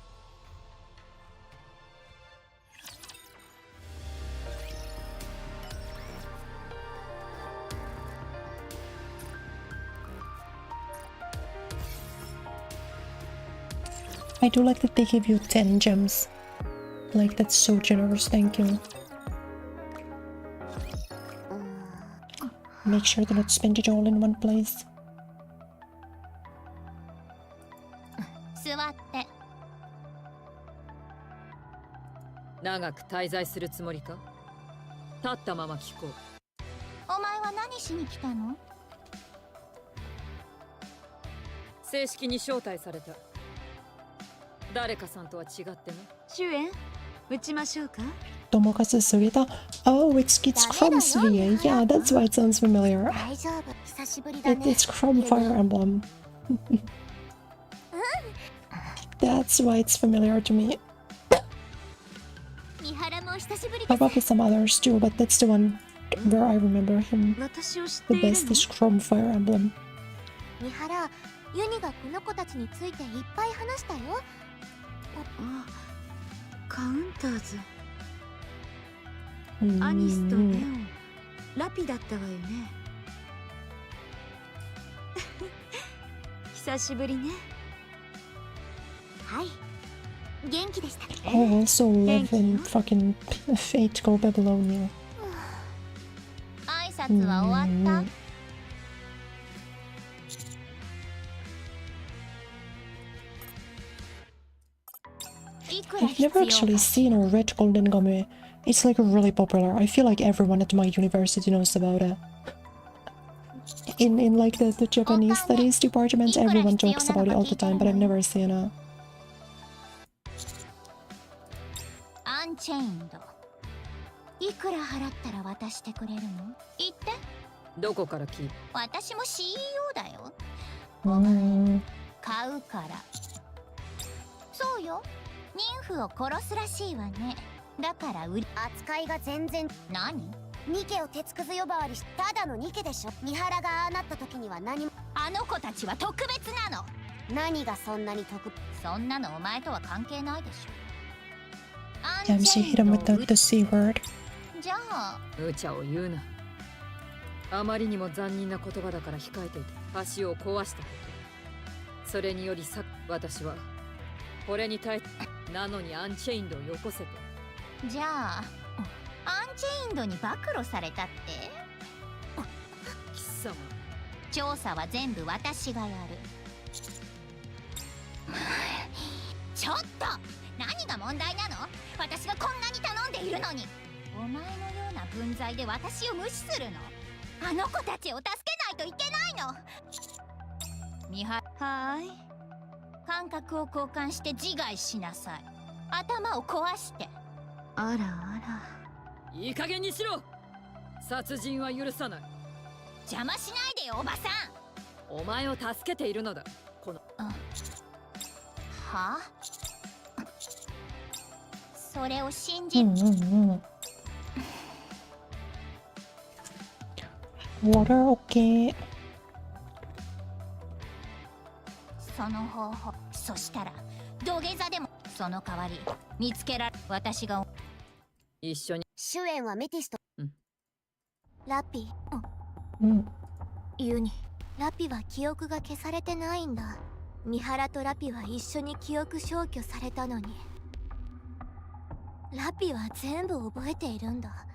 I do like that they give you 10 gems. Like, that's so generous, thank you. Make sure to not spend it all in one place. 座って。長く滞在するつもりか？立ったまま聞こう。お前は何しに来たの？正式に招待された。誰かさんとは違ってね。主演打ちましょうか。 Tomokazu Surita. Oh, it's Chrome Sphere. Yeah, that's why it sounds familiar. 大丈夫。久しぶりだね。 It's Chrome Fire Emblem. That's why it's familiar to me. 三原も久しぶり I've です got some others too, but that's the one where I remember him 私を知って the いる best is Chrome Fire Emblem. 三原、ユニがこの子たちについていっぱい話したよ。あ、カウンターズ、アニスとネオン、ラピだったわよね。久しぶりね。はい。元気でした。 Oh, also love and fucking Fate Go Babylonia. 挨拶は終わった？ I've never actually seen a red golden gummy. It's like really popular. I feel like everyone at my university knows about it. In like the Japanese studies department, everyone talks about it all the time, but I've never seen it. アンチェインド。いくら払ったら渡してくれるの？言って。どこから聞いた？私も CEO だよ。 Mm. 買うから。そうよ。ニンフを殺すらしいわね。だから扱いが全然。何？ニケを鉄くず呼ばわりしただのニケでしょ。三原がああなった時には何も。あの子たちは特別なの。何がそんなにそんなのお前とは関係ないでしょ。 Damn, she hit him with the C word. じゃあ無茶を言うな。あまりにも残忍な言葉だから控えていて、足を壊したこと。それにより私はこれに耐えなのにアンチェインドをよこせと。じゃあアンチェインドに暴露されたって？貴様、調査は全部私がやる。ちょっと何が問題なの？私がこんなに頼んでいるのに。お前のような分際で私を無視するの？あの子たちを助けないといけないの。はーい、感覚を交換して自害しなさい。頭を壊して。あらあら、いい加減にしろ。殺人は許さない。邪魔しないでよおばさん。お前を助けているのだ。このはあ、それを信じる。Water, okay. その方法、そしたら土下座でも。その代わり見つけられ、私が一緒に。主演はメティスト、ラピ。ユニ、ラピは記憶が消されてないんだ。三原とラピは一緒に記憶消去されたのに、ラピは全部覚えているんだ。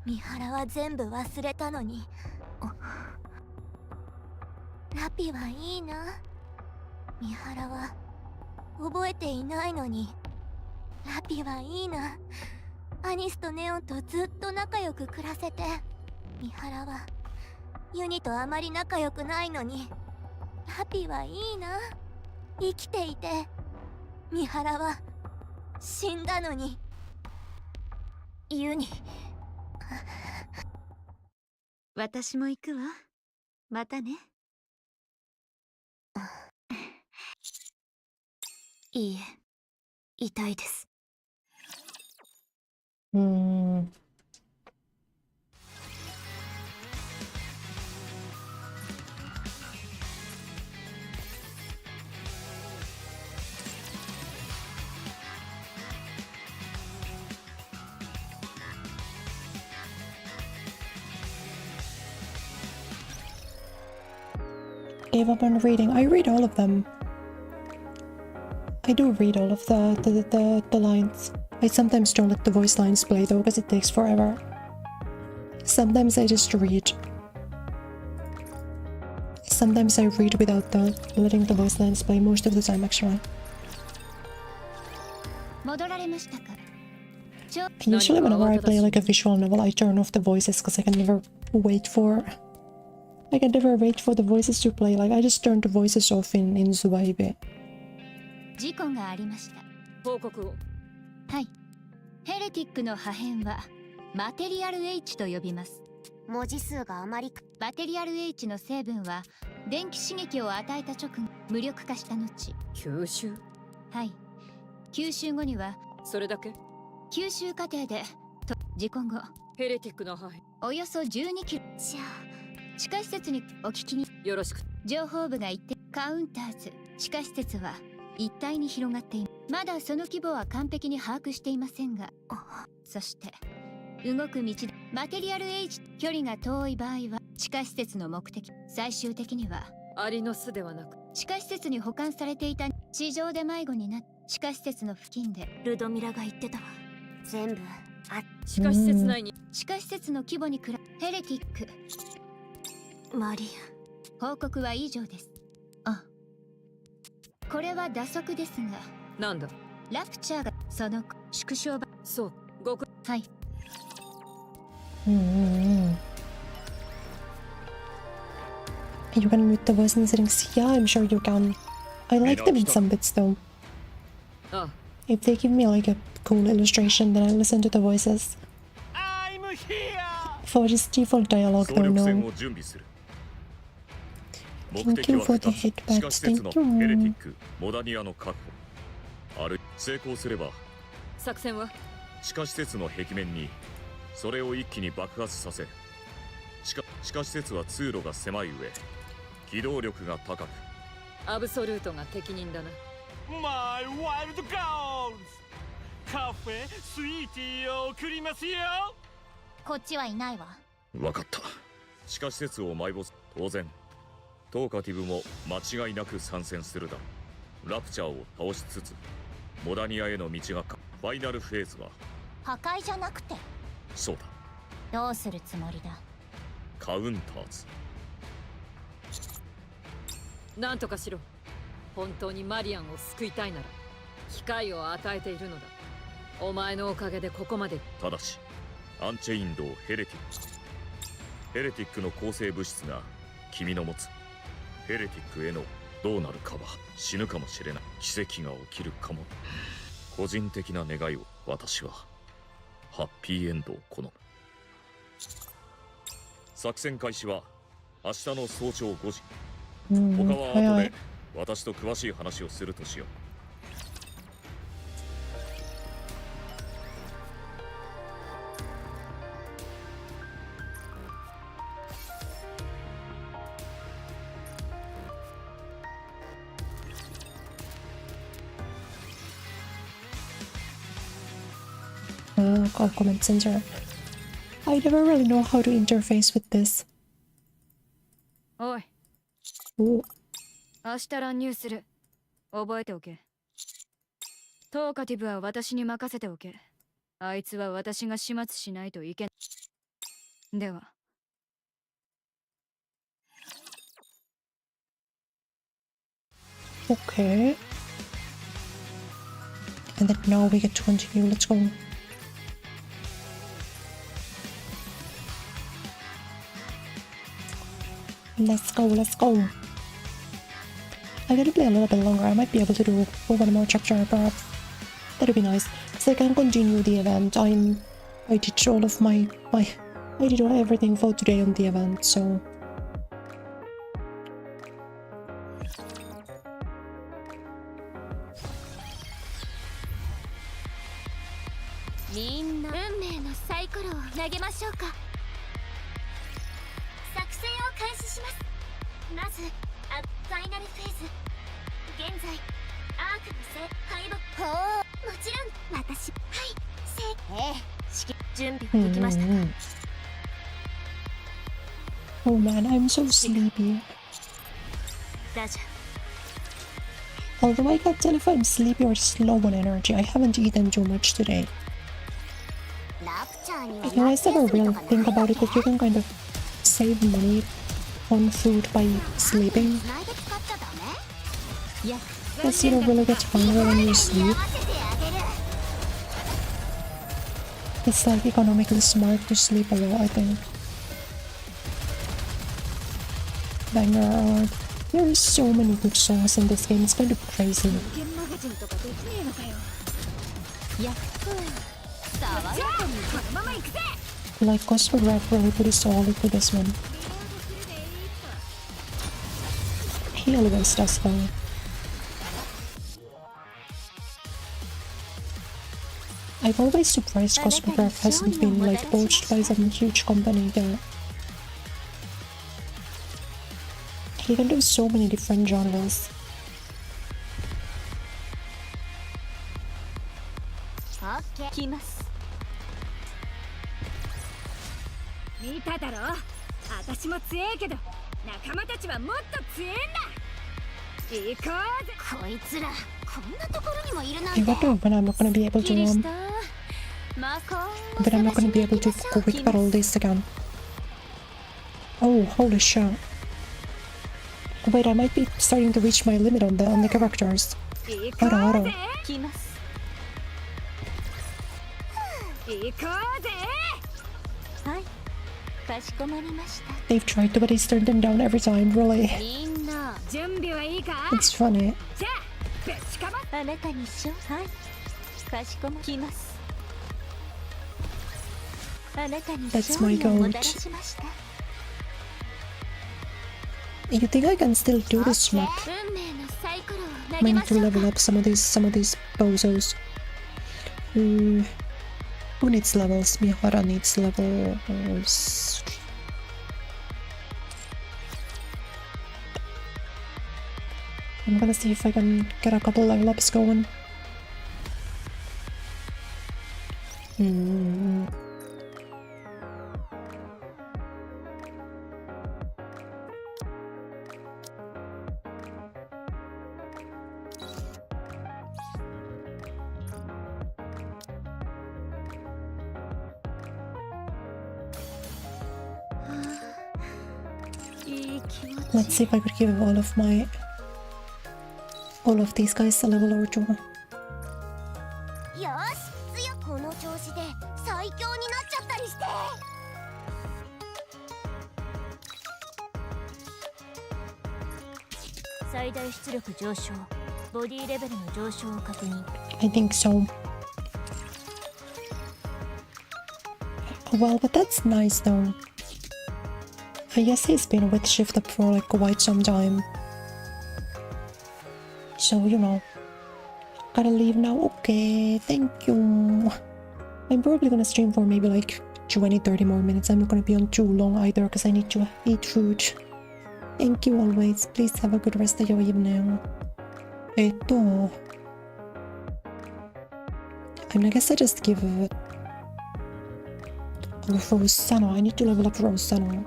三原は全部忘れたのに。ラピはいいな。三原は覚えていないのに。ラピはいいな。アニスとネオンとずっと仲良く暮らせて。三原はユニとあまり仲良くないのに。ラピはいいな。生きていて。三原は死んだのに。ユニ。私も行くわ。またね。いいえ、痛いです。Gave up on reading. I read all of them. I do read all of the lines. I sometimes don't let the voice lines play though, because it takes forever. Sometimes I just read. Sometimes I read without letting the voice lines play, most of the time actually. 戻られましたか？ Usually whenever I play like a visual novel, I turn off the voices because I can never wait for the voices to play. Like I just turn the voices off in Zuwaibe. 事故がありました。報告を。はい。ヘレティックの破片はマテリアル H と呼びます。文字数があまり。マテリアル H の成分は電気刺激を与えた直後無力化した後。吸収？はい。吸収後にはそれだけ？吸収過程で事故後ヘレティックの破片およそ12キロ。じゃあ地下施設にお聞きによろしく。情報部が言ってカウンターズ地下施設は一帯に広がっています。まだその規模は完璧に把握していませんが、そして動く道でマテリアル H 距離が遠い場合は地下施設の目的、最終的にはアリの巣ではなく地下施設に保管されていた地上で迷子になっ地下施設の付近でルドミラが言ってたわ。全部地下施設内に地下施設の規模に比べヘレティックマリ報告は以上です。これは打足ですが、なんだラプチャーがその縮小版。そう、極。はい。You can mute the voice in settings. Yeah, I'm sure you can. I like them in some bits though. If they give me like a cool illustration, then I listen to the voices. For just default dialogue though, no. Thank you for the hitbacks. Thank you. モダニアの確保。成功すれば作戦は地下施設の壁面にそれを一気に爆発させ、地下施設は通路が狭い上、機動力が高く、アブソルートが適任だな。マイワイルドゴールズ、カフェスイーティーを送りますよ。こっちはいないわ。分かった。地下施設を埋没。当然トーカティブも間違いなく参戦するだ。ラプチャーを倒しつつモダニアへの道がファイナルフェーズは破壊じゃなくてそうだ、どうするつもりだ。カウンターズ。なんとかしろ。本当にマリアンを救いたいなら機会を与えているのだ。お前のおかげでここまで。ただしアンチェインドヘレティック、ヘレティックの構成物質が君の持つヘレティックへのどうなるかは死ぬかもしれない。奇跡が起きるかも。個人的な願いを私はハッピーエンドを好む。作戦開始は明日の早朝5時。他は後で私と詳しい話をするとしよう。Comment center. I never really know how to interface with this. おい、お、明日乱入する。覚えておけ。トーカティブは私に任せておけ。あいつは私が始末しないといけない。では。Okay. And then now we get to continue. Let's go. Let's go, let's go. I gotta play a little bit longer. I might be able to do one more chapter, perhaps. That'd be nice. So I can continue the event. I did all of I did everything for today on the event, so. Oh man, I'm so sleepy. Although I can't tell if I'm sleepy or slow on energy. I haven't eaten too much today. You guys ever really think about it that you can kind of save money on food by sleeping? Because you don't really get hungry when you sleep. It's like economically smart to sleep a lot, I think. Banger. There are so many good songs in this game, it's kind of crazy. Like, Cosmo Rap really put his all into this one. He always does though. I'm always surprised Cosmograph hasn't been like poached by some huge company there. He can do so many different genres. Okay. 見ただろ。私も強えけど、仲間たちはもっと強えんだ。行こうぜ。こいつら、こんなところにもいるなん I て。 wonder when I'm not gonna be able to but I'm not gonna be able to quick battle this again. Oh, holy shit. Wait, I might be starting to reach my limit on the characters. Hold on. They've tried to, but he's turned them down every time, really. It's funny. That's my goat. You think I can still do this map? I need to level up some of these bozos. Who needs levels? Mihara needs levels. I'm gonna see if I can get a couple level ups going. Let's see if I could give all of these guys a level or two. よし強この調子で最強になっちゃったりして。最大出力上昇、ボディレベルの上昇を確認。 I think so. Well, but that's nice though. I guess he's been with Shift Up for like quite some time. So, you know, gotta leave now. Okay, thank you. I'm probably gonna stream for maybe like 20-30 more minutes. I'm not gonna be on too long either because I need to eat food. Thank you always. Please have a good rest of your evening. I mean, I guess I just give Rosanna. I need to level up Rosanna.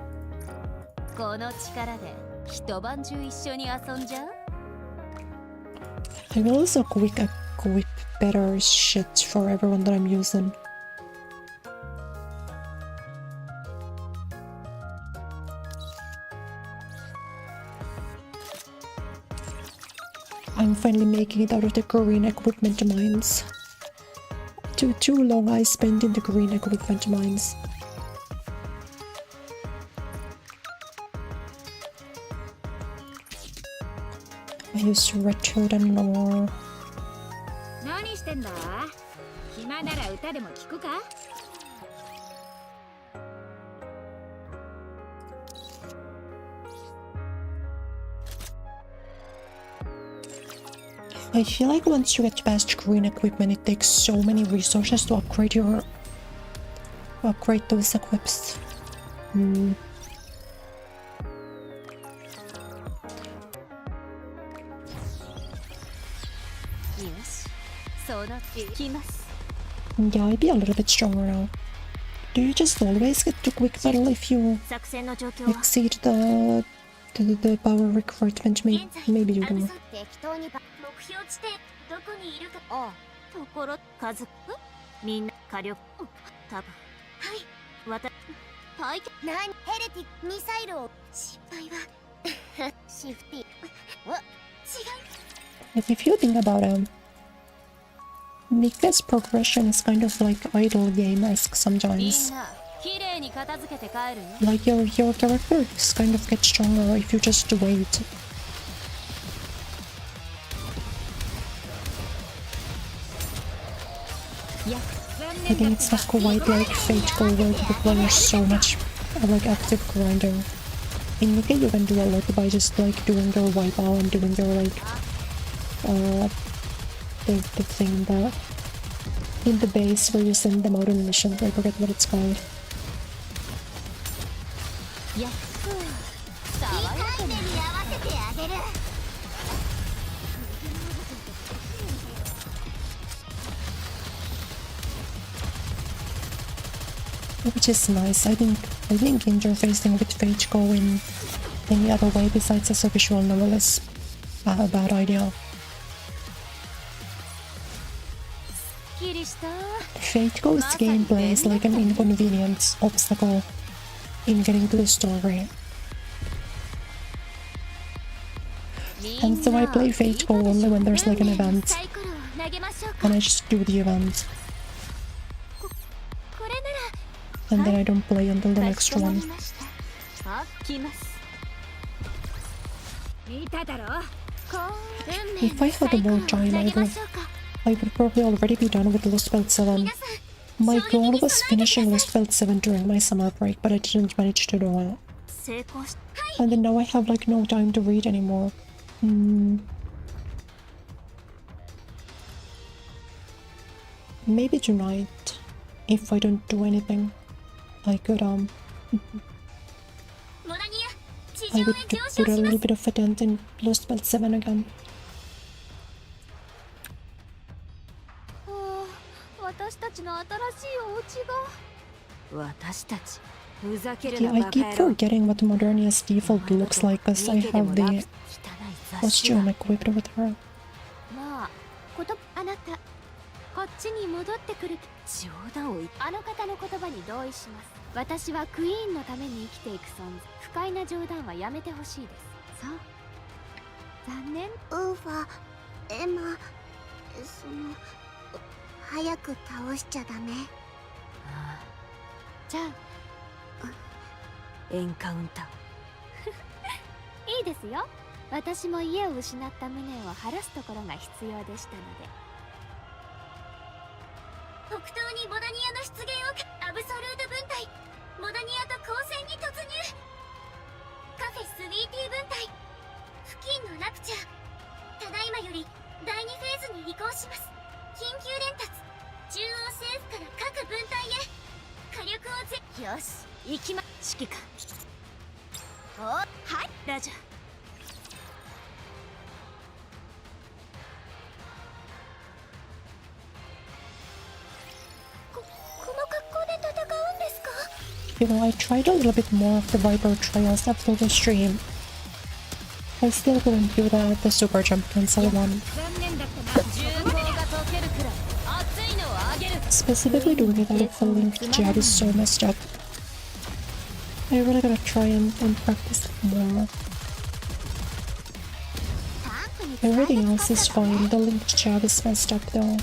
この力で一晩中一緒に遊んじゃう I will also equip better shit for everyone that I'm using. I'm finally making it out of the green equipment mines. Too long I spent in the green equipment mines. I used to return and more. 何してんだ暇なら歌でも聞くか I feel like once you get past green equipment, it takes so many resources to upgrade those equips. Hmm. よしそうなってきます Yeah, I'd be a little bit stronger now. Do you just always get to quick battle if you 作戦の状況は exceed the power requirement? Maybe you don't. 適当に目標地点どこにいるか。ああところ数みんな火力多分はいわた何ヘレティックミサイルを失敗はシフティ違う Like if you think about NIKKE's progression is kind of like idle game-esque みん sometimes. な綺麗に片付けて帰るよ Like your characters kind of get stronger if you just wait. I think it's not quite like Fate Go where the players so much like active grinding. In NIKKE you can do a lot by just like doing your wipeout and doing your like the thing that in the base where you send them out on missions. I forget what it's called. いや爽やかにに合わせてあげる Which is nice. I think interfacing with Fate Go in any other way besides as a visual novel is a bad idea. すっきりした Fate Go's gameplay is like an inconvenient obstacle in getting to the story. And so I play Fate Go only when there's like an event, サイクルを投げましょうか and I just do the event, これなら and then I don't play until the か next しこま one. りました あ来ます見ただろ運命 If I のサ had イクル more を time, 投 I げま would しょうか probably already be done with Lost Belt 7. 皆さん My goal was finishing Lost Belt 7 during my summer break, but I didn't manage to do it. 成功し And then now I have like no time to read anymore. Maybe tonight, if I don't do anything, I could モラニア地 I 上 would へ上 put 昇 a しま little す bit of a dent in Lost Belt 7 again. 私たちの新しいお家が私たちふざける Yeah, な I バカ keep 野郎 forgetting what Modernia's default looks like because I have the 汚い雑誌 costume equipped with her. まあことあなたこっちに戻ってくる。冗談を言っあの方の言葉に同意します。私はクイーンのために生きていく存在。不快な冗談はやめてほしいです。そう、残念。ウーファ、エマ、早く倒しちゃダメ。じゃあエンカウンター。いいですよ。私も家を失った無念を晴らすところが必要でしたので。北東にモダニアの出現をアブソルート分隊、モダニアと交戦に突入。カフェスイーティー分隊付近のラプチャー、ただいまより第2フェーズに移行します。緊急連達、中央政府から各分隊へ火力をよし、行きま。指揮官。はい、ラジャー。You know, I tried a little bit more of the Viper trials after the stream. I still couldn't do the super jump cancel one. Specifically doing it out of the linked jab is so messed up. I really gotta try and practice it more. Everything else is fine, the linked jab is messed up though.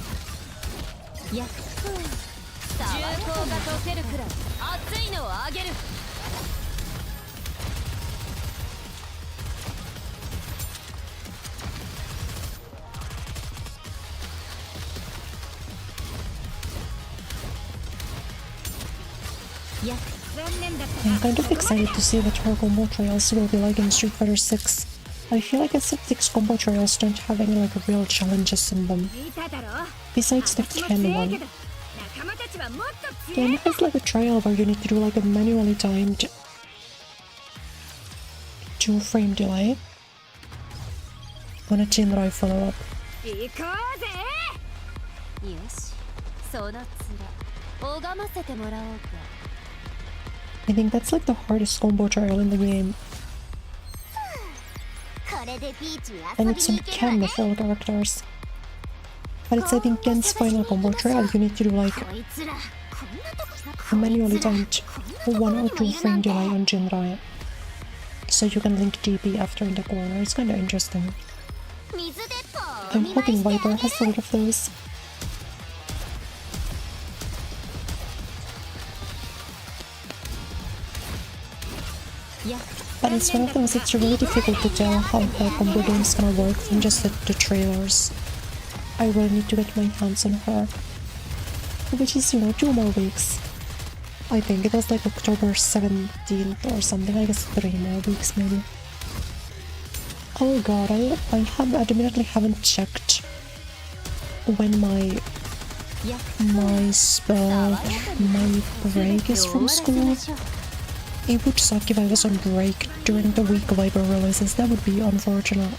I'm kind of excited to see what her combo trials will be like in Street Fighter 6. I feel like SF6 combo trials don't have any like real challenges in them. Besides the Ken one. Ken has like a trial where you need to do like a manually timed 2-frame delay on a Jinrai follow-up. I think that's like the hardest combo trial in the game. And it's on Ken with all characters. But it's I think Ken's final combo trial, you need to do like a manually timed 1 or 2 frame delay on Jinrai. So you can link DP after in the corner, it's kinda interesting. I'm hoping Viper has a lot of those. But it's one of those, it's really difficult to tell how her combo game is gonna work from just the trailers. I really need to get my hands on her. Which is, you know, 2 more weeks. I think it was like October 17th or something, I guess 3 more weeks maybe. Oh god, I admittedly haven't checked when my break is from school. It would suck if I was on break during the week of Viper releases, that would be unfortunate.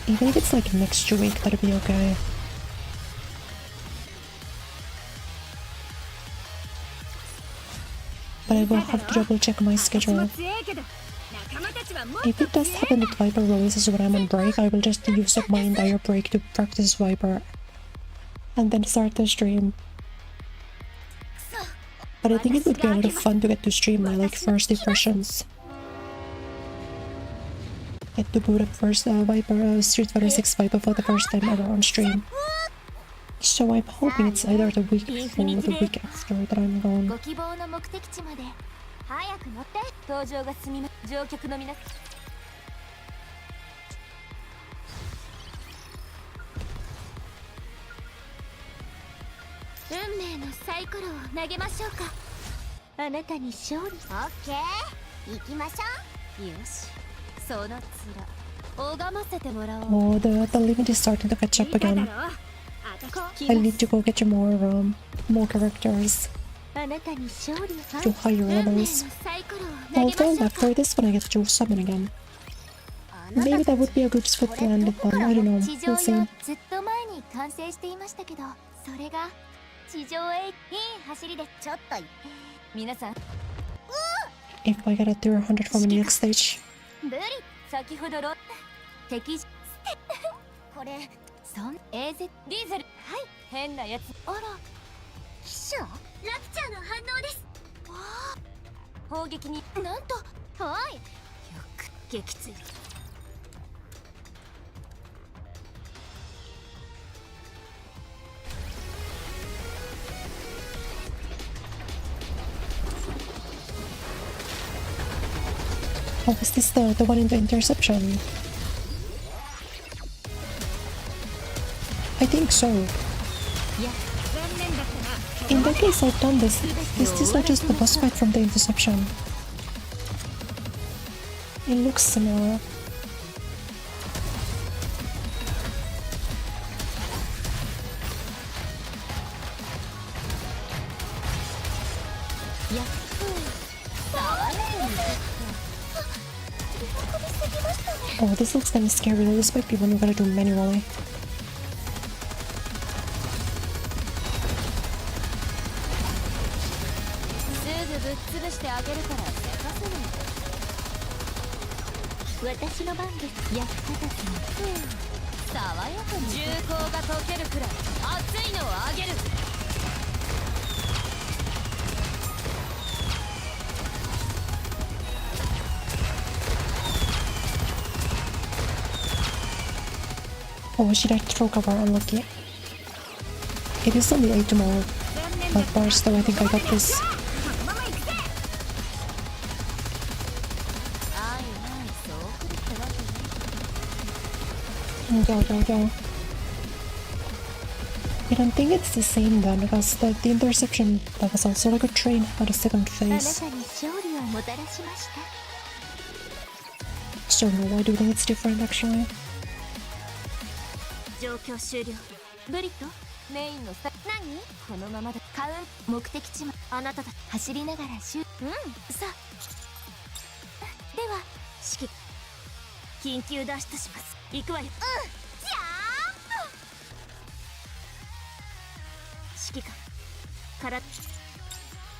Even if it's like next week, that'd be okay. But I will have to double check my schedule. If it does happen that Viper releases when I'm on break, I will just use up my entire break to practice Viper and then start the stream. But I think it would be a lot of fun to get to stream my like first impressions. Get to boot up first Viper, Street Fighter 6 Viper for the first time ever on stream. So I'm hoping it's either the week before or the week after that I'm going. Oh, the limit is starting to catch up again. I need to go get you more characters to higher levels. Although after this one I get to summon again. Maybe that would be a good spot to end it on, I don't know, we'll see. If I get a tier 100 from the next stage. そんAZ ディーゼル、はい、変なやつ。あら、秘書ラプチャーの反応です。わあ、砲撃になんと、おい、よく撃墜。Oh, is this the one in the interception? I think so. In that case, I've done this. Is this not just the boss fight from the interception? It looks similar. Oh, this looks kinda scary. This might be one we gotta do manually. Oh, should I throw cover? Unlucky. It is only 8 more bars, though I think I got this. Go. I don't think it's the same then, because the interception, that was also like a train at a second phase. Still don't know, why do you think it's different actually? 状況終了。ブリット、メインの何？このままでカウン目的地まあなただ走りながらさあでは指揮緊急脱出します。行くわよ。じゃ指揮官から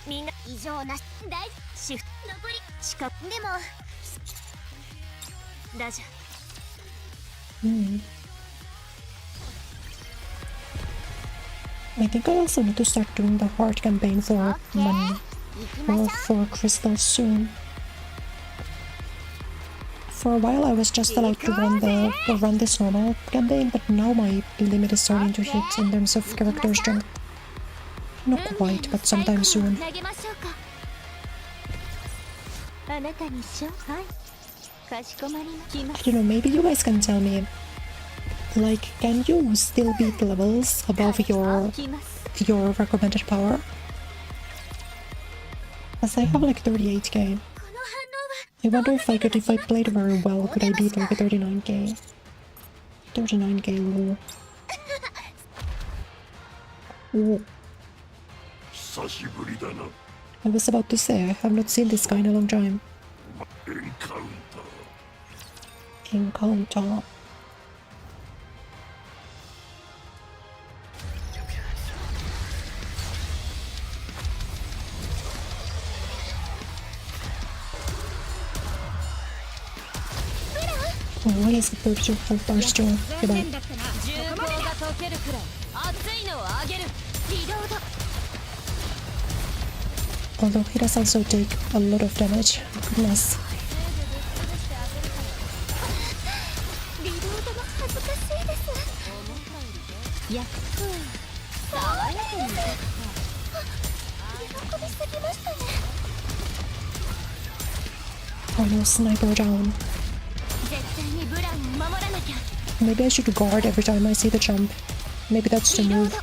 みんな異常なし大シフト残り近くでもラジャI think I also need to start doing the hard campaign for money or for crystals soon. For a while I was just allowed to run this normal campaign, but now my limit is starting to hit in terms of character strength. Not quite, but sometime soon. 投げましょうか。あなたにしょはい。かしこまりまきま I don't know, maybe you guys can tell me, like, can you still beat levels above your recommended power? As I have like 38k. I wonder if I played very well, could I beat like a 39k? 39k lol. Oh. I was about to say, I have not seen this guy in a long time. Encounter. Oh, why is it 32 health bar still? Goodbye. Although he does also take a lot of damage. Goodness. Oh no, sniper down. Maybe I should guard every time I see the jump. Maybe that's the move.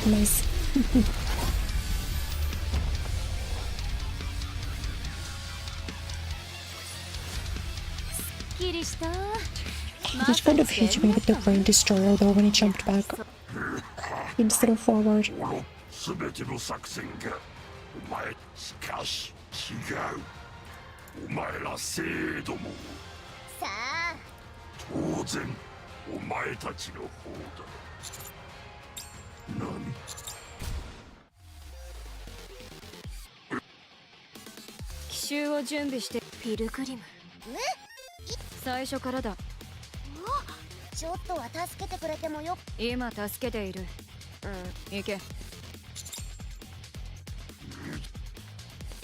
Nice. He just kind of hit me with the brain destroyer though when he jumped back instead of forward. 全ての作戦がお前しかし違うお前ら生どもさあ当然お前たちの方だ何習を準備して。ピルグリム。最初からだ。ちょっとは助けてくれてもよ。今助けている。行け。ト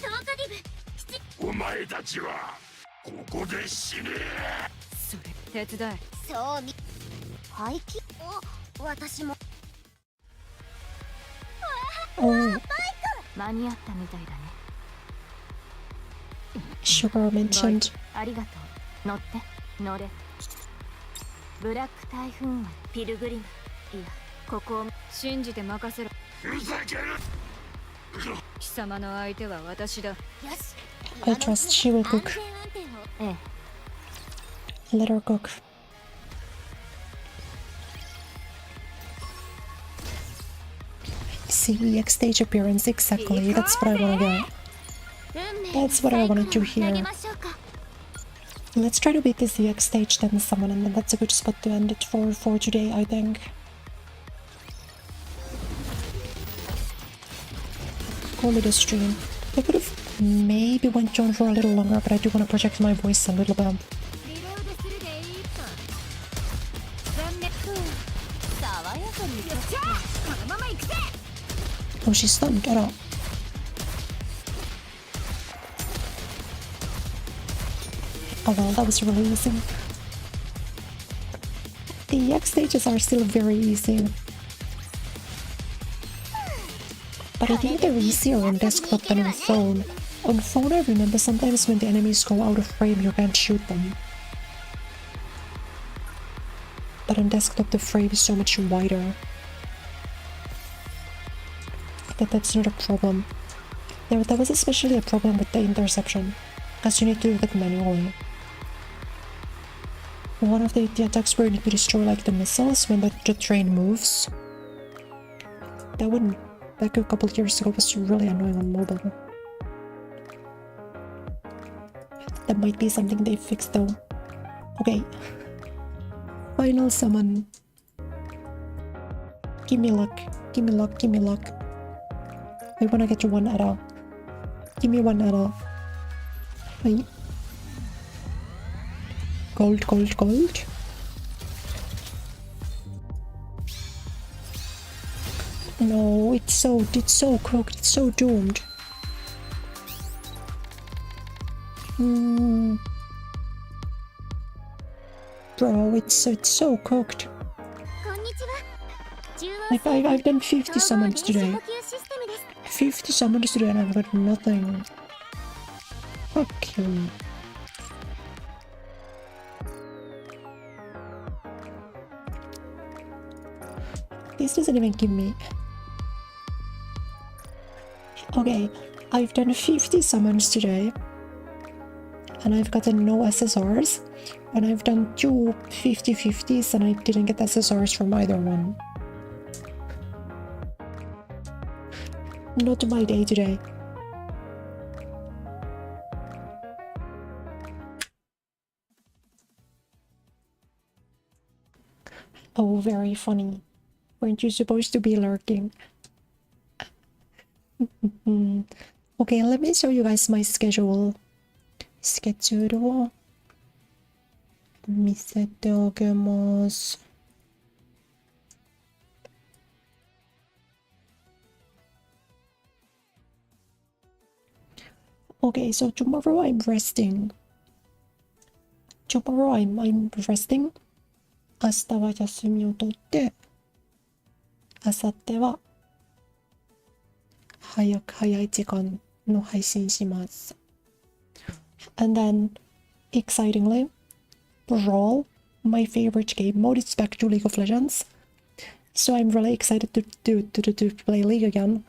ーカディブ。お前たちはここで死ね。それ手伝え。そうみ廃棄。私も。Oh, 間に合ったみたいだね。Sugar mentioned. ありがとう。乗って乗れ。ブラック台風はピルグリム。いや、ここを信じて任せろ。ふざける。貴様の相手は私だ。よし。 I trust she will 安 cook. 全運転を。ええ。 Let her cook. See, EX stage appearance, exactly. That's what I wanna get. That's what I wanted to hear. Let's try to beat this EX stage then someone, and then that's a good spot to end it for today, I think. Call it a stream. I could have maybe went on for a little longer, but I do want to project my voice a little bit. Oh, she's stunned. Get up. Oh well, that was really easy. The EX stages are still very easy. But I think they're easier on desktop than on phone. On phone, I remember sometimes when the enemies go out of frame, you can't shoot them. But on desktop, the frame is so much wider. That's not a problem. There was especially a problem with the interception, because you need to do that manually. One of the attacks where you need to destroy like the missiles when the train moves. That one back a couple of years ago was really annoying on mobile. That might be something they fixed though. Okay. Final summon. Give me luck. Give me luck. Give me luck. I wanna get you one Ada. Give me one Ada. Wait. Gold, gold, gold. No, it's so cooked, it's so doomed. Bro, it's so cooked. I've done 50 summons today. 50 summons today and I've got nothing. Fuck you. This doesn't even give me... Okay, I've done 50 summons today. And I've gotten no SSRs. And I've done 2 50-50s and I didn't get SSRs from either one. Not my day today. Oh, very funny. Weren't you supposed to be lurking? Okay, let me show you guys my schedule. スケジュールを見せてあげます。Okay, so tomorrow I'm resting. Tomorrow I'm resting. 明日は休みを取って、明後日は早い時間の配信します。And then, excitingly, Brawl, my favorite game mode, is back to League of Legends. So I'm really excited to play League again.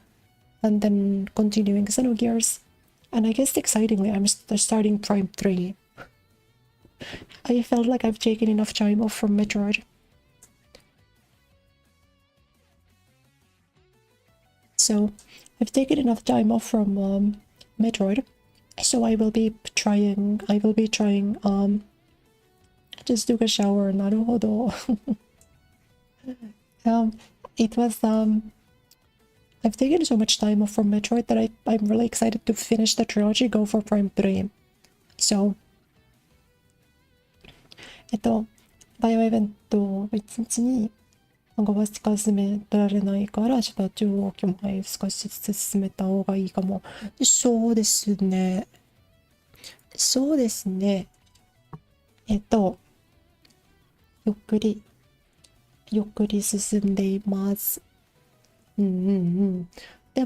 And then continuing Xenogears. And I guess excitingly, I'm starting Prime 3. I felt like I've taken enough time off from Metroid. So, I've taken enough time off from Metroid. So I will be trying, just took a shower, なるほど. It was, I've taken so much time off from Metroid that I'm really excited to finish the trilogy, go for Prime 3. So, バイオイベントを一日に5しか進められないから、ちょっと中央機前少しずつ進めた方がいいかも。そうですね。そうですね。ゆっくり進んでいます。で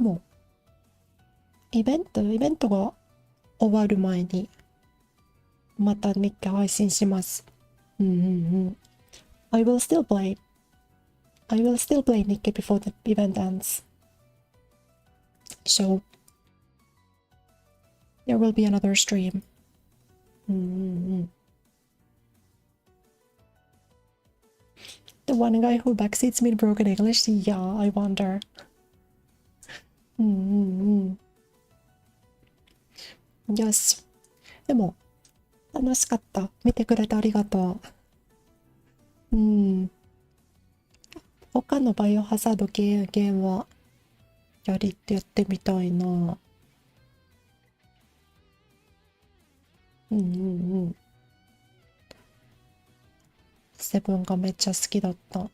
も、イベントが終わる前に、また日記配信します。I will still play NIKKE before the event ends. So, there will be another stream. The one guy who backseats me in broken English? Yeah, I wonder. Yes. でも、楽しかった。見てくれてありがとう。他のバイオハザードゲームはやってみたいな。セブンがめっちゃ好きだった。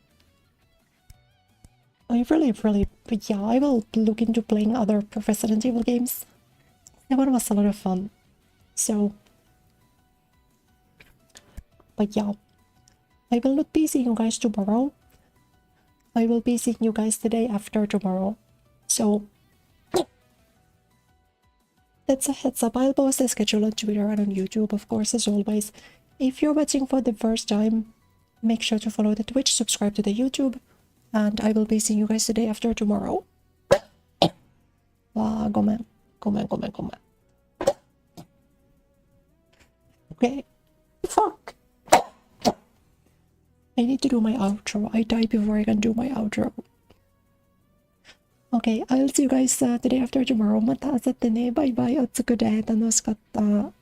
I really, yeah, I will look into playing other Resident Evil games. That one was a lot of fun. So, but yeah, I will not be seeing you guys tomorrow. I will be seeing you guys the day after tomorrow. So, that's a heads up. I'll post the schedule on Twitter and on YouTube, of course, as always. If you're watching for the first time, make sure to follow the Twitch, subscribe to the YouTube, and I will be seeing you guys the day after tomorrow. わあ、ごめん。Okay. Fuck. I need to do my outro. I die before I can do my outro. Okay, I'll see you guys the day after tomorrow. また明後日ね。バイバイ。おつくで。楽しかった。